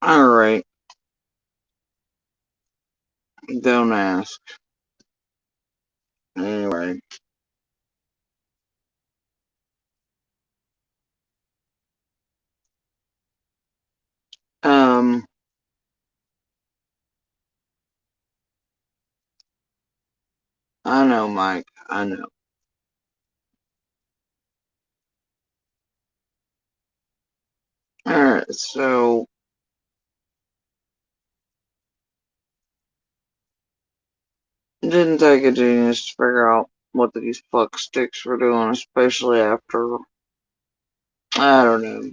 Alright. Don't ask. Anyway. Um, I know, Mike. I know. Alright, so it didn't take a genius to figure out what these fuck sticks were doing, especially after, I don't know.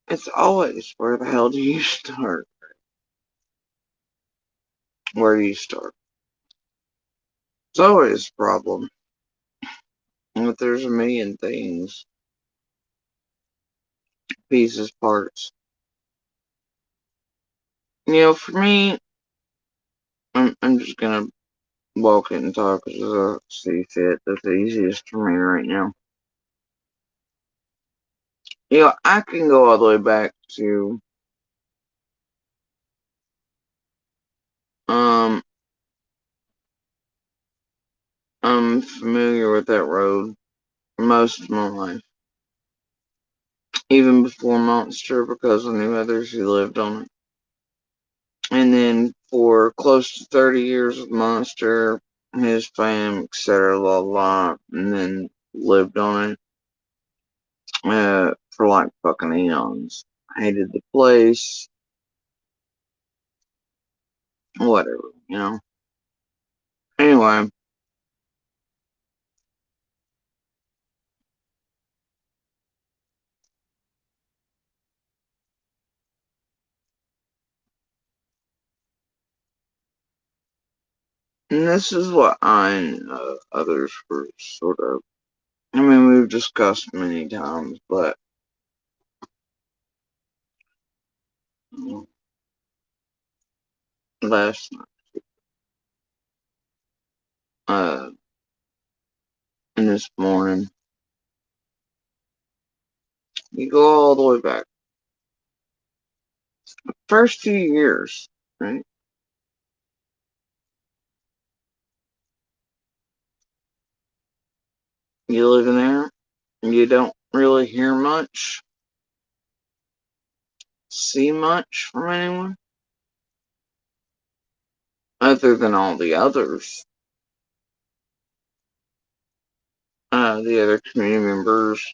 It's always, where the hell do you start? Where do you start? It's always a problem. But there's a million things, pieces, parts. You know, for me, I'm just gonna walk it and talk as I see fit. That's the easiest for me right now. You know, I can go all the way back to, I'm familiar with that road most of my life. Even before Monster, because I knew others who lived on it. And then for close to 30 years with Monster, his fam, etc., blah, blah, and then lived on it for like fucking eons. Hated the place, whatever, you know. Anyway, and this is what I and others were sort of, I mean, we've discussed many times, but last night, and this morning, you go all the way back. First few years, right? You live in there, and you don't really hear much, see much from anyone, other than all the others. The other community members,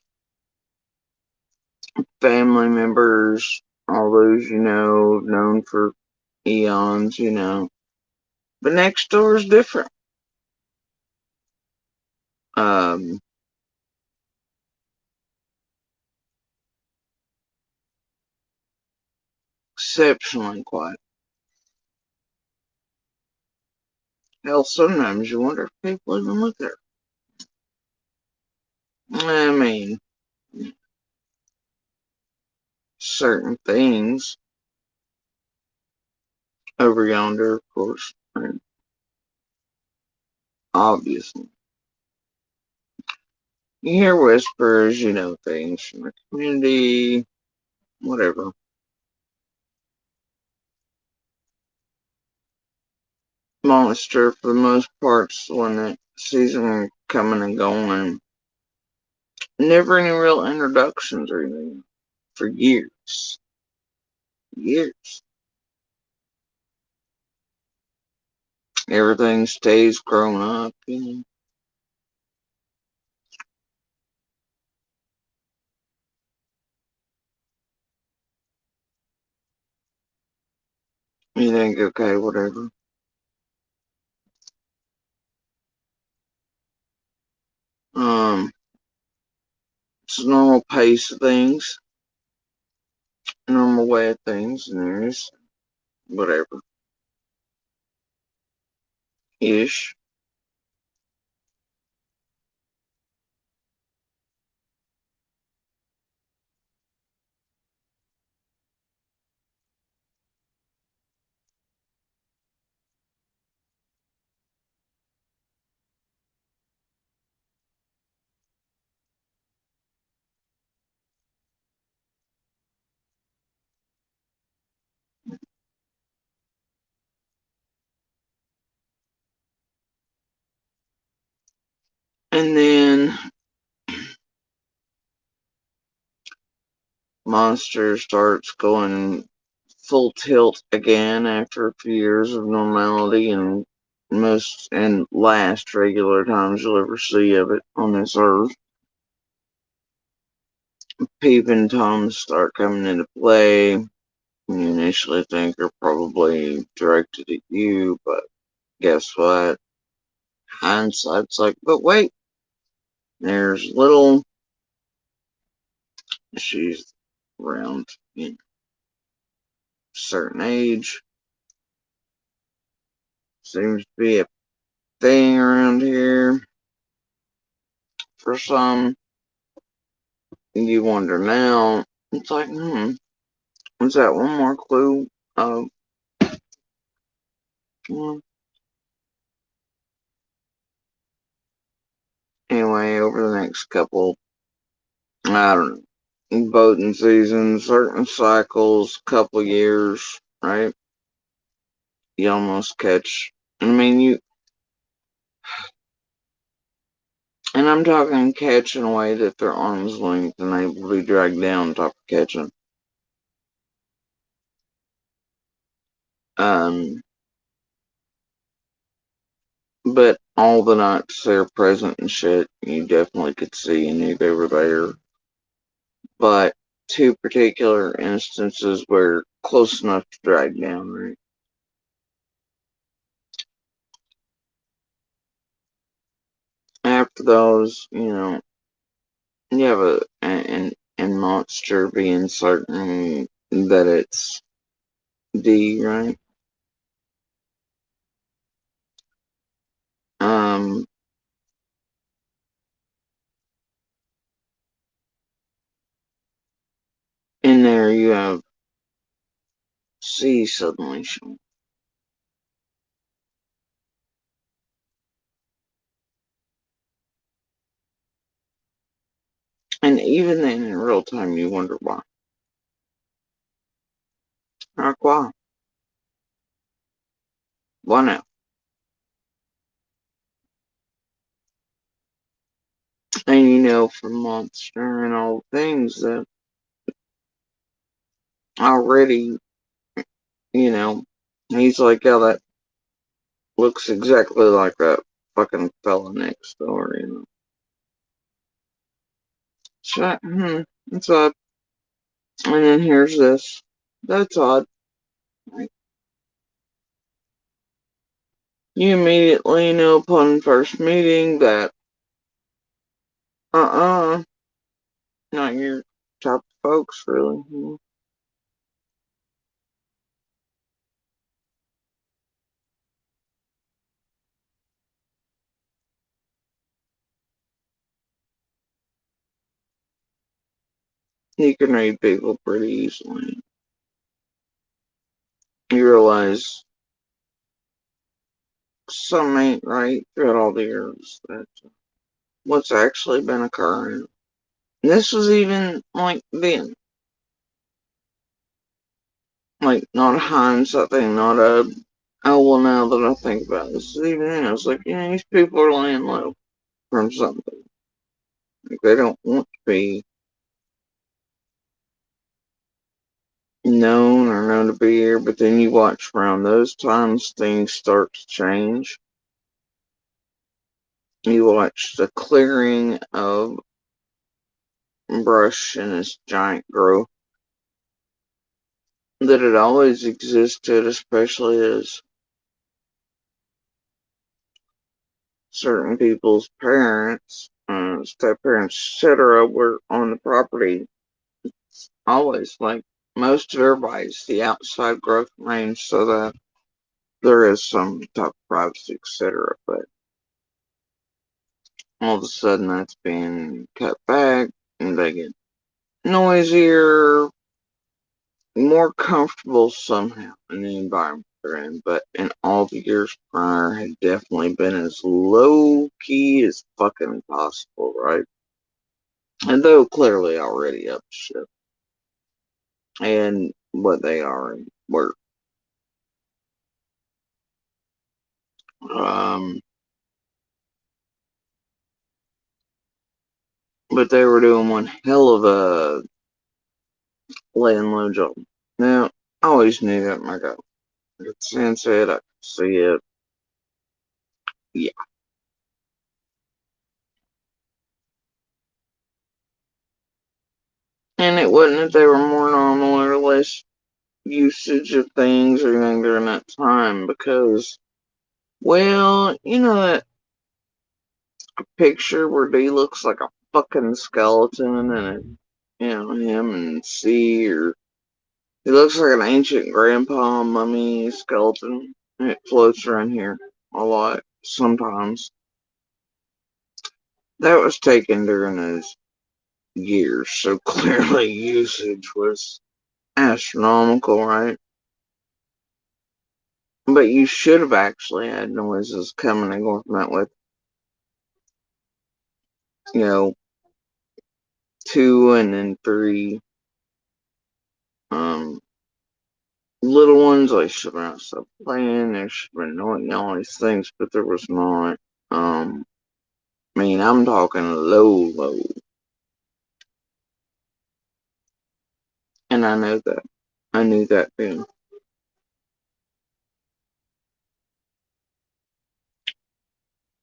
family members, all those you know, known for eons, you know. But next door is different. Um, Exceptionally quiet. Hell, sometimes you wonder if people even live there. I mean, certain things over yonder, of course, and obviously. You hear whispers, you know, things from the community, whatever. Monster, for the most part, is the one that sees them coming and going. Never any real introductions or anything for years. Years. Everything stays grown up, you know. You think, okay, whatever. It's a normal pace of things, normal way of things, and there's whatever. Ish. And then Monster starts going full tilt again after a few years of normality and last regular times you'll ever see of it on this earth. Peeping Toms start coming into play. You initially think they're probably directed at you, but guess what? Hindsight's like, but wait, there's little. She's around, you know, a certain age. Seems to be a thing around here for some. You wonder now. It's like, was that one more clue? Well, anyway, over the next couple, I don't know, boating seasons, certain cycles, couple years, right? You almost catch. I mean, and I'm talking catch in a way that they're arm's length and able to be dragged down top of catching. But all the nights they're present and shit, you definitely could see and knew they were there. But two particular instances were close enough to drag down, right? After those, you have and Monster being certain that it's D, right? In there you have C suddenly showing. And even then, in real time, you wonder why. Like, why? Why now? And from Monster and all things that already, he's like, yeah, that looks exactly like that fucking fella next door. So, that's odd. And then here's this. That's odd. Like, you immediately know upon first meeting that, not your type of folks, really. You can read people pretty easily. You realize some ain't right throughout all the years. That what's actually been occurring. And this was even like then. Like, not a hindsight thing, not a, oh, well, now that I think about it, this is even then. It's like, these people are laying low from something. Like, they don't want to be known to be here, but then you watch around those times things start to change. You watch the clearing of brush in this giant growth that had always existed, especially as certain people's parents, step parents, etc., were on the property. It's always like most of everybody's the outside growth range, so that there is some type of privacy, etc. But all of a sudden, that's being cut back, and they get noisier, more comfortable somehow in the environment they're in, but in all the years prior had definitely been as low key as fucking possible, right? And though clearly already up to shit. And what they are were. Um but they were doing one hell of a laying low job. Now, I always knew that my God. I could sense it, I could see it. Yeah. And it wasn't that they were more normal or less usage of things or anything during that time because, well, you know that picture where D looks like a fucking skeleton and, him and C, or he looks like an ancient grandpa mummy skeleton. It floats around here a lot sometimes. That was taken during those years, so clearly usage was astronomical, right? But you should have actually had noises coming and going from that with, 2 and then 3. Little ones, I should have not stopped playing. There should have been all these things, but there was not. I'm talking low. And I know that. I knew that then.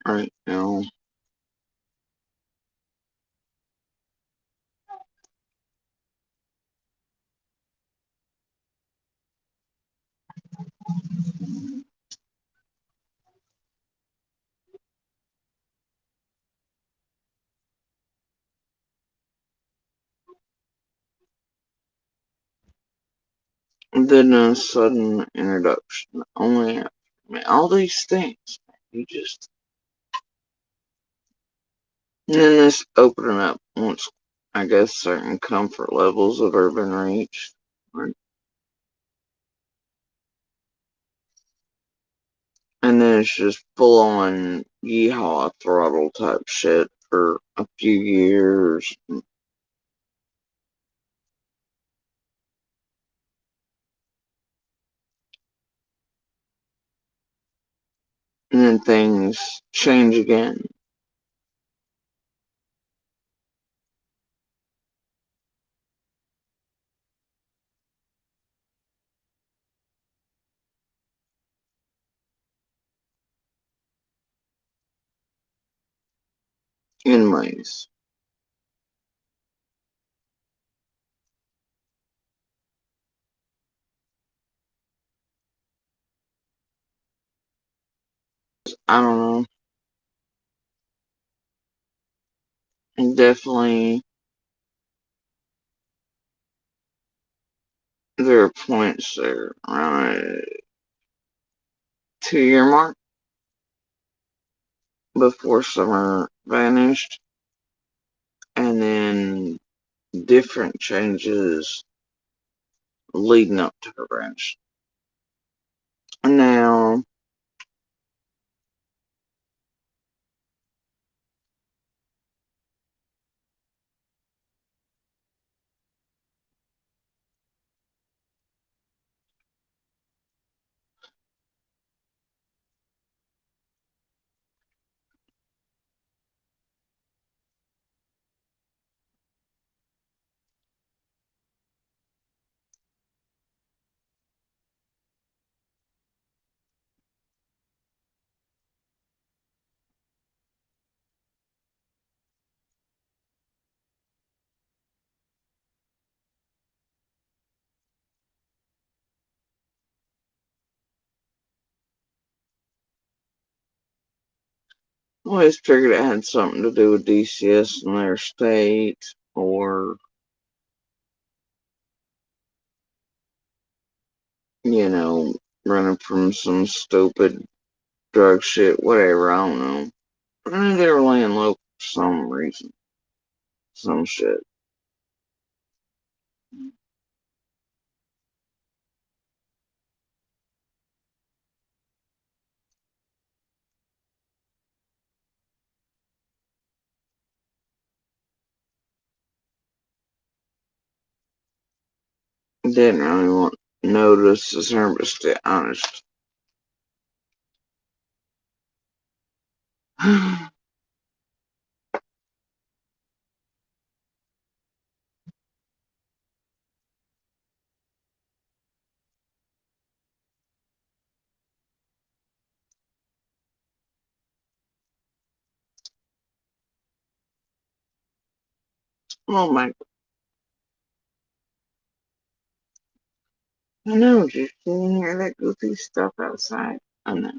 Right now. Then a sudden introduction. Only, all these things. You just. And then this opening up once, I guess, certain comfort levels have ever been reached. Right? And then it's just full on yeehaw throttle type shit for a few years. And then things change again. In ways. I don't know. And definitely, there are points there around a 2-year mark before summer vanished. And then different changes leading up to her vanished. Now, I always figured it had something to do with DCS and their state, or, running from some stupid drug shit, whatever, I don't know. But I knew they were laying low for some reason. Some shit. Didn't really want to notice the service, to be honest. Oh my, I know, just sitting here, that goofy stuff outside. I know.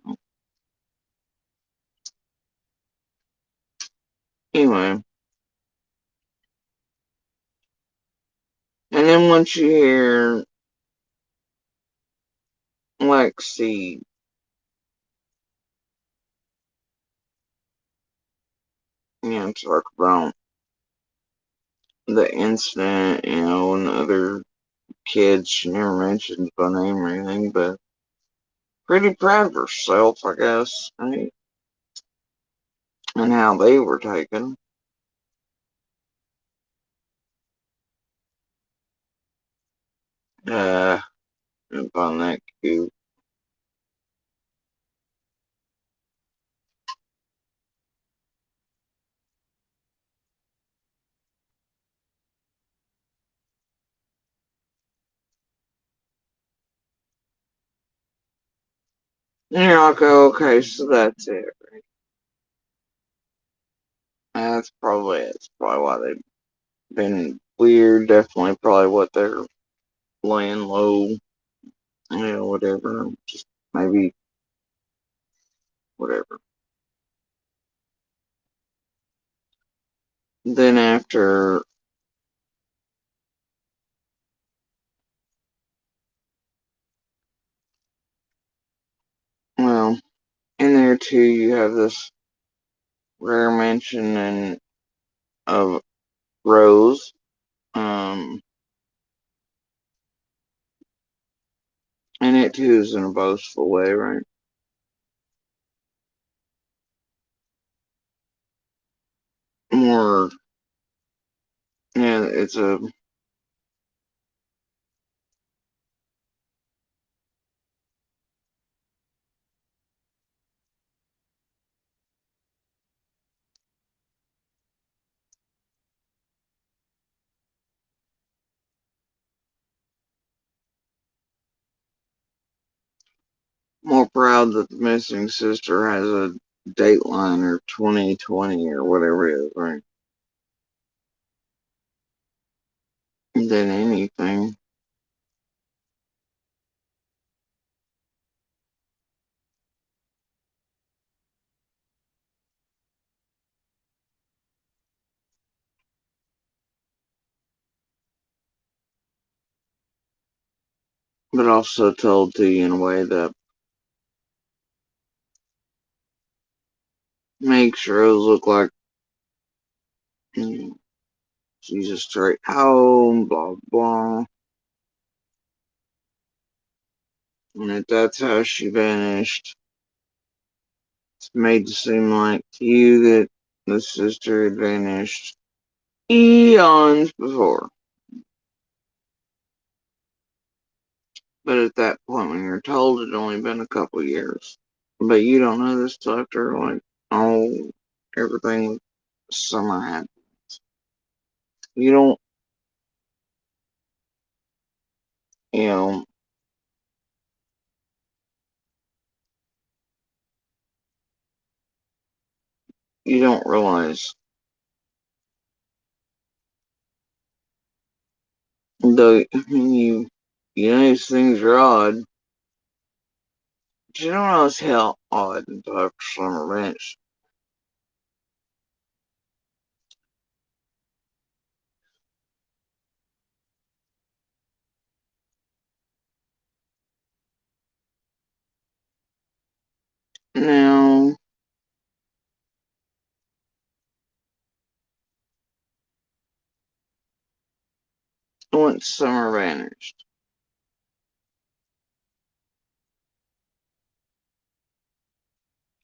Anyway, and then once you hear Lexi, talk about the incident, and other kids, she never mentions by name or anything, but pretty proud of herself, I guess, right? And how they were taken. I find that cute. And you're like, okay, so that's it. That's probably it. That's probably why they've been weird. Definitely probably what they're laying low. Whatever. Just maybe whatever. Then after, well, in there too, you have this rare mention of Rose. And it too is in a boastful way, right? More, yeah, it's a more proud that the missing sister has a Dateline or 2020 or whatever it is, right? Than anything. But also told to you in a way that makes Rose look like she's a straight home, blah blah. And if that's how she vanished, it's made to seem like to you that the sister had vanished eons before. But at that point, when you're told it'd only been a couple years, but you don't know this till after like oh everything with summer happened. You don't, you know, you don't realize though. I mean, you notice things are odd, but you don't notice how odd until after summer vanished. Now, once summer vanished,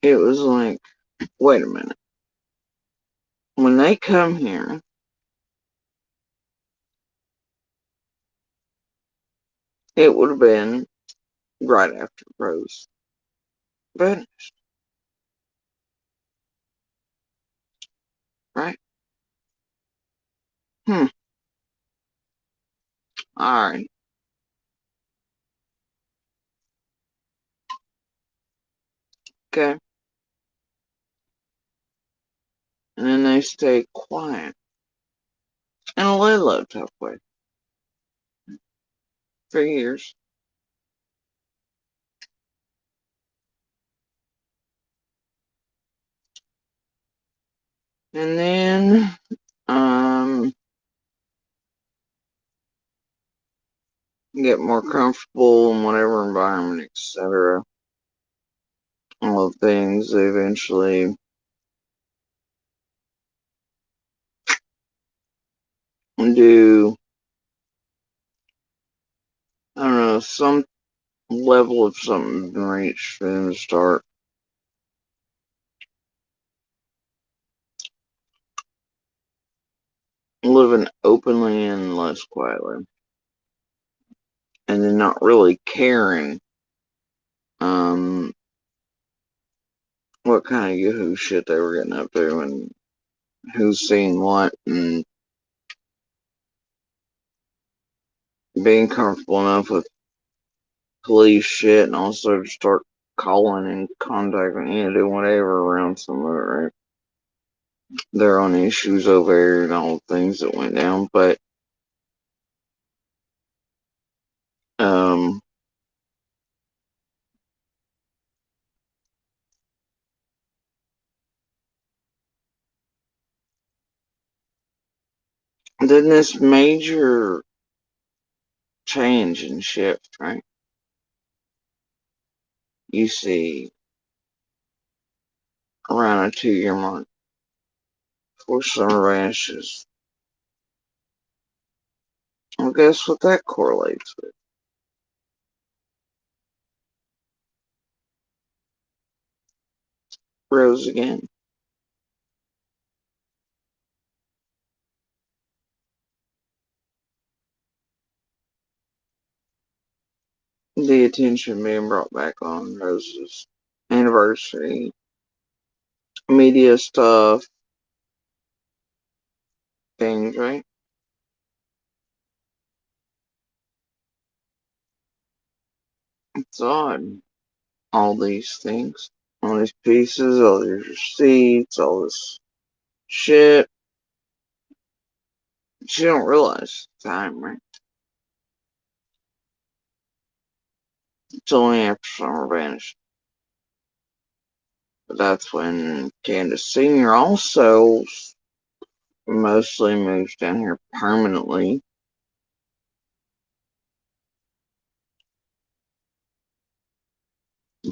it was like, wait a minute. When they come here, it would have been right after Rose vanished, right? Hmm. All right. Okay. And then they stay quiet. And Lou lived halfway for years. And then, get more comfortable in whatever environment, etc. All the things they eventually do, I don't know, some level of something been reached for them to start living openly and less quietly. And then not really caring what kind of yahoo shit they were getting up to and who's seen what, and being comfortable enough with police shit and also to start calling and contacting, doing whatever around some of it, right? Their own issues over there and all the things that went down. But um then this major change and shift, right? You see around a 2-year mark for summer vanishes. Well, guess what that correlates with? Rose again. The attention being brought back on Rose's anniversary, media stuff, things, right? It's odd. All these things, all these pieces, all these receipts, all this shit. You don't realize time, right? It's only after summer vanished. But that's when Candace Sr. also mostly moves down here permanently.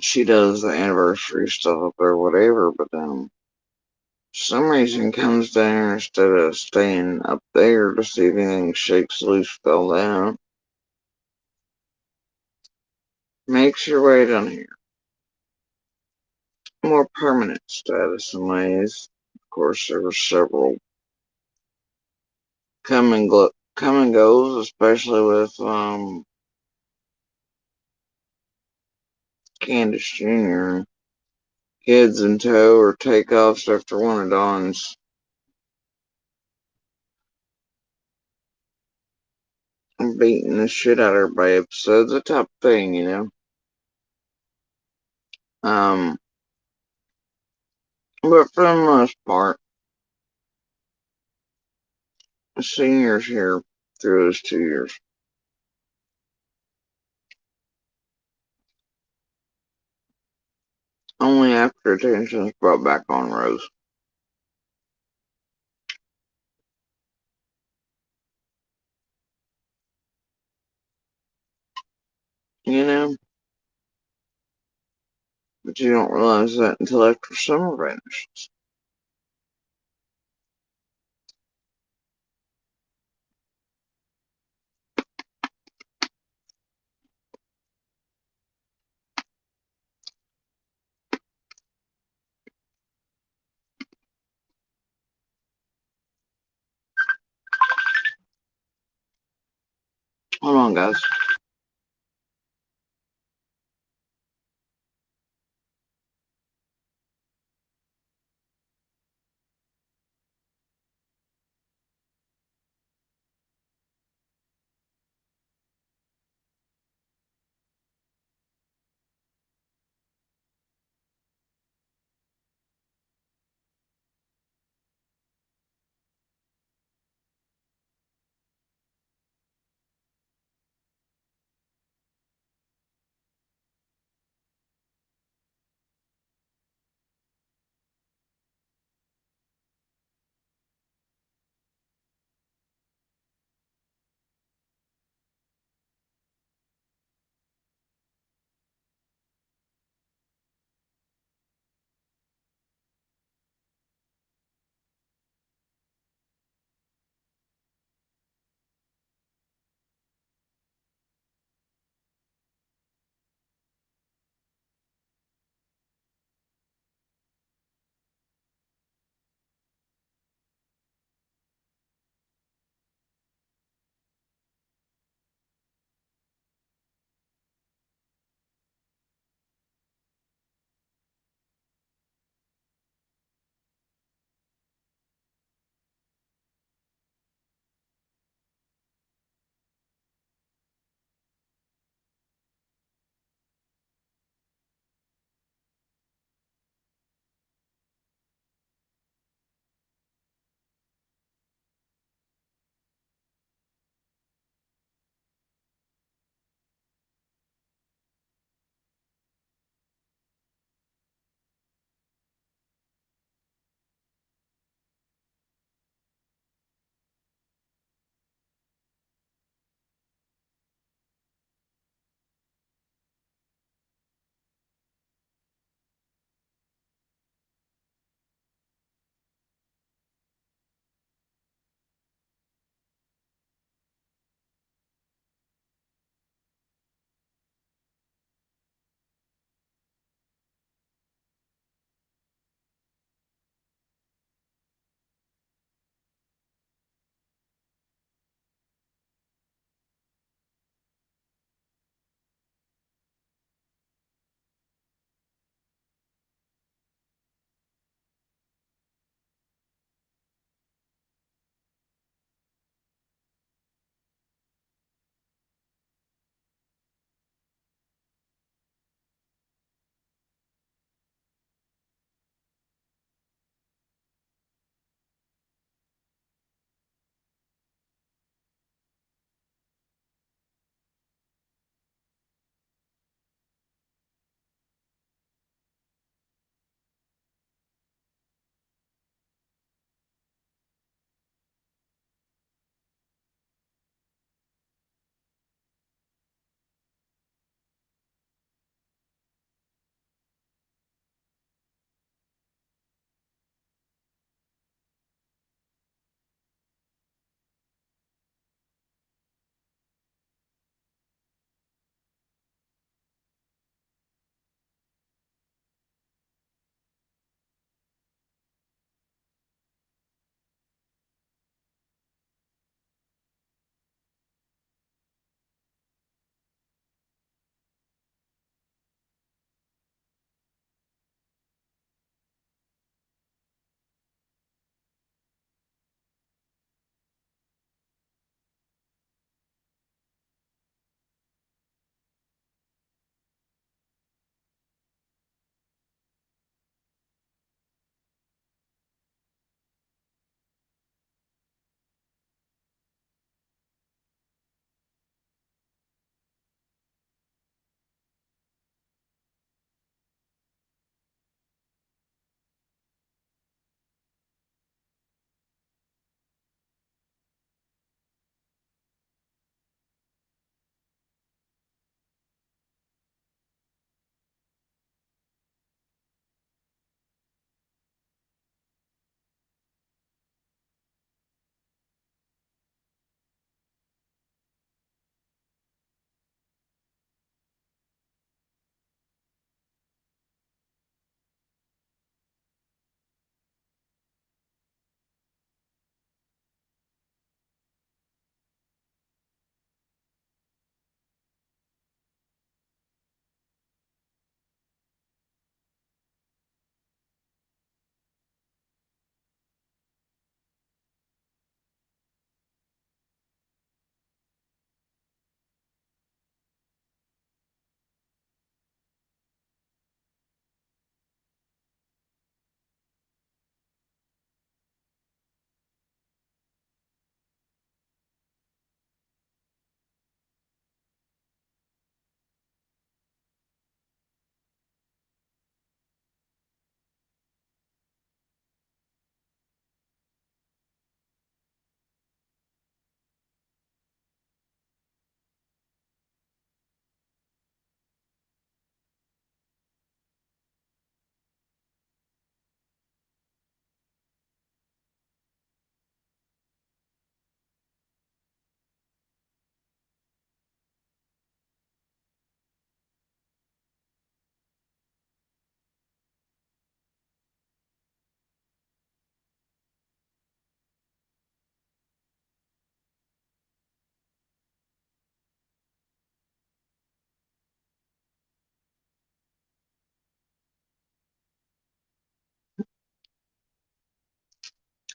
She does the anniversary stuff or whatever, but for some reason comes down here instead of staying up there to see if anything shakes loose, fell down. Makes your way down here. More permanent status in ways. Of course, there were several come and goes, especially with Candace Jr. Kids in tow or takeoffs after one of Dawn's beating the shit out of her by episodes, a type thing. Um, but for the most part, the senior's here through those 2 years. Only after attention is brought back on Rose. You know? But you don't realize that until after summer vanishes. Hold on, guys.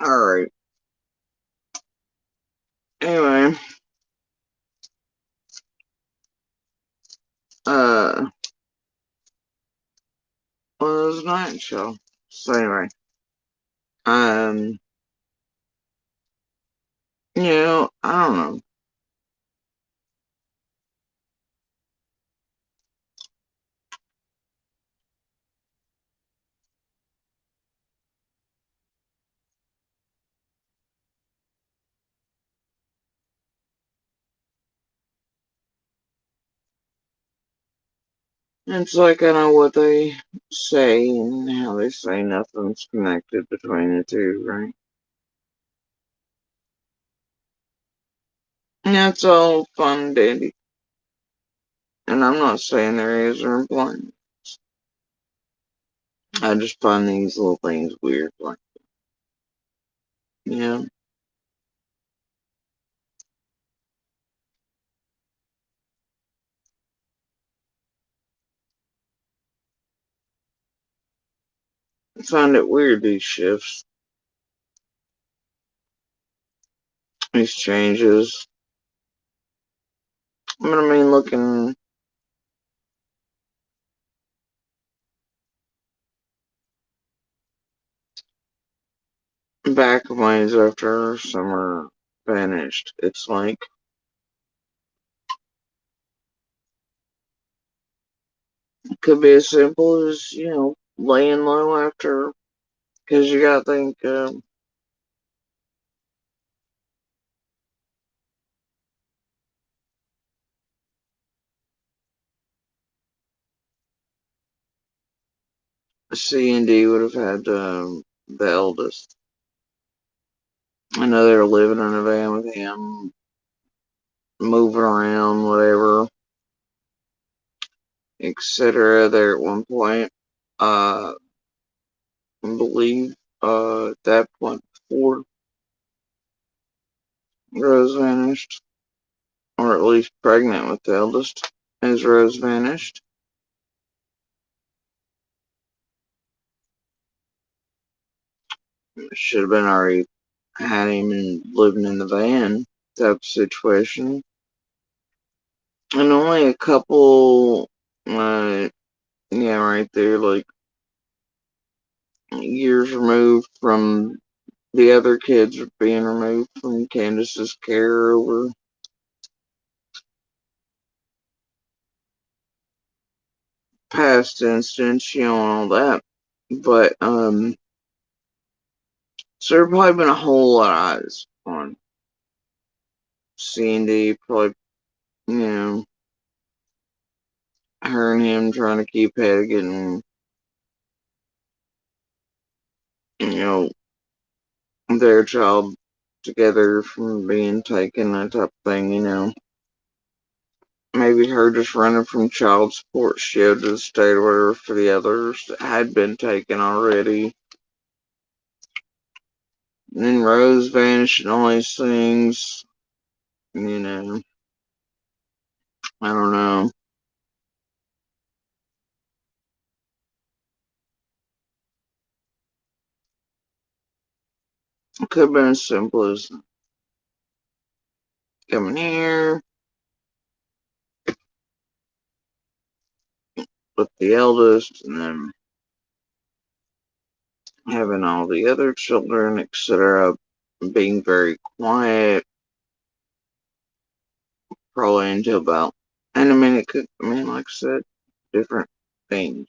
Alright. Anyway. Well, it was a night show. So anyway. I don't know. It's like I know what they say and how they say nothing's connected between the two, right? And that's all fun and dandy. And I'm not saying there is or implying. I just find these little things weird, like, yeah. I find it weird, these shifts, these changes. But I mean, looking back ways after summer vanished, it's like, it could be as simple as, laying low after, because you gotta think, C&D would have had the eldest. I know they were living in a van with him, moving around, whatever, etc. There at one point, I believe, at that point before Rose vanished, or at least pregnant with the eldest, as Rose vanished. Should have been already had him and living in the van type of situation. And only a couple, yeah, right there, like years removed from the other kids being removed from Candace's care over past incidents, and all that. But, so there probably been a whole lot of eyes on C&D, probably, you know, her and him trying to keep ahead of getting, you know, their child together from being taken, that type of thing. Maybe her just running from child support shield to the state or whatever for the others that had been taken already. And then Rose vanished and all these things, I don't know. It could have been as simple as coming here with the eldest and then having all the other children, etc., being very quiet, probably until about, and I mean, like I said, different things,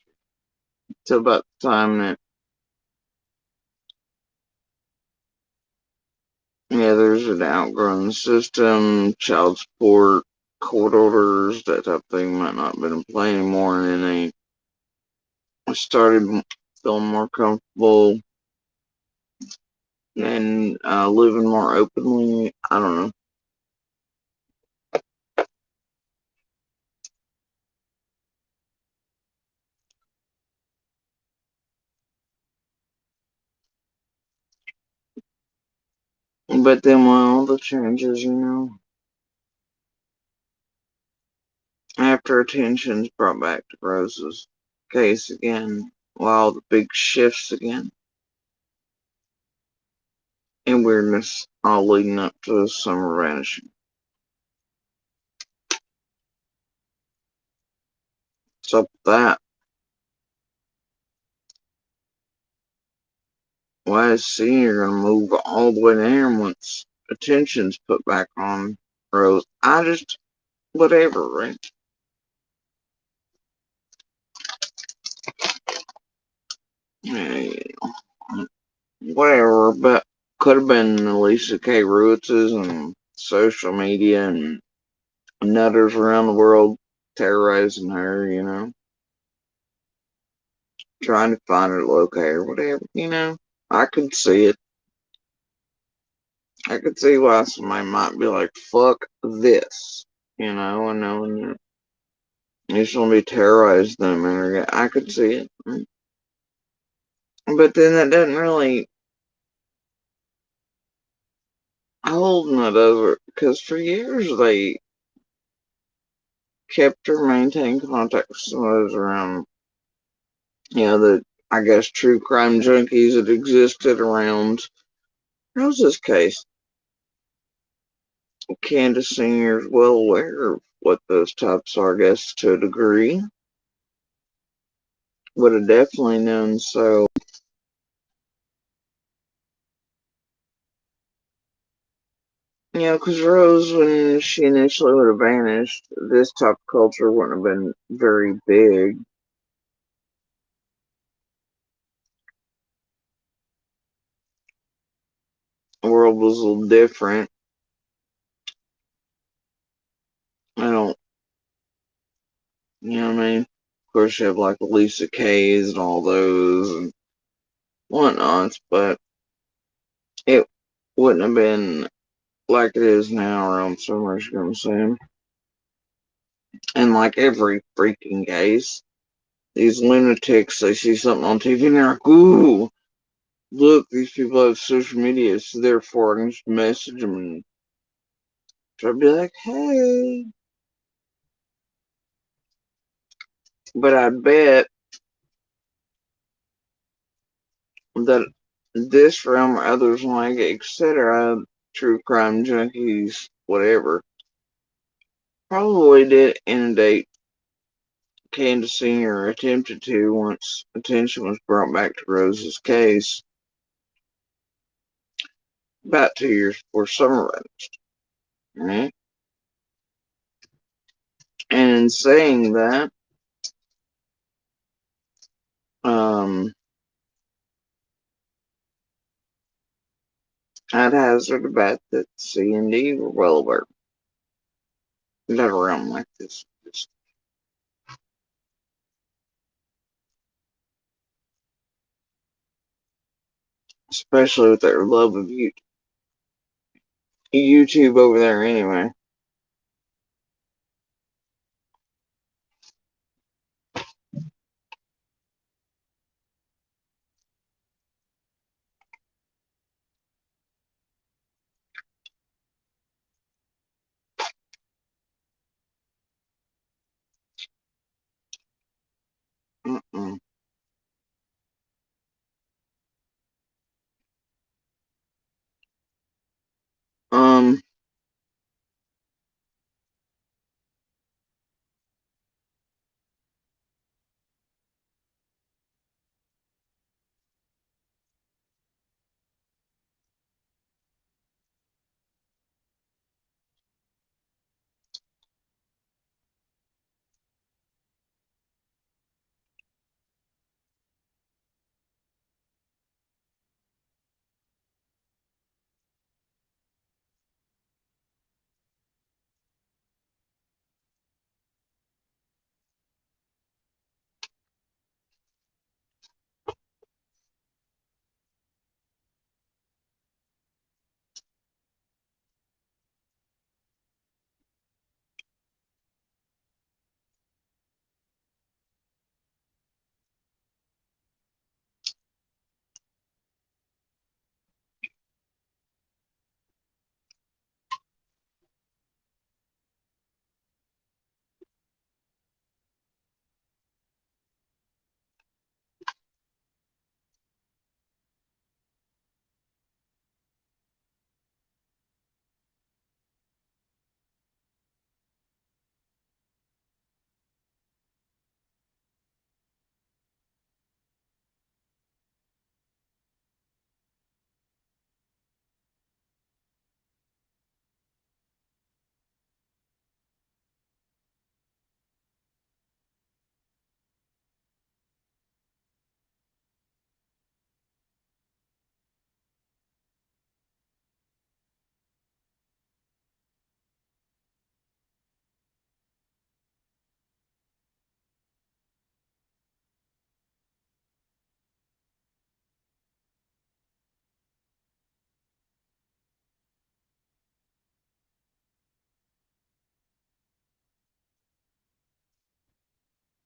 till about the time that, yeah, there's an outgrown system, child support, court orders, that type of thing might not have been in play anymore, and then they started feeling more comfortable and living more openly. I don't know. But then with all the changes, after attention's brought back to Rose's case again, while the big shifts again, and weirdness all leading up to Summer vanishing. What's up with that? Why is Senior gonna move all the way down once attention's put back on Rose? Whatever, right? Yeah, whatever, but could have been Elisa K. Ruitz's and social media and nutters around the world terrorizing her, trying to find her locate or whatever. I could see it. I could see why somebody might be like, fuck this, and knowing that he's gonna be terrorized them and I could see it. But then that doesn't really hold it over because for years they kept her maintain contact with some of those around, the I guess true crime junkies that existed around Rose's case. Candace Senior is well aware of what those types are, I guess, to a degree. Would have definitely known so. Because Rose, when she initially would have vanished, this type of culture wouldn't have been very big. The world was a little different. I don't, you know what I mean? Of course, you have like Lisa K's and all those and whatnots, but it wouldn't have been like it is now around Summer Sam. And like every freaking case, these lunatics, they see something on TV and they're like, ooh, look, these people have social media, so therefore I can just message them and try to be like, hey. But I bet that this realm or others like it, etc., true crime junkies, whatever, probably did inundate Candace Senior, or attempted to once attention was brought back to Rose's case about 2 years before Summer vanished. Right? And in saying that, I'd hazard a bet that C and D were well aware that a realm like this exists. Especially with their love of YouTube over there anyway. Mm-mm. Um,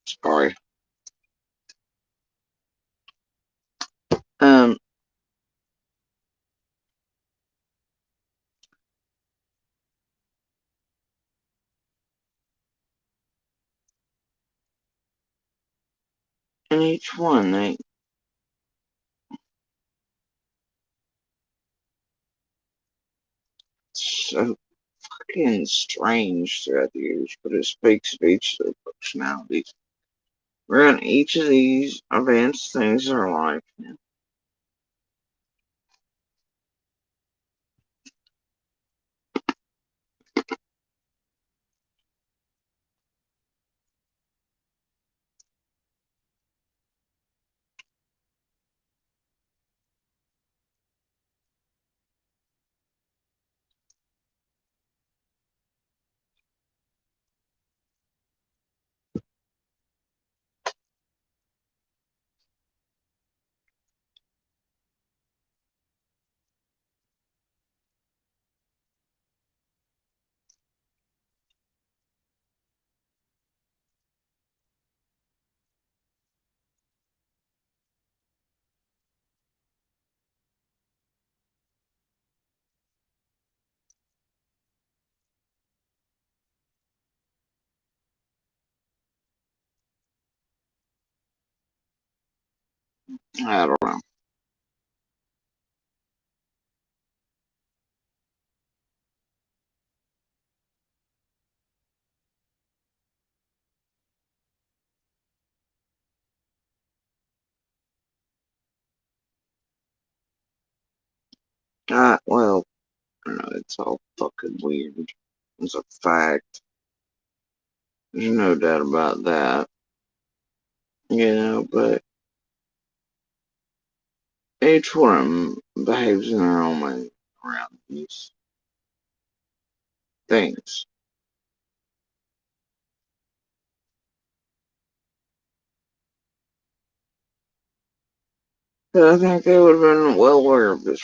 Sorry. Um, and each one, they so fucking strange throughout the years, but it speaks to each of their personalities. Around each of these events, things are like, I don't know. Well, I don't know, it's all fucking weird. It's a fact. There's no doubt about that. But each one of them behaves in their own way around these things. But I think they would have been well aware of this.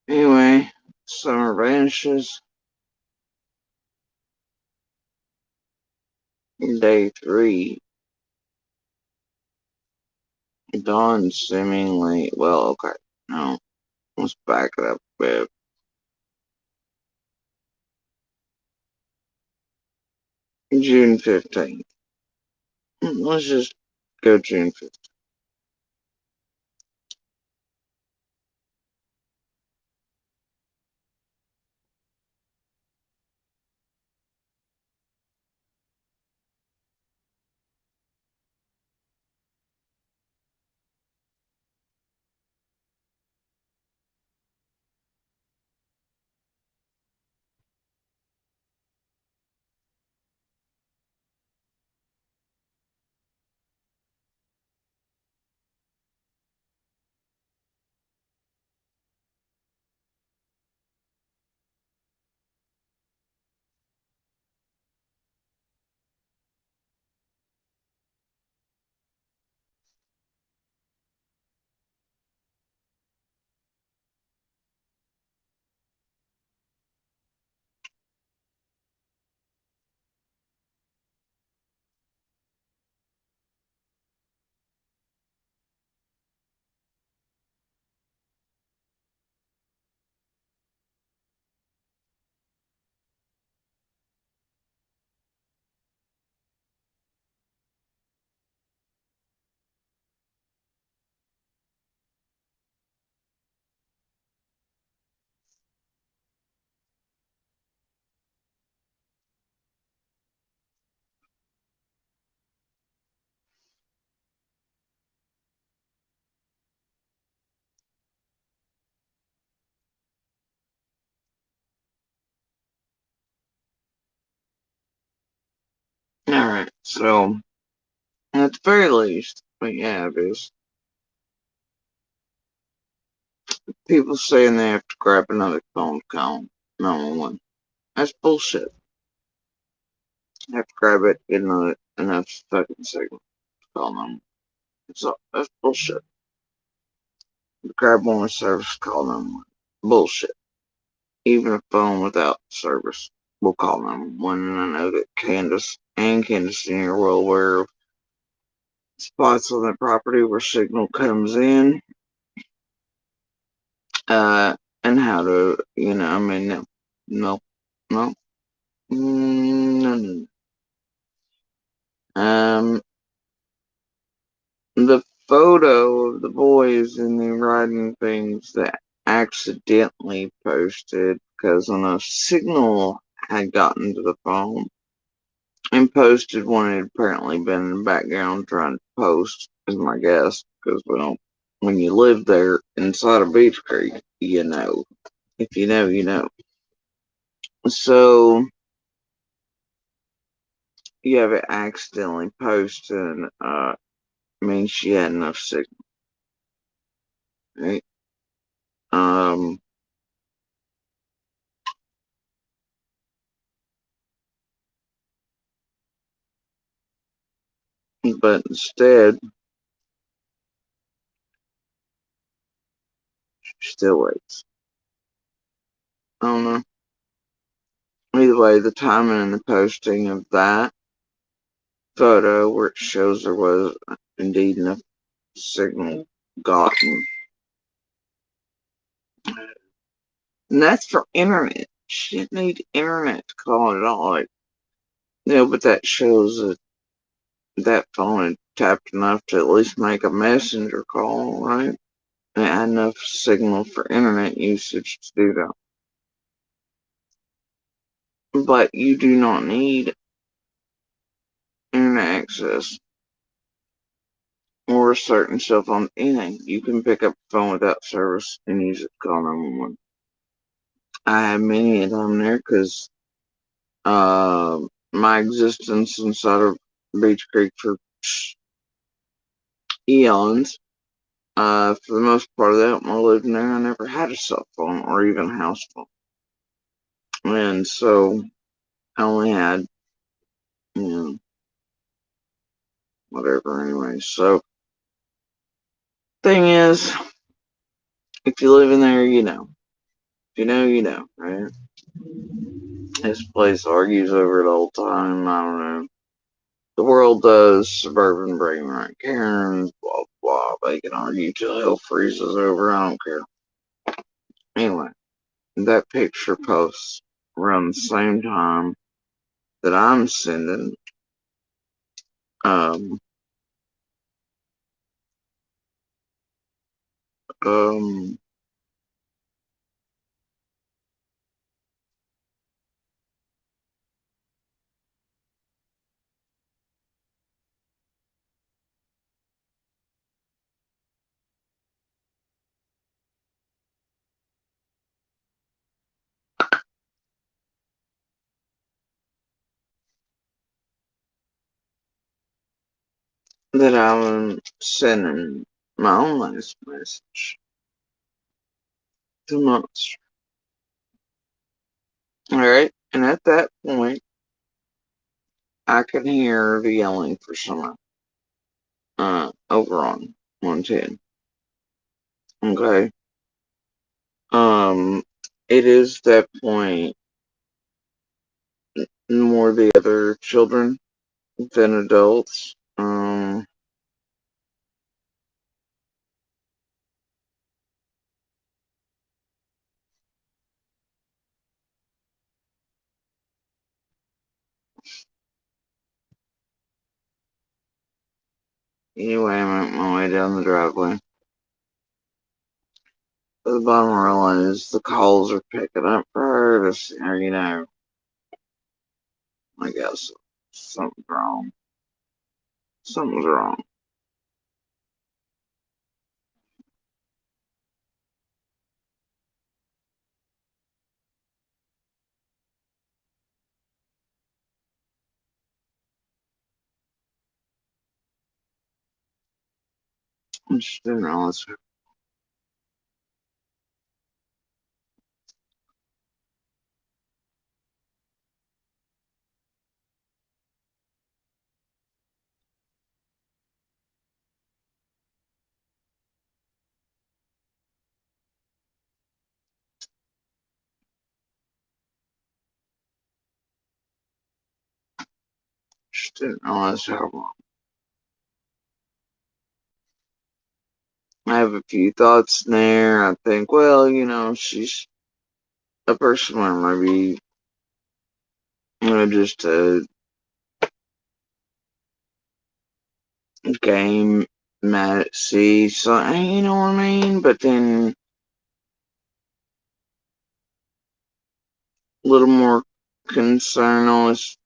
Anyway, summer vanishes. Day 3, dawn seemingly. Well, okay. No, let's back it up a bit. June 15th. Let's just go June 15th. Alright, so at the very least, what you have is people saying they have to grab another phone to call 911. That's bullshit. You have to grab it, get enough fucking signal to call 911. That's bullshit. Grab one with service, call 911. Bullshit. Even a phone without service will call 911, and I know that Candace and you are well aware of spots on the property where signal comes in, and how to, I mean, no, no, no, no. The photo of the boys in the riding things that accidentally posted because a signal had gotten to the phone and posted one had apparently been in the background trying to post, is my guess, because, well, when you live there inside of Beach Creek, you know. If you know, you know. So, you have it accidentally posted, means she had enough signal, right? But instead, she still waits. I don't know. Either way, the timing and the posting of that photo where it shows there was indeed enough signal gotten. And that's for internet. She didn't need internet to call it at all. Like, but that shows that that phone had tapped enough to at least make a messenger call, right? And it had enough signal for internet usage to do that. But you do not need internet access or a certain cell phone, anything. You can pick up a phone without service and use it to call 911. I have many of them there because my existence inside of Beach Creek for eons, for the most part of that, when I lived in there, I never had a cell phone or even a house phone. And so I only had, whatever anyway. So, thing is, if you live in there, you know. If you know, you know, right? This place argues over it all the time. I don't know. The world does. Suburban brain right. Karens, blah, blah. They can argue till hell freezes over. I don't care. Anyway, that picture posts around the same time that I'm sending um um that I'm sending my own last message to Monster. Alright, and at that point I can hear the yelling for someone over on 110. Okay. It is that point more the other children than adults. Anyway, I'm on my way down the driveway. The bottom line is the calls are picking up for her to, or, I guess something's wrong. Something's wrong. I just didn't realize. Just didn't realize how long. I have a few thoughts in there. I think, well, she's a person where maybe, just a game mad at sea, so you know what I mean? But then a little more concern always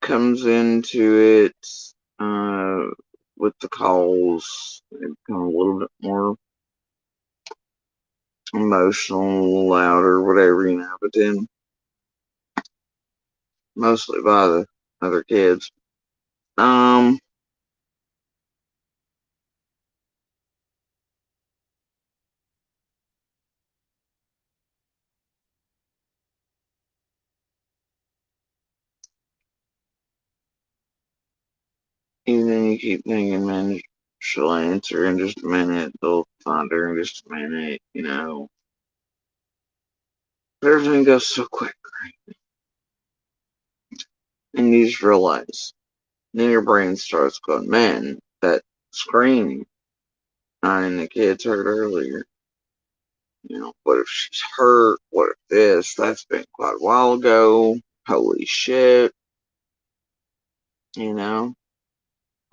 comes into it, uh, with the calls. It become a little bit more emotional, louder, whatever, but then mostly by the other kids. Um, and then you keep thinking, man, she'll answer in just a minute, they'll find her in just a minute, Everything goes so quick, right? And you just realize, then your brain starts going, man, that scream and the kids heard earlier. What if she's hurt? What if this? That's been quite a while ago. Holy shit. You know?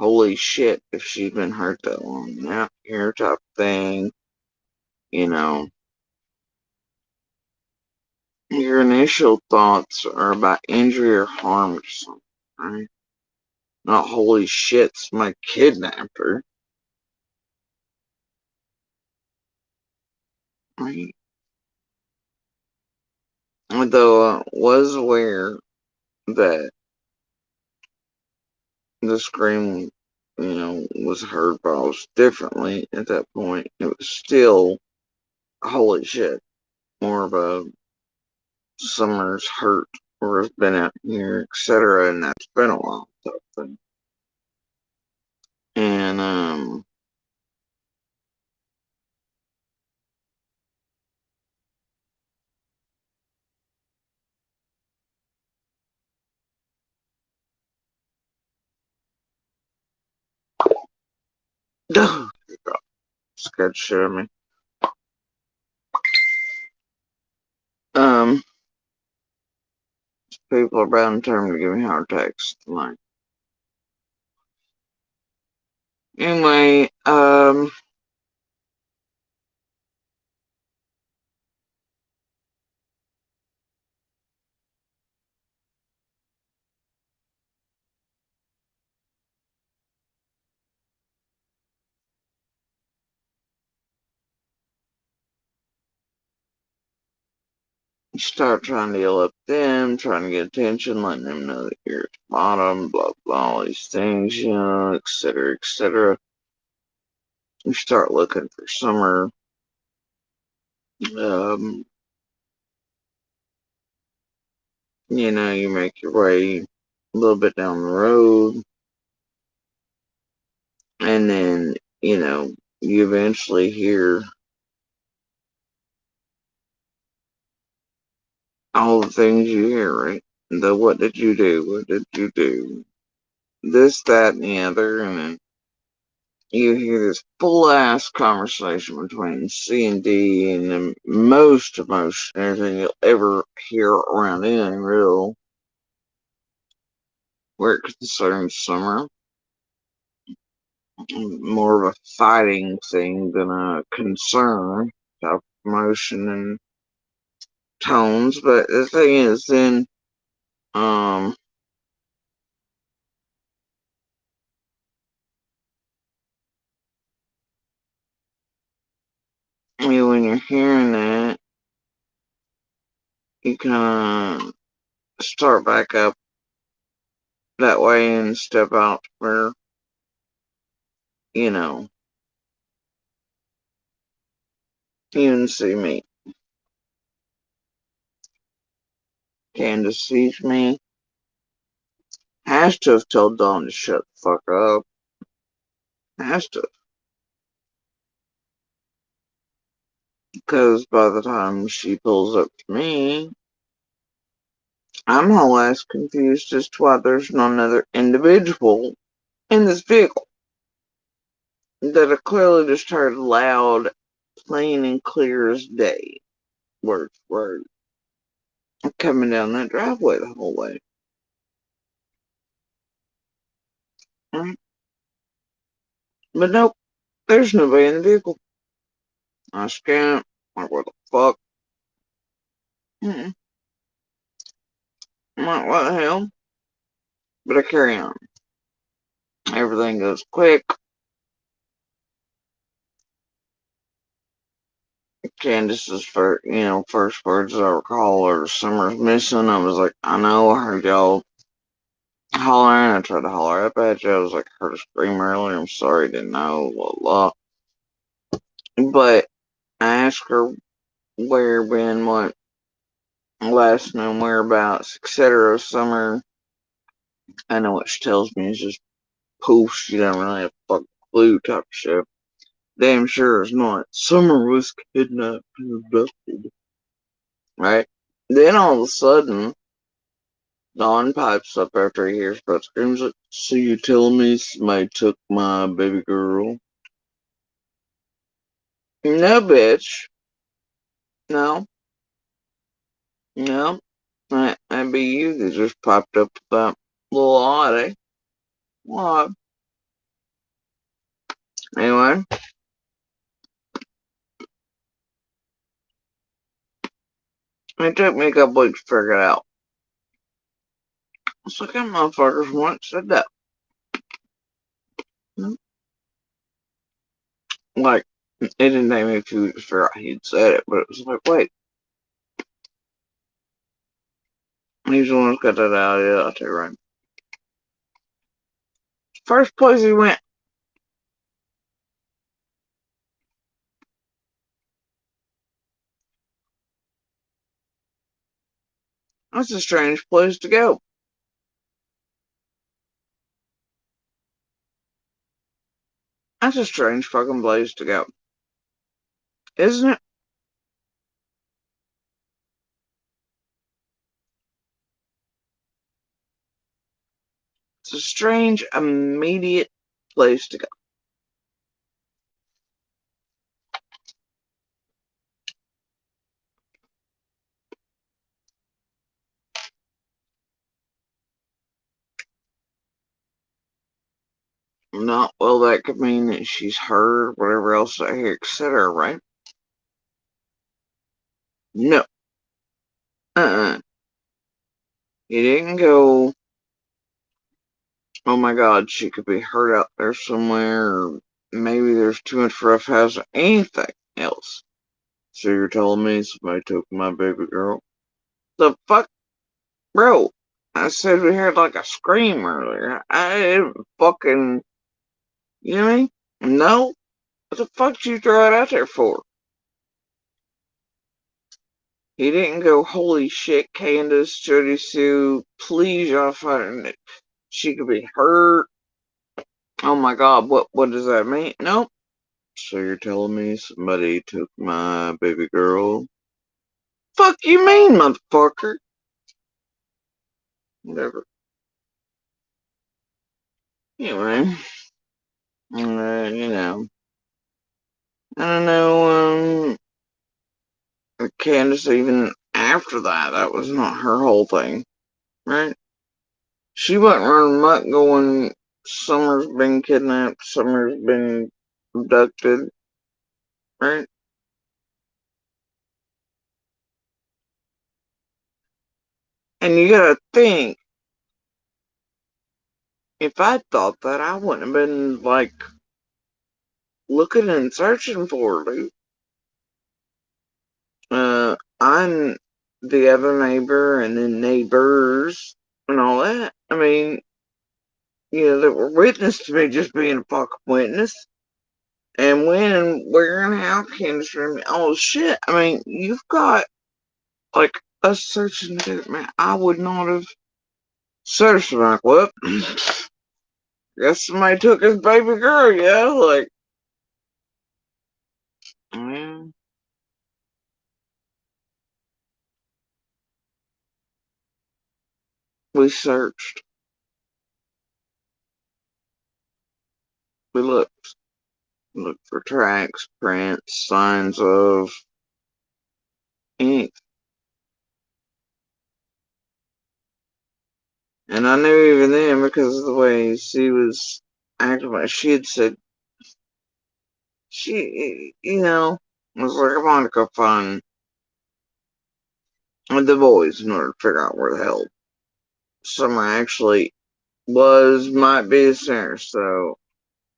Holy shit, if she's been hurt that long. Now, here type thing. You know? Your initial thoughts are about injury or harm to something, right? Not holy shit, somebody kidnapped her. Right? Though I was aware that the scream, was heard probably differently at that point. It was still, holy shit, more of a Summer's hurt or has been out here, etc. And that's been a while. Thing. And, scared shit out of me. Um, People are bad in terms to give me heart attacks tonight. Anyway, you start trying to yell up them, trying to get attention, letting them know that you're at the bottom, blah, blah, all these things, etc., etc. You start looking for Summer. Um, you make your way a little bit down the road, and then, you eventually hear all the things you hear, right? The what did you do? What did you do? This, that, and the other, and then you hear this full ass conversation between C and D and the most emotion, everything you'll ever hear around any real where it concerns Summer. More of a fighting thing than a concern type of emotion and tones. But the thing is, then, um, when you're hearing that, you kind of start back up that way and step out where, you know, UNC me. Candace sees me. Has to have told Dawn to shut the fuck up. Has to. Because by the time she pulls up to me, I'm whole ass confused as to why there's not another individual in this vehicle that I clearly just heard loud, plain and clear as day. Word for word. Coming down that driveway the whole way. Right? But nope, there's nobody in the vehicle. I scan, like, what the fuck? I'm like, what the hell? But I carry on. Everything goes quick. Candace's first words I recall are "Summer's missing." I was like, I know, I heard y'all hollering. I tried to holler up at you. I was like, I heard a scream earlier. I'm sorry, didn't know, blah, blah. But I asked her where, when, what, last known whereabouts, etc. Summer. I know what she tells me is just poof. She doesn't really have a fucking clue type of shit. Damn sure it's not. Summer was kidnapped and abducted. Right? Then all of a sudden, Don pipes up after he hears about screams like, so you telling me somebody took my baby girl? No, bitch. No. No. That'd be you that just popped up with that little oddie. What? Anyway. It took me a couple weeks to figure it out. It's like, them motherfuckers once said that. Like, it didn't take me a few weeks to figure out he'd said it, but it was like, wait. He's the one who's got that out. Yeah, I'll tell you right. First place he went. That's a strange place to go. That's a strange fucking place to go. Isn't it? It's a strange, immediate place to go. Not well, that could mean that she's heard whatever else I hear, etc., right? No. He didn't go, oh my god, she could be hurt out there somewhere, or maybe there's too much rough house, or anything else. So you're telling me somebody took my baby girl? The fuck? Bro, I said we heard like a scream earlier. I didn't fucking, you know what I mean? No? What the fuck did you throw it out there for? He didn't go, holy shit, Candace, Jody Sue, please, y'all find it. She could be hurt. Oh my god, what does that mean? Nope. So you're telling me somebody took my baby girl? Fuck you mean, motherfucker? Whatever. Anyway. You know. I don't know, Candace, even after that was not her whole thing, right? She wasn't running amok going, Summer's been kidnapped, Summer's been abducted, right? And you gotta think, if I thought that, I wouldn't have been, like, looking and searching for her, dude. I'm the other neighbor, and then neighbors, and all that. I mean, that were witness to me just being a fucking witness. and when and where and how Candace Rim. Oh shit! I mean, you've got like a search and man. I would not have searched. Like, whoop. Guess somebody took his baby girl. Yeah, like, man. We searched. We looked. Looked for tracks, prints, signs of anything. And I knew even then because of the way she was acting. Like she had said, was like, I want to go find the boys in order to figure out where the hell someone actually might be a singer. So,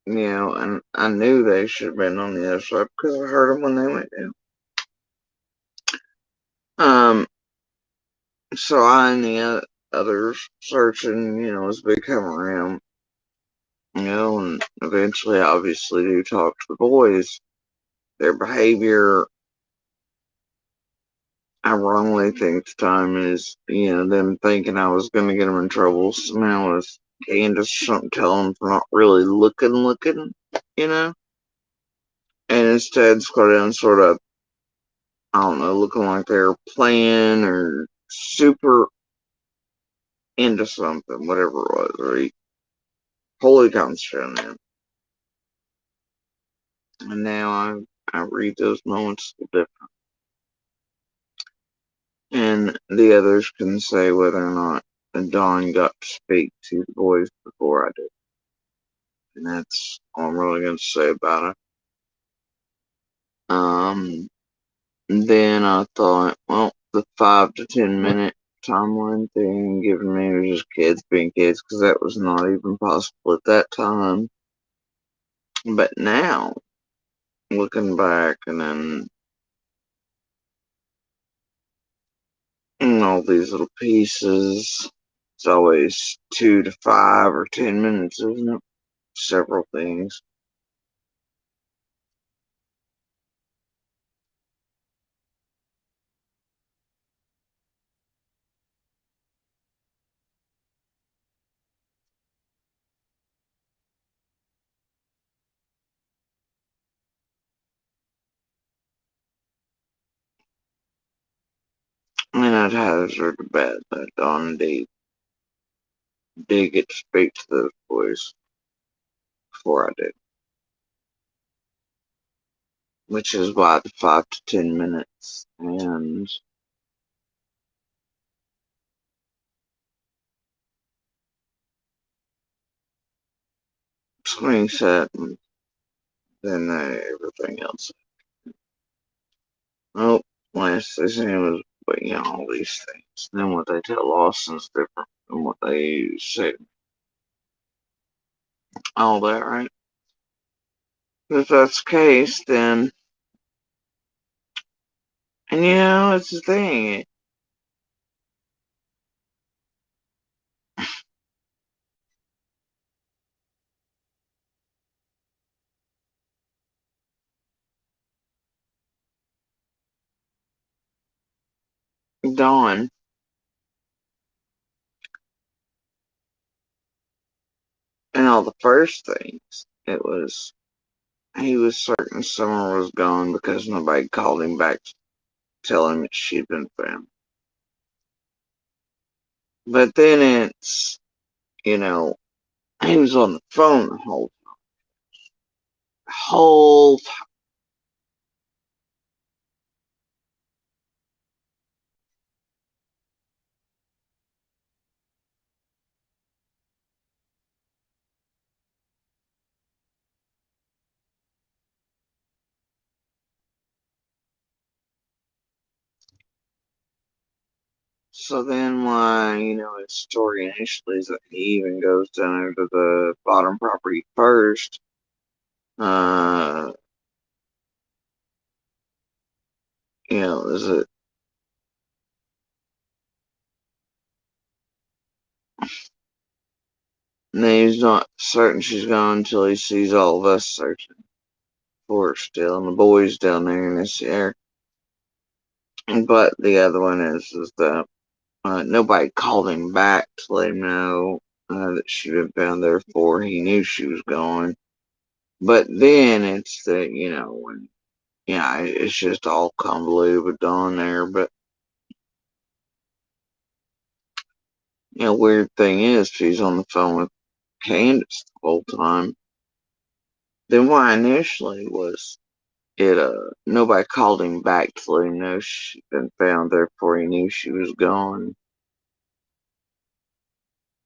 and I knew they should have been on the other side because I heard them when they went down. So I and the others searching, as we come around, and eventually, obviously, do talk to the boys. Their behavior, I wrongly think at the time is, them thinking I was going to get them in trouble somehow with Candace or something, telling them for not really looking, and instead sort of sort of, I don't know, looking like they were playing or super into something, whatever it was, or he wholly concentrated on them. And now I read those moments a little different. And the others can say whether or not Dawn got to speak to the boys before I did. And that's all I'm really going to say about it. Then I thought, well, the 5 to 10 minute timeline thing given me was just kids being kids because that was not even possible at that time. But now, looking back and then all these little pieces, it's always 2 to 5 or 10 minutes, isn't it? Several things. And I'd hazard a bet that Don did get to speak to those boys before I did. Which is why the 5 to 10 minutes. And swing set and then everything else. Oh, last they say was, but all these things. Then what they tell Lawson's different than what they say. All that, right? If that's the case, then, and it's the thing. Dawn, and all the first things, it was, he was certain Summer was gone because nobody called him back to tell him that she'd been found. But then it's, he was on the phone the whole time. So then why, his story initially is that he even goes down to the bottom property first. Is it and he's not certain she's gone until he sees all of us searching. Forest still, and the boys down there in this area. But the other one is that nobody called him back to let him know that she'd been found there before he knew she was gone. But then it's the, when, yeah, it's just all convoluted with Dawn there. But, weird thing is, she's on the phone with Candace the whole time. Then why initially was it, nobody called him back to let him know she'd been found there before he knew she was gone.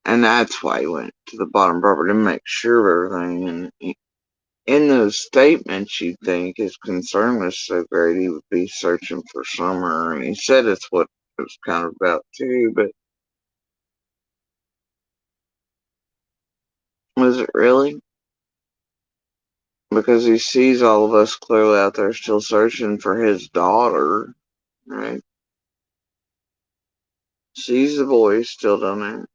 And that's why he went to the bottom property to make sure of everything. And in those statements, you'd think his concern was so great he would be searching for Summer. And he said it's what it was kind of about too, but was it really? Because he sees all of us clearly out there still searching for his daughter, right? Sees the boys still down there.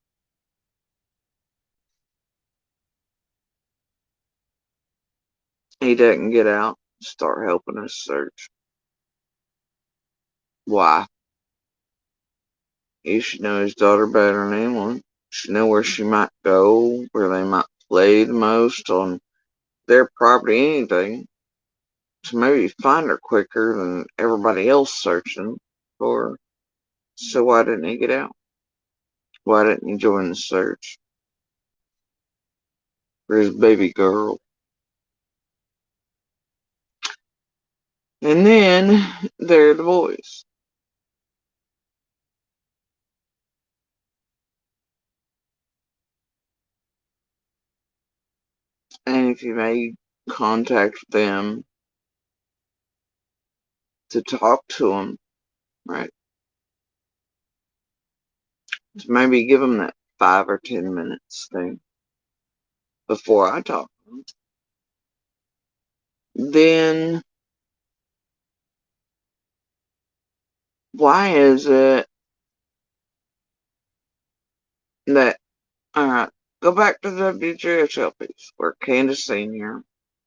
He doesn't get out, start helping us search. Why? He should know his daughter better than anyone. Should know where she might go, where they might play the most on their property, anything. To maybe find her quicker than everybody else searching for her. So why didn't he get out? Why didn't he join the search for his baby girl? And then there are the boys. And if you made contact with them to talk to them, right? To maybe give them that 5 or 10 minutes thing before I talk to them. Then why is it that, alright, go back to the WJSL piece where Candace Sr.,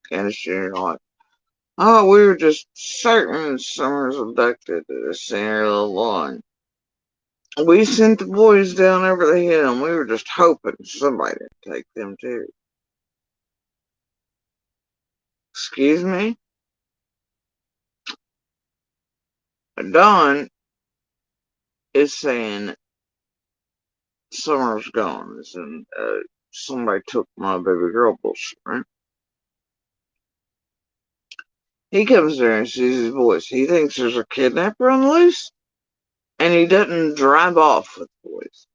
Candace Jr. like, oh, we were just certain Summer's abducted at the center of the lawn. We sent the boys down over the hill and we were just hoping somebody would take them too. Excuse me? Dawn is saying Summer's gone and somebody took my baby girl bullshit, right? He comes there and sees his boys. He thinks there's a kidnapper on the loose, and he doesn't drive off with the boys.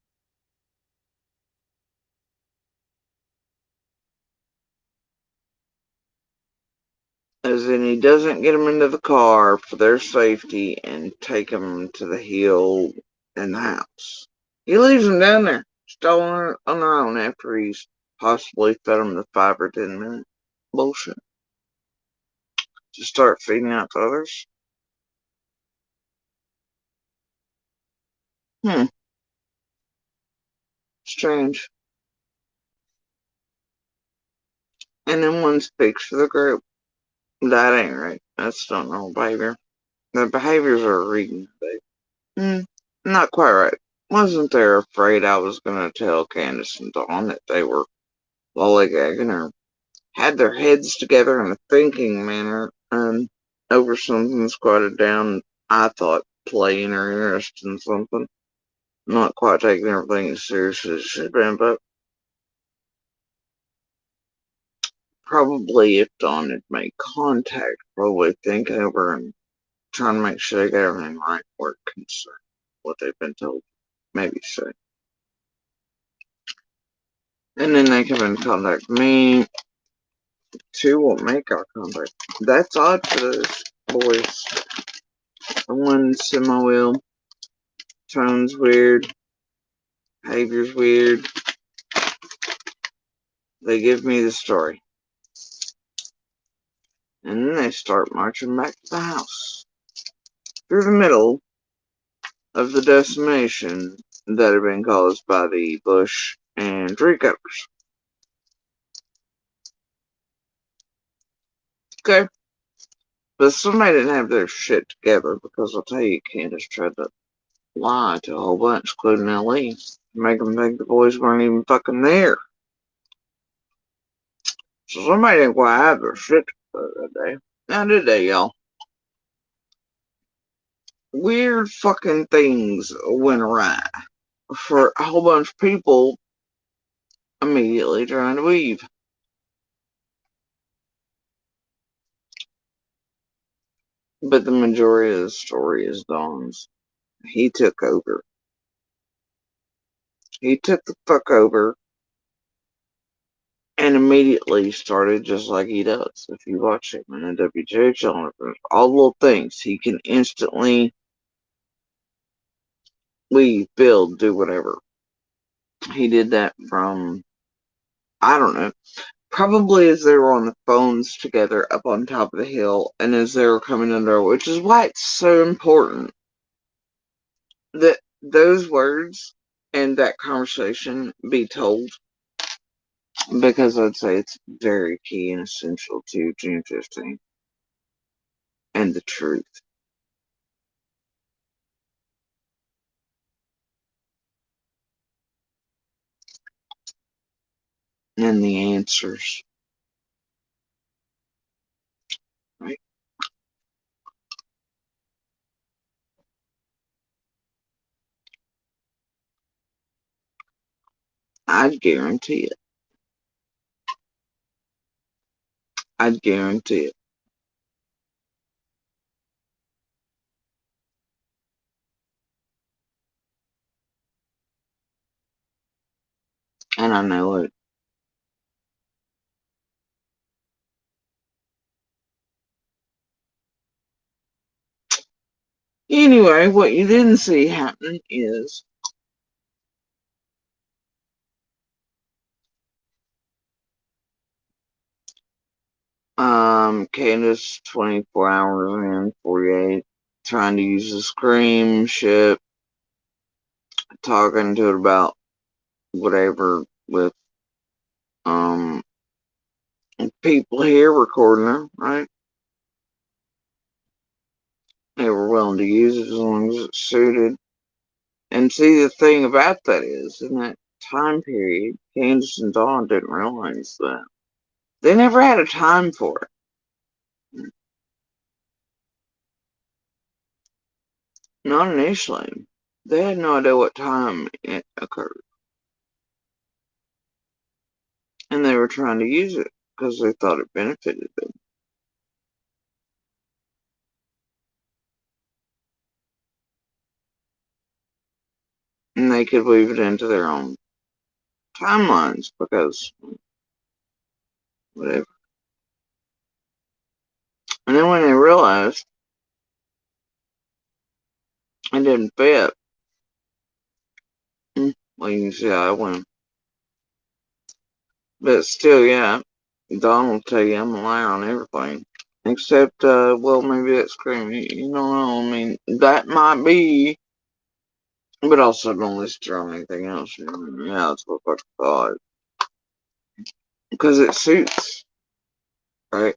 As in, he doesn't get them into the car for their safety and take them to the hill and the house. He leaves them down there, still on their own after he's possibly fed them the 5 or 10 minute bullshit. To start feeding out to others. Strange. And then one speaks for the group. That ain't right. That's not normal behavior. The behaviors are reading, babe. Not quite right. Wasn't they afraid I was gonna tell Candace and Dawn that they were lollygagging or had their heads together in a thinking manner over something squatted down, I thought, playing or interest in something. Not quite taking everything as seriously as it should have been, but probably if Dawn had made contact, probably thinking over and trying to make sure they got everything right where it concerned what they've been told. Maybe say. And then they come in contact with me. Two won't make eye contact. That's odd for those boys. The one semi-will. Tone's weird. Behavior's weird. They give me the story. And then they start marching back to the house. Through the middle of the decimation that had been caused by the bush and tree cutters. Okay. But somebody didn't have their shit together, because I'll tell you, Candace tried to lie to a whole bunch, including Ellie, make them think the boys weren't even fucking there. So somebody didn't quite have their shit together that day. Now did they, y'all? Weird fucking things went awry for a whole bunch of people immediately trying to leave. But the majority of the story is Don's. He took over. He took the fuck over and immediately started just like he does. If you watch him in a WJHL, all the little things, he can instantly leave, build, do whatever. He did that from, I don't know, probably as they were on the phones together up on top of the hill and as they were coming under, which is why it's so important that those words and that conversation be told, because I'd say it's very key and essential to June 15th and the truth. And the answers. Right? I'd guarantee it. I'd guarantee it. And I know it. Anyway, what you didn't see happen is Candace 24 hours in, 48, trying to use the scream shit, talking to it about whatever with people here recording her, right? They were willing to use it as long as it suited. And see, the thing about that is, in that time period, Candace and Dawn didn't realize that. They never had a time for it. Not initially. They had no idea what time it occurred. And they were trying to use it because they thought it benefited them. And they could weave it into their own timelines because whatever. And then when they realized it didn't fit, well, you can see how it went. But still, yeah, Don will tell you I'm a liar on everything. Except, well, maybe that's creamy. You don't know. I mean, that might be. But also don't listen to her on anything else. Yeah, that's what I thought. Because it suits, right?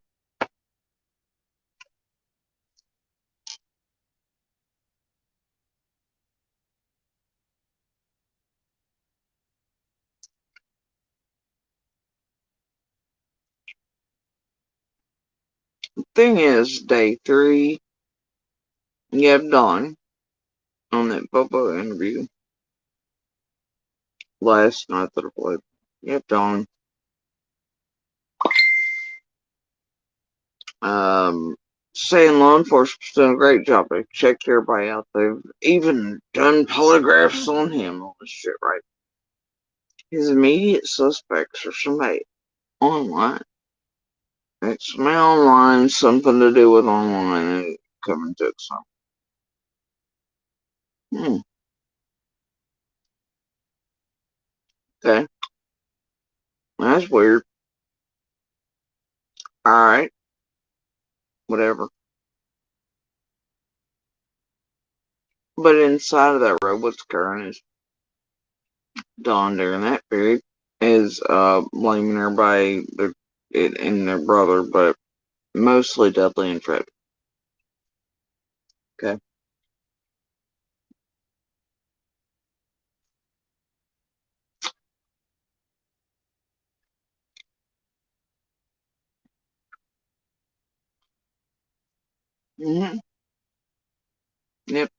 Thing is, day 3, you have Dawn on that Bobo interview last night that I played. You have Dawn saying law enforcement's done a great job. They've checked everybody out. They've even done polygraphs on him, all this shit, right? His immediate suspects are somebody online. It's somebody online, something to do with online, and come and took something. Okay. That's weird. Alright. Whatever. But inside of that road, what's occurring is Dawn during that period is blaming everybody and their brother, but mostly Dudley and Fred. Okay. Mm-hmm. Yep.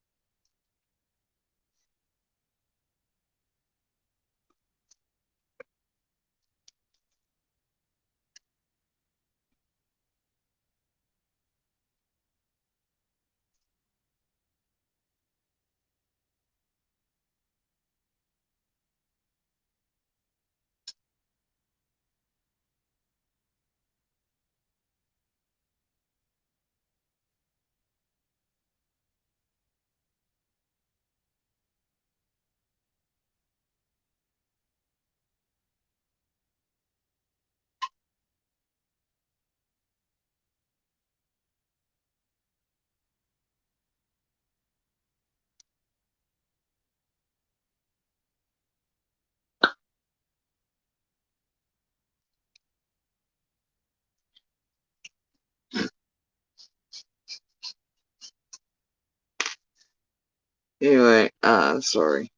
Anyway, sorry.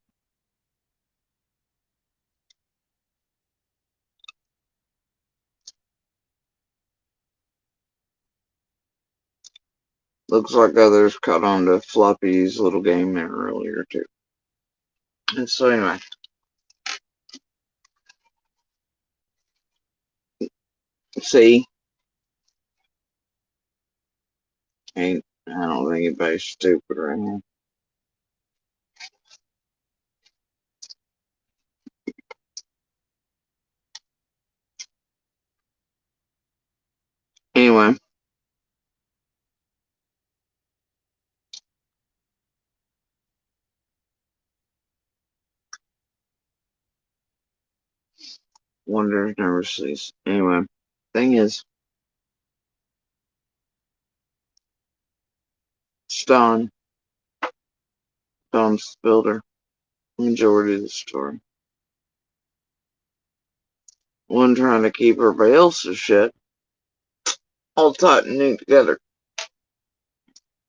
Looks like others caught on to Floppy's little game there earlier too. And so anyway, see, I don't think anybody's stupid right now. Anyway, wonders never cease. Anyway, thing is, it's Dawn. Dawn's the builder. Majority of the story. One trying to keep everybody else's shit all tight and neat together.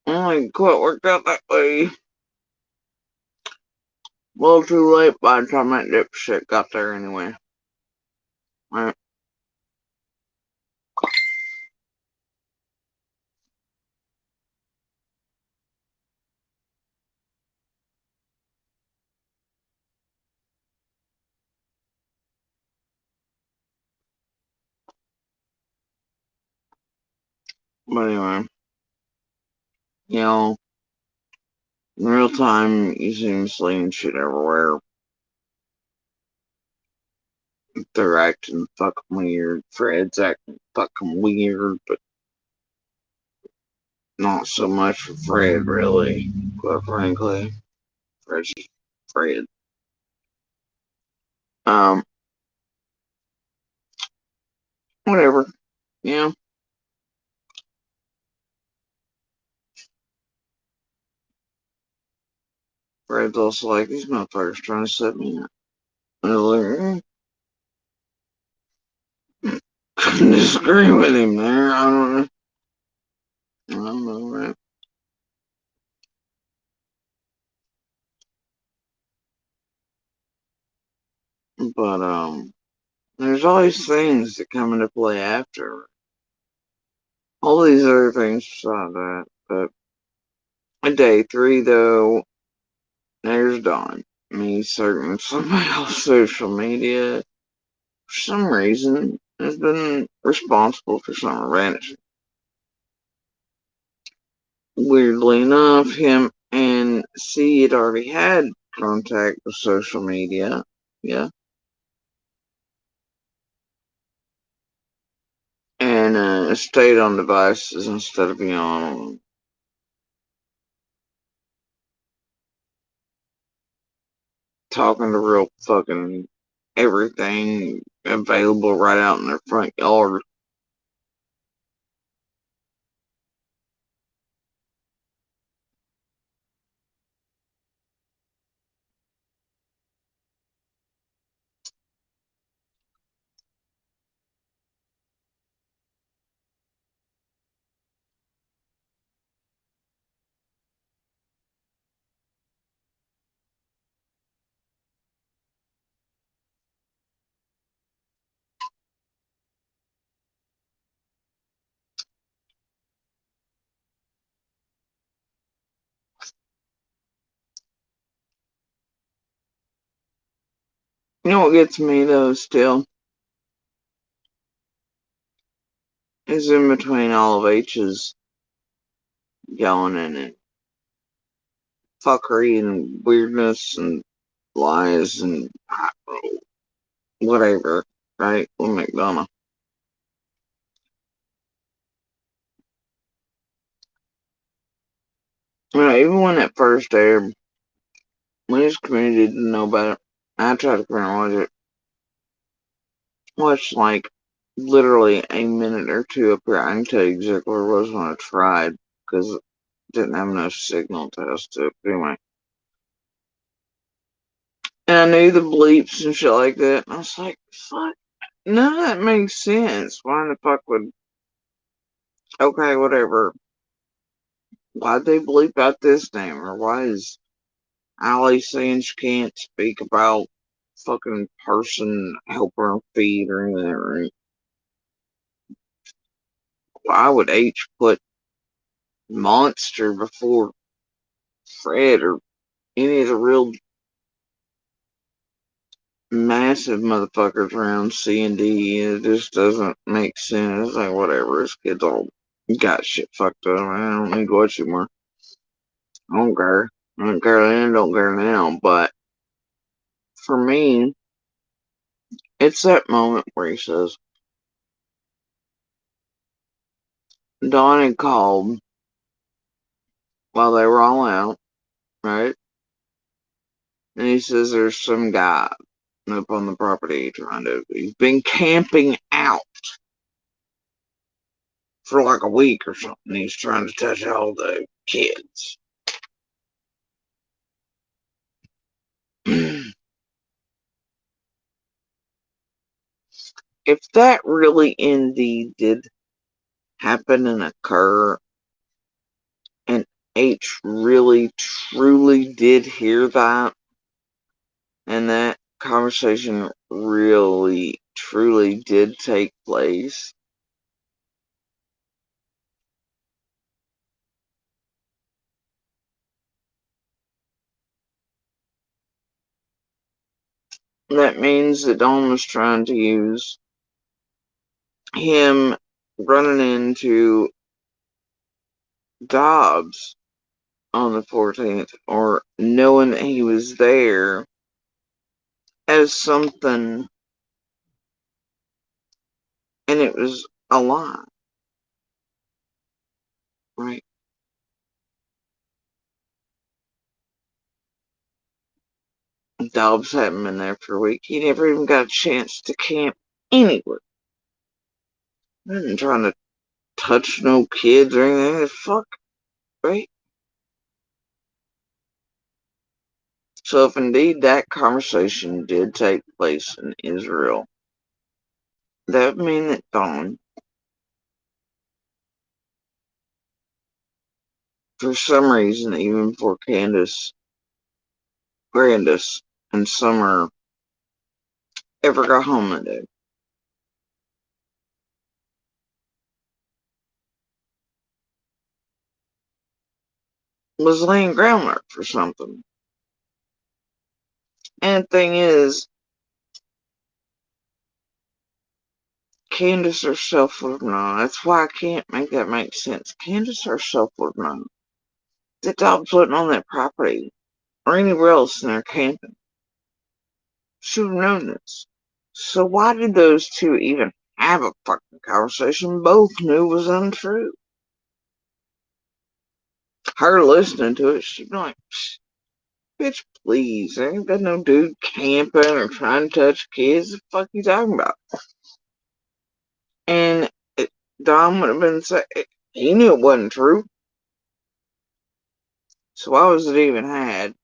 Only quite worked out that way. Well, too late by the time that dipshit got there anyway. Right. But anyway, you know, in real time, you see them slinging shit everywhere. They're acting fucking weird. Fred's acting fucking weird, but not so much for Fred, really. Quite frankly, Fred's just Fred. Um, whatever. Yeah. Fred's also like, these motherfuckers trying to set me up. I was like, couldn't disagree with him there. I don't know. I don't know, right? But, there's always things that come into play after. All these other things beside that. But on day 3, though, there's Dawn. Me searching somebody else's social media for some reason has been responsible for some revenge. Weirdly enough, him and C had already had contact with social media. Yeah. And stayed on devices instead of being on them. Talking to real fucking everything available right out in their front yard. You know what gets me though still is in between all of H's yawning and fuckery and weirdness and lies and whatever, right? With McDonough. You know, even when it first aired, when his community didn't know about it, I tried to watch it. Watched like literally a minute or two up here. I can tell you exactly where it was when I tried because it didn't have enough signal test to it. But anyway. And I knew the bleeps and shit like that. And I was like, fuck, none of that makes sense. Why in the fuck would. Okay, whatever. Why'd they bleep out this name? Or why is Allie saying she can't speak about fucking person helping her feed or anything? Or why would H put monster before Fred or any of the real massive motherfuckers around C and D? It just doesn't make sense. It's like, whatever, this kid's all got shit fucked up. I don't need to watch it more. I don't care. I don't care then, don't care now. But for me, it's that moment where he says, Dawn had called while they were all out, right? And he says there's some guy up on the property he's been camping out for like a week or something. He's trying to touch all the kids. If that really indeed did happen and occur, and H really truly did hear that, and that conversation really truly did take place, that means that Dawn was trying to use him running into Dobbs on the 14th, or knowing that he was there, as something, and it was a lie, right? Dobbs hadn't been there for a week. He never even got a chance to camp anywhere. He wasn't trying to touch no kids or anything. The fuck, right? So if indeed that conversation did take place in Israel, that would mean that Dawn, for some reason, even before Grandis and Summer ever got home that day, was laying groundwork for something. And the thing is, Candace herself would have known. That's why I can't make that make sense. Candace herself would have known that Dobbs wasn't on that property or anywhere else in their camping. She would have known this. So why did those two even have a fucking conversation both knew was untrue? Her listening to it, she'd be like, bitch, please, there ain't got no dude camping or trying to touch kids. The fuck you talking about? And Dom would have been saying, he knew it wasn't true. So why was it even had?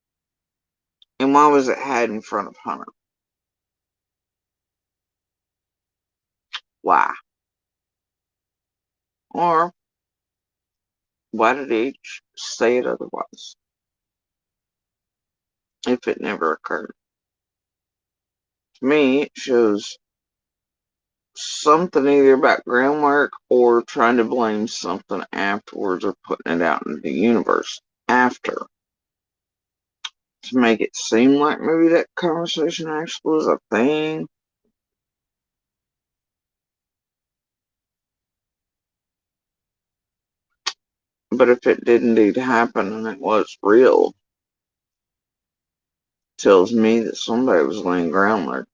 And why was it had in front of Hunter? Why? Or why did H say it otherwise? If it never occurred. To me, it shows something either about groundwork or trying to blame something afterwards or putting it out into the universe after. to make it seem like maybe that conversation actually was a thing. But if it did indeed happen and it was real, it tells me that somebody was laying groundwork.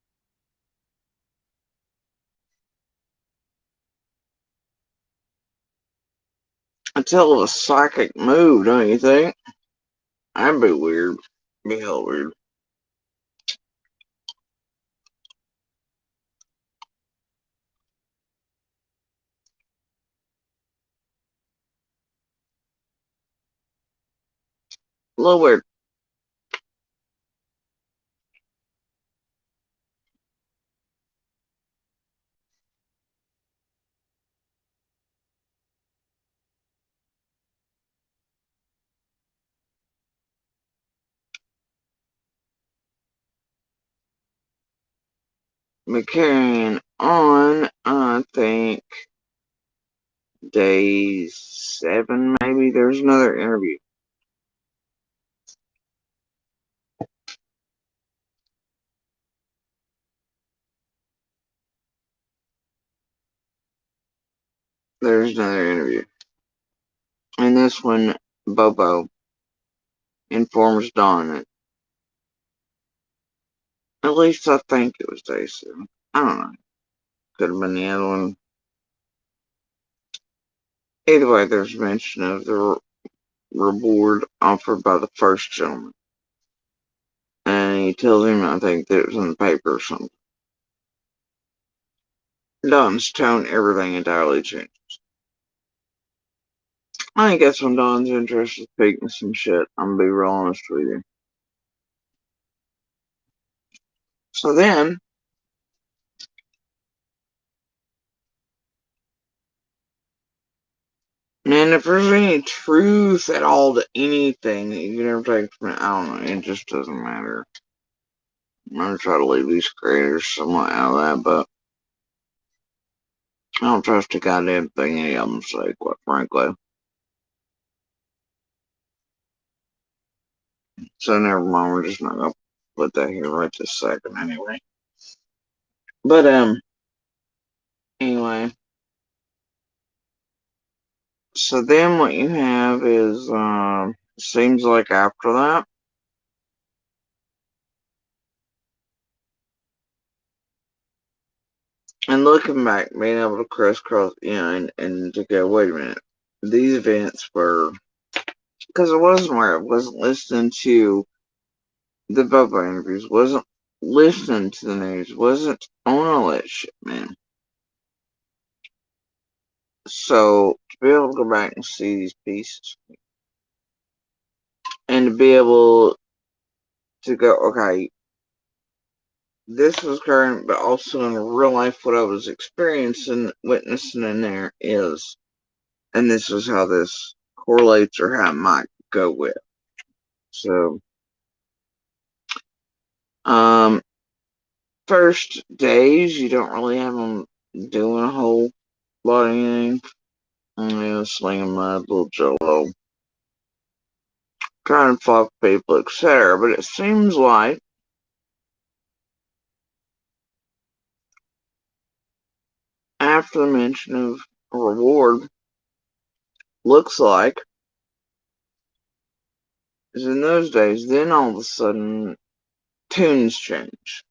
A tell of a psychic move, don't you think? That'd be weird. Be hell weird. A little weird. But carrying on, I think day 7 maybe there's another interview. There's another interview. And this one, Bobo informs Dawn that at least I think it was day 7. I don't know. Could have been the other one. Either way, there's mention of the reward offered by the first gentleman. And he tells him, I think, that it was in the paper or something. Dawn's tone, everything entirely changed. I think that's when Dawn's interest is peaking some shit. I'm gonna be real honest with you. So then, man, if there's any truth at all to anything that you can ever take from it, I don't know. It just doesn't matter. I'm gonna try to leave these creators somewhat out of that, but I don't trust a goddamn thing any of them say, quite frankly. So never mind, we're just not gonna put that here right this second anyway. But anyway. So then what you have is seems like after that, and looking back, being able to crisscross, and to go, wait a minute, these events were, because I wasn't aware, I wasn't listening to the Bobo interviews, wasn't listening to the news, wasn't on all that shit, man. So to be able to go back and see these pieces, and to be able to go, okay, this was current, but also in real life, what I was experiencing, witnessing in there is, and this is how this correlates or how it might go with. So, first days, you don't really have them doing a whole lot of anything. Slinging mud, little jello, trying to fuck people, etc. But it seems like after the mention of a reward, looks like is in those days, then all of a sudden tunes change.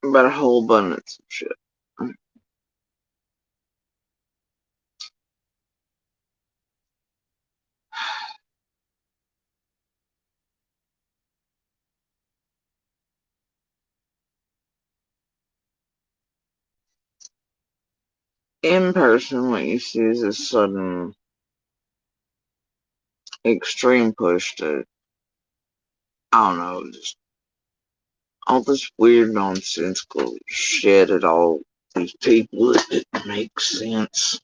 About a whole abundance of shit. In person, what you see is a sudden extreme push to, I don't know, just all this weird nonsensical shit at all these people that didn't make sense.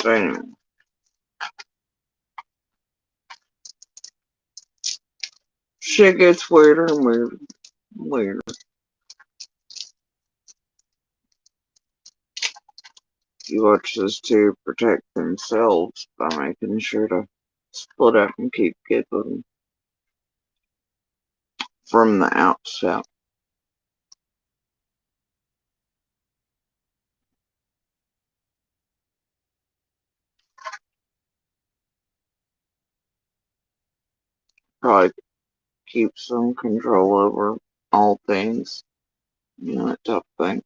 So anyway, shit gets weirder and weirder and weirder. You watch those two protect themselves by making sure to split up and keep giggling from the outset. Probably keep some control over all things, that type of thing.